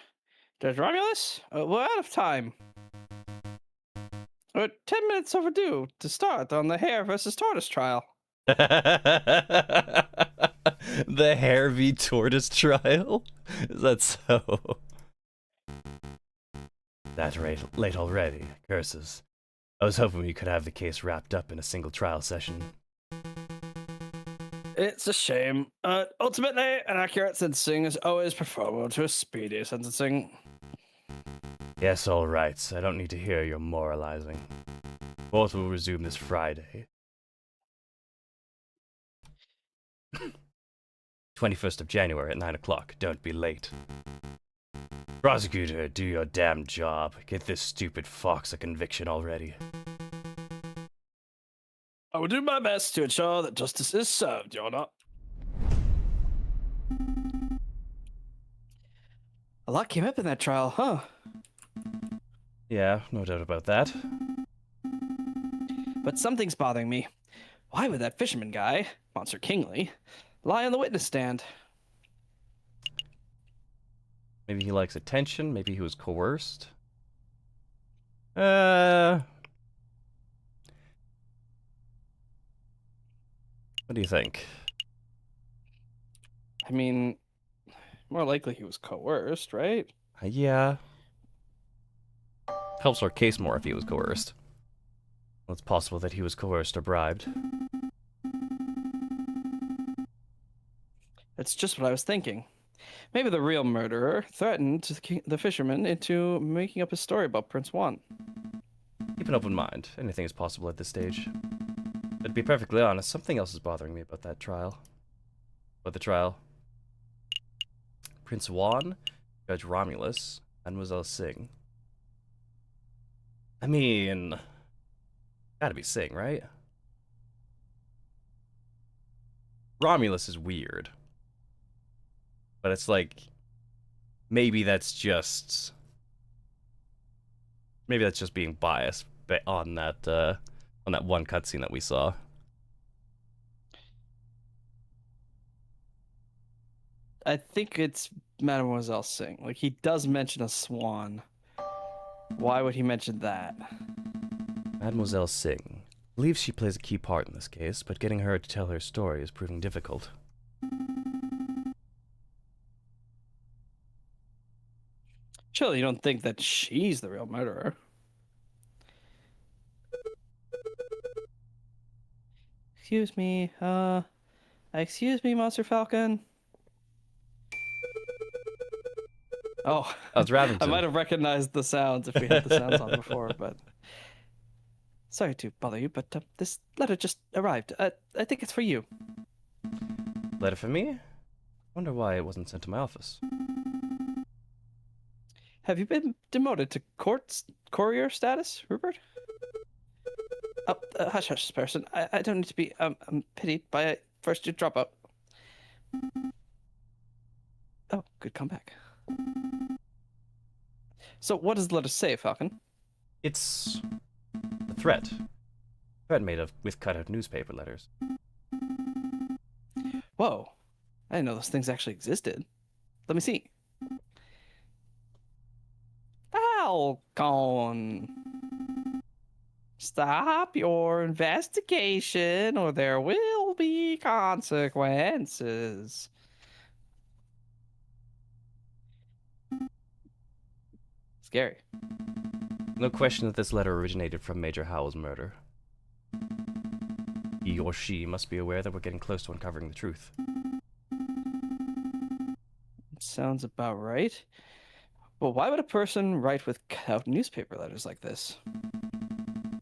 Judge Romulus? We're out of time. We're 10 minutes overdue to start on the hare versus tortoise trial. The hare v tortoise trial? Is that so? That late already. Curses. I was hoping we could have the case wrapped up in a single trial session. It's a shame. Ultimately, an accurate sentencing is always preferable to a speedy sentencing. Yes, all right. I don't need to hear your moralizing. Court will resume this Friday. 21st of January at 9 o'clock. Don't be late. Prosecutor, do your damn job. Get this stupid fox a conviction already. I will do my best to ensure that justice is served, Your Honor. A lot came up in that trial, huh? Yeah, no doubt about that. But something's bothering me. Why would that fisherman guy, Monster Kingsley, lie on the witness stand? Maybe he likes attention, maybe he was coerced. What do you think? I mean, more likely he was coerced, right? Yeah. Helps our case more if he was coerced. Well, it's possible that he was coerced or bribed. That's just what I was thinking. Maybe the real murderer threatened the fisherman into making up a story about Prince Juan. Keep an open mind. Anything is possible at this stage. But to be perfectly honest, something else is bothering me about that trial. About the trial. Prince Juan, Judge Romulus, Mademoiselle Singh. I mean, gotta be Singh, right? Romulus is weird. But it's like, maybe that's just being biased on that one cutscene that we saw. I think it's Mademoiselle Singh. Like, he does mention a swan. Why would he mention that? Mademoiselle Singh believes she plays a key part in this case, but getting her to tell her story is proving difficult. Surely you don't think that she's the real murderer. Excuse me, Monster Falcon? Oh, Oh, it's I Ravington. might have recognized the sounds if we had the sounds on before, but... Sorry to bother you, but this letter just arrived. I think it's for you. Letter for me? Wonder why it wasn't sent to my office. Have you been demoted to courier status, Rupert? Oh, hush, hush, person. I don't need to be pitied by a first-year dropout. Oh, good comeback. So, what does the letter say, Falcon? It's a threat. Threat made with cut-out newspaper letters. Whoa. I didn't know those things actually existed. Let me see. Falcon. Stop your investigation or there will be consequences. Scary. No question that this letter originated from Major Howell's murder. He or she must be aware that we're getting close to uncovering the truth. Sounds about right. Well, why would a person write with cut-out newspaper letters like this?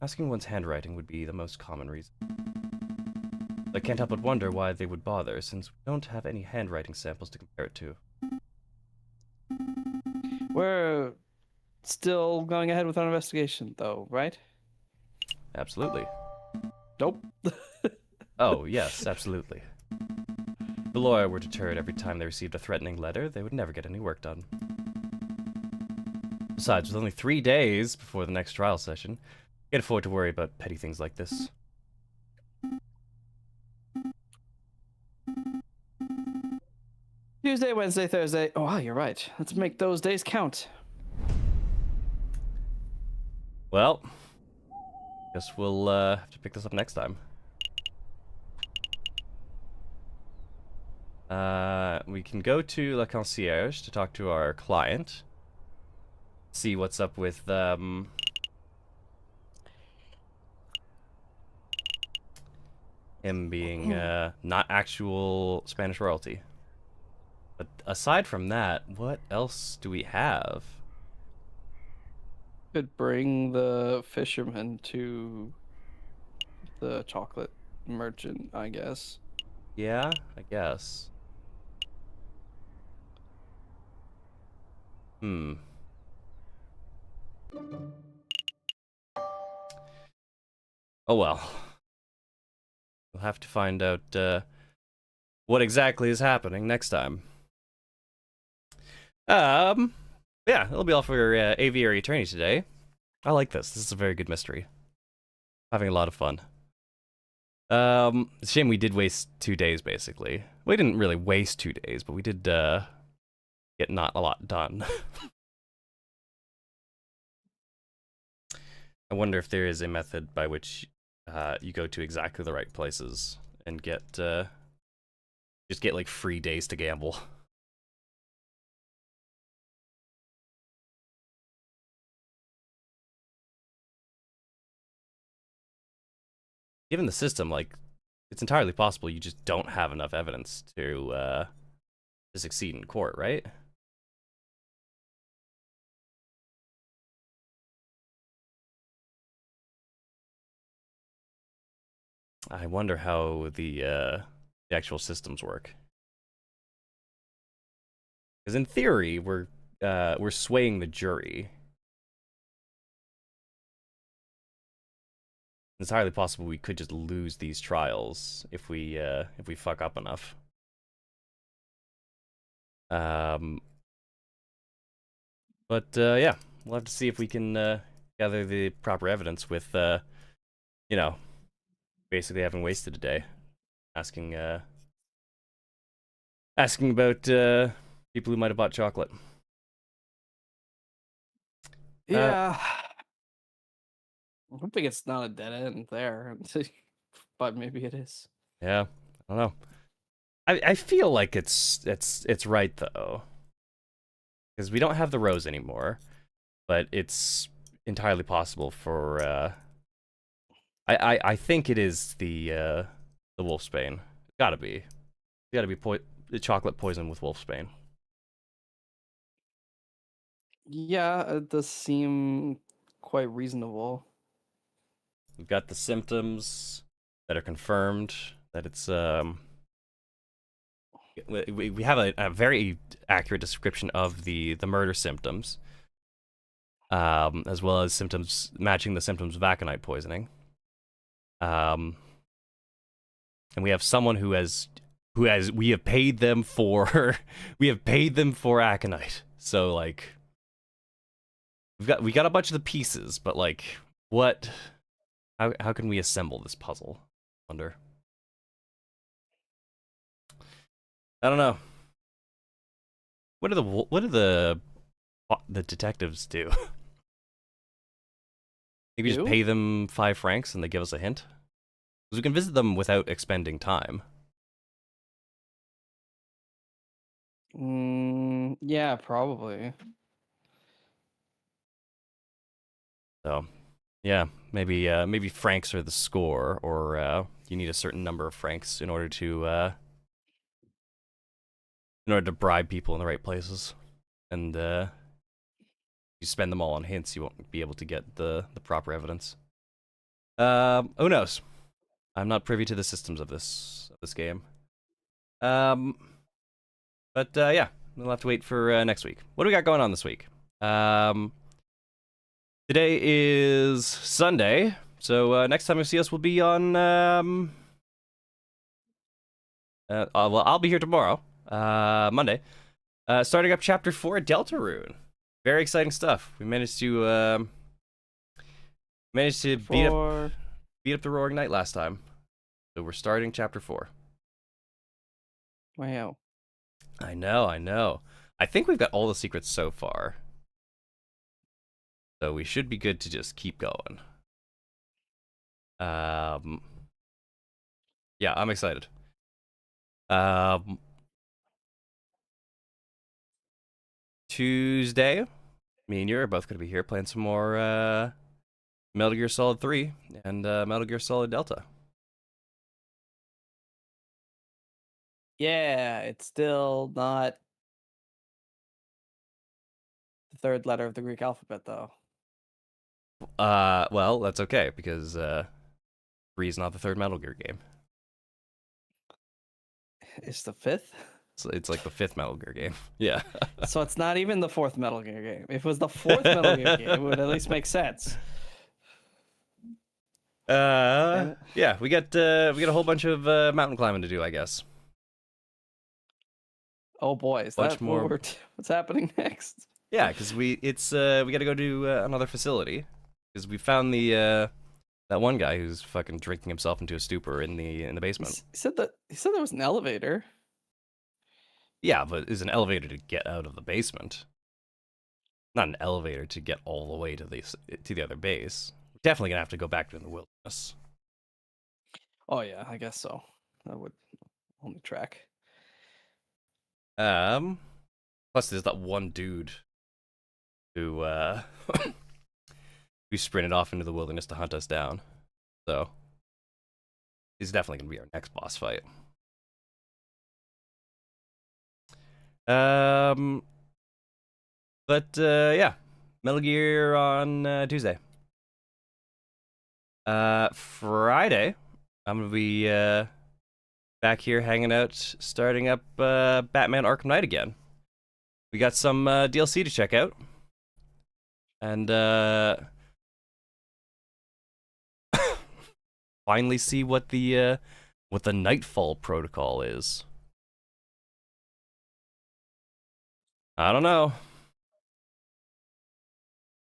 Asking one's handwriting would be the most common reason. I can't help but wonder why they would bother, since we don't have any handwriting samples to compare it to. We're still going ahead with our investigation, though, right? Absolutely. Nope. Oh, yes, absolutely. If the lawyer were deterred every time they received a threatening letter, they would never get any work done. Besides, with only 3 days before the next trial session, you can't afford to worry about petty things like this. Tuesday, Wednesday, Thursday. Oh, wow, you're right. Let's make those days count. Well, guess we'll have to pick this up next time. We can go to La Concierge to talk to our client. See what's up with him being not actual Spanish royalty. But aside from that, what else do we have? Could bring the fisherman to the chocolate merchant, I guess. Yeah, I guess. Oh well. We'll have to find out what exactly is happening next time. Um, yeah, that'll be all for Aviary Attorney today. I like this. This is a very good mystery. Having a lot of fun. It's a shame we did waste 2 days, basically. We didn't really waste 2 days, but we did, get not a lot done. I wonder if there is a method by which, you go to exactly the right places and get, just get, like, free days to gamble. Given the system, like, it's entirely possible you just don't have enough evidence to succeed in court, right? I wonder how the actual systems work. Because in theory, we're swaying the jury. It's entirely possible we could just lose these trials if we fuck up enough. But yeah, we'll have to see if we can gather the proper evidence with you know, basically having wasted a day asking about people who might have bought chocolate. Yeah. I'm hoping it's not a dead end there, but maybe it is. Yeah, I don't know. I feel like it's right though, because we don't have the rose anymore, but it's entirely possible for I think it is the wolfsbane. Gotta be. Gotta be the chocolate poison with wolfsbane. Yeah, it does seem quite reasonable. We've got the symptoms that are confirmed that it's we have a very accurate description of the murder symptoms, as well as symptoms matching the symptoms of aconite poisoning. And we have someone who has we have paid them for we have paid them for aconite. So like we got a bunch of the pieces, but like what how can we assemble this puzzle? I wonder. I don't know. What do the detectives do? Maybe just pay them 5 francs and they give us a hint? Because we can visit them without expending time. Yeah, probably. So, yeah, maybe francs are the score, or you need a certain number of francs in order to bribe people in the right places, and you spend them all on hints, you won't be able to get the proper evidence. Who knows? I'm not privy to the systems of this game. But yeah, we'll have to wait for next week. What do we got going on this week? Today is Sunday, so next time you see us will be on well, I'll be here tomorrow, Monday, starting up chapter 4 at Deltarune. Very exciting stuff. We managed to beat up the Roaring Knight last time, so we're starting chapter 4. Wow. I know. I think we've got all the secrets so far, so we should be good to just keep going. Yeah, I'm excited. Tuesday, me and you are both going to be here playing some more Metal Gear Solid 3 and Metal Gear Solid Delta. Yeah, it's still not the third letter of the Greek alphabet, though. Well, that's okay, because 3 is not the third Metal Gear game. It's the fifth? So it's like the 5th Metal Gear game. Yeah. So it's not even the fourth Metal Gear game. If it was the fourth Metal Gear game, it would at least make sense. Yeah, we got a whole bunch of mountain climbing to do, I guess. Oh boy, is Much that what more. what's happening next? Yeah, because we got to go to another facility because we found the that one guy who's fucking drinking himself into a stupor in the basement. He said there was an elevator. Yeah, but is an elevator to get out of the basement, not an elevator to get all the way to the other base. We're definitely gonna have to go back to the wilderness. Oh yeah, I guess so. That would only track. Plus there's that one dude who who sprinted off into the wilderness to hunt us down. So he's definitely gonna be our next boss fight. Um, but yeah, Metal Gear on Tuesday. Friday, I'm gonna be back here hanging out, starting up Batman Arkham Knight again. We got some DLC to check out, and finally see what the Nightfall protocol is. I don't know.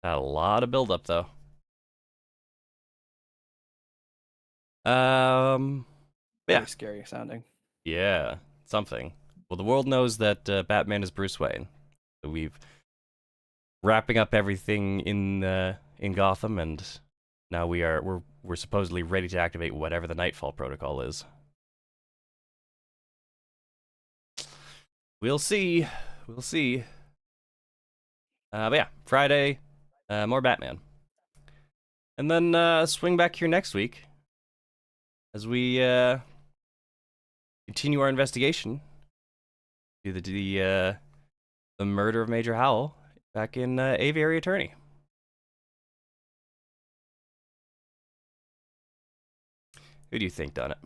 Had a lot of build up though. Yeah, Very scary sounding. yeah, something. Well, the world knows that Batman is Bruce Wayne. So we've wrapping up everything in Gotham, and now we're supposedly ready to activate whatever the Nightfall protocol is. We'll see. We'll see. But yeah, Friday, more Batman, and then swing back here next week as we continue our investigation to the murder of Major Howell back in Aviary Attorney. Who do you think done it?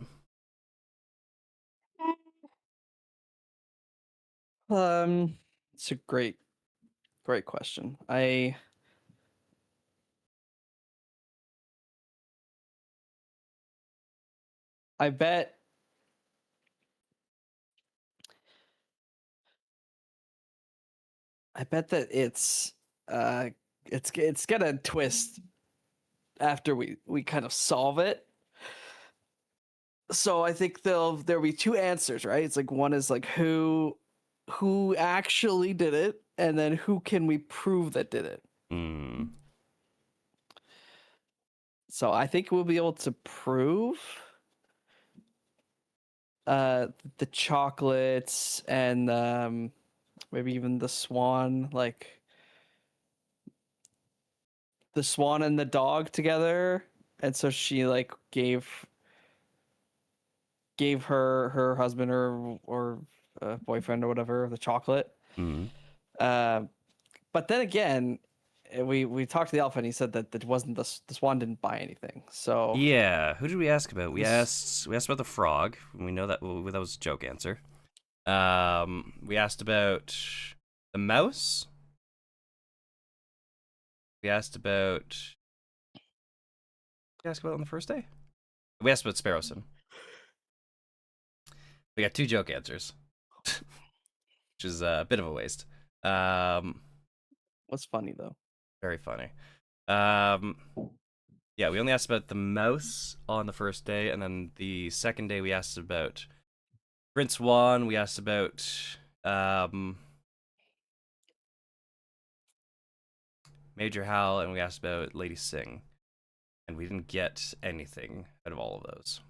It's a great question. I bet that it's gonna twist after we kind of solve it. So I think there'll be two answers, right? It's like one is like who actually did it, and then who can we prove that did it? Hmm. So I think we'll be able to prove the chocolates and maybe even the swan, like the swan and the dog together, and so she like gave her husband or boyfriend or whatever the chocolate. Hmm. Uh, but then again, we talked to the alpha and he said that it wasn't the swan didn't buy anything. So Yeah, who did we ask about? We This- asked about the frog. We know that that was a joke answer. We asked about the mouse. We asked about. We asked about it on the first day. We asked about Sparrowson. We got two joke answers, which is a bit of a waste. what's funny though? Very funny. Yeah, we only asked about the mouse on the first day, and then the second day we asked about Prince Juan. We asked about Major Hal, and we asked about Lady Singh, and we didn't get anything out of all of those.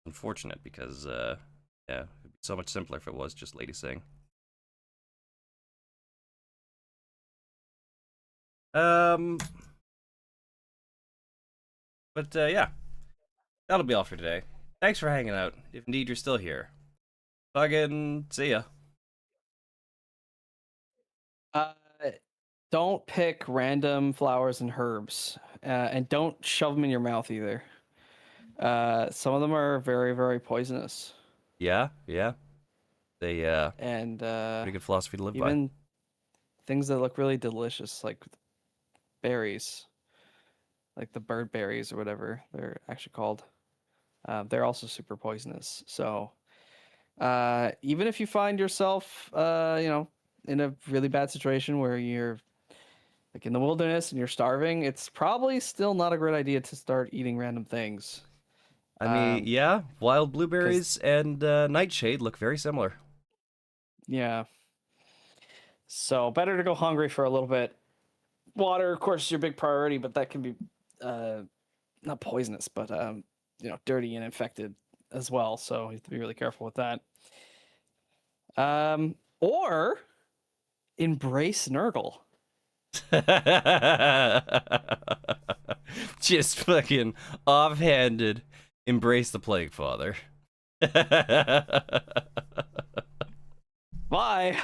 Unfortunate, because yeah, it'd be so much simpler if it was just Lady Singh. But yeah, that'll be all for today. Thanks for hanging out. If indeed you're still here, fucking see ya. Uh, don't pick random flowers and herbs, and don't shove them in your mouth either. Some of them are very, very poisonous, Yeah, yeah. They and pretty good philosophy to live by. even things that look really delicious, like berries, like the bird berries or whatever they're actually called. They're also super poisonous. So Even if you find yourself, in a really bad situation where you're like in the wilderness and you're starving, it's probably still not a great idea to start eating random things. I mean, yeah, wild 'Cause- blueberries and nightshade look very similar. Yeah. So better to go hungry for a little bit. Water, of course, is your big priority, but that can be not poisonous, but dirty and infected as well. So you have to be really careful with that. Or embrace Nurgle. Just fucking offhanded embrace the Plague Father. Bye.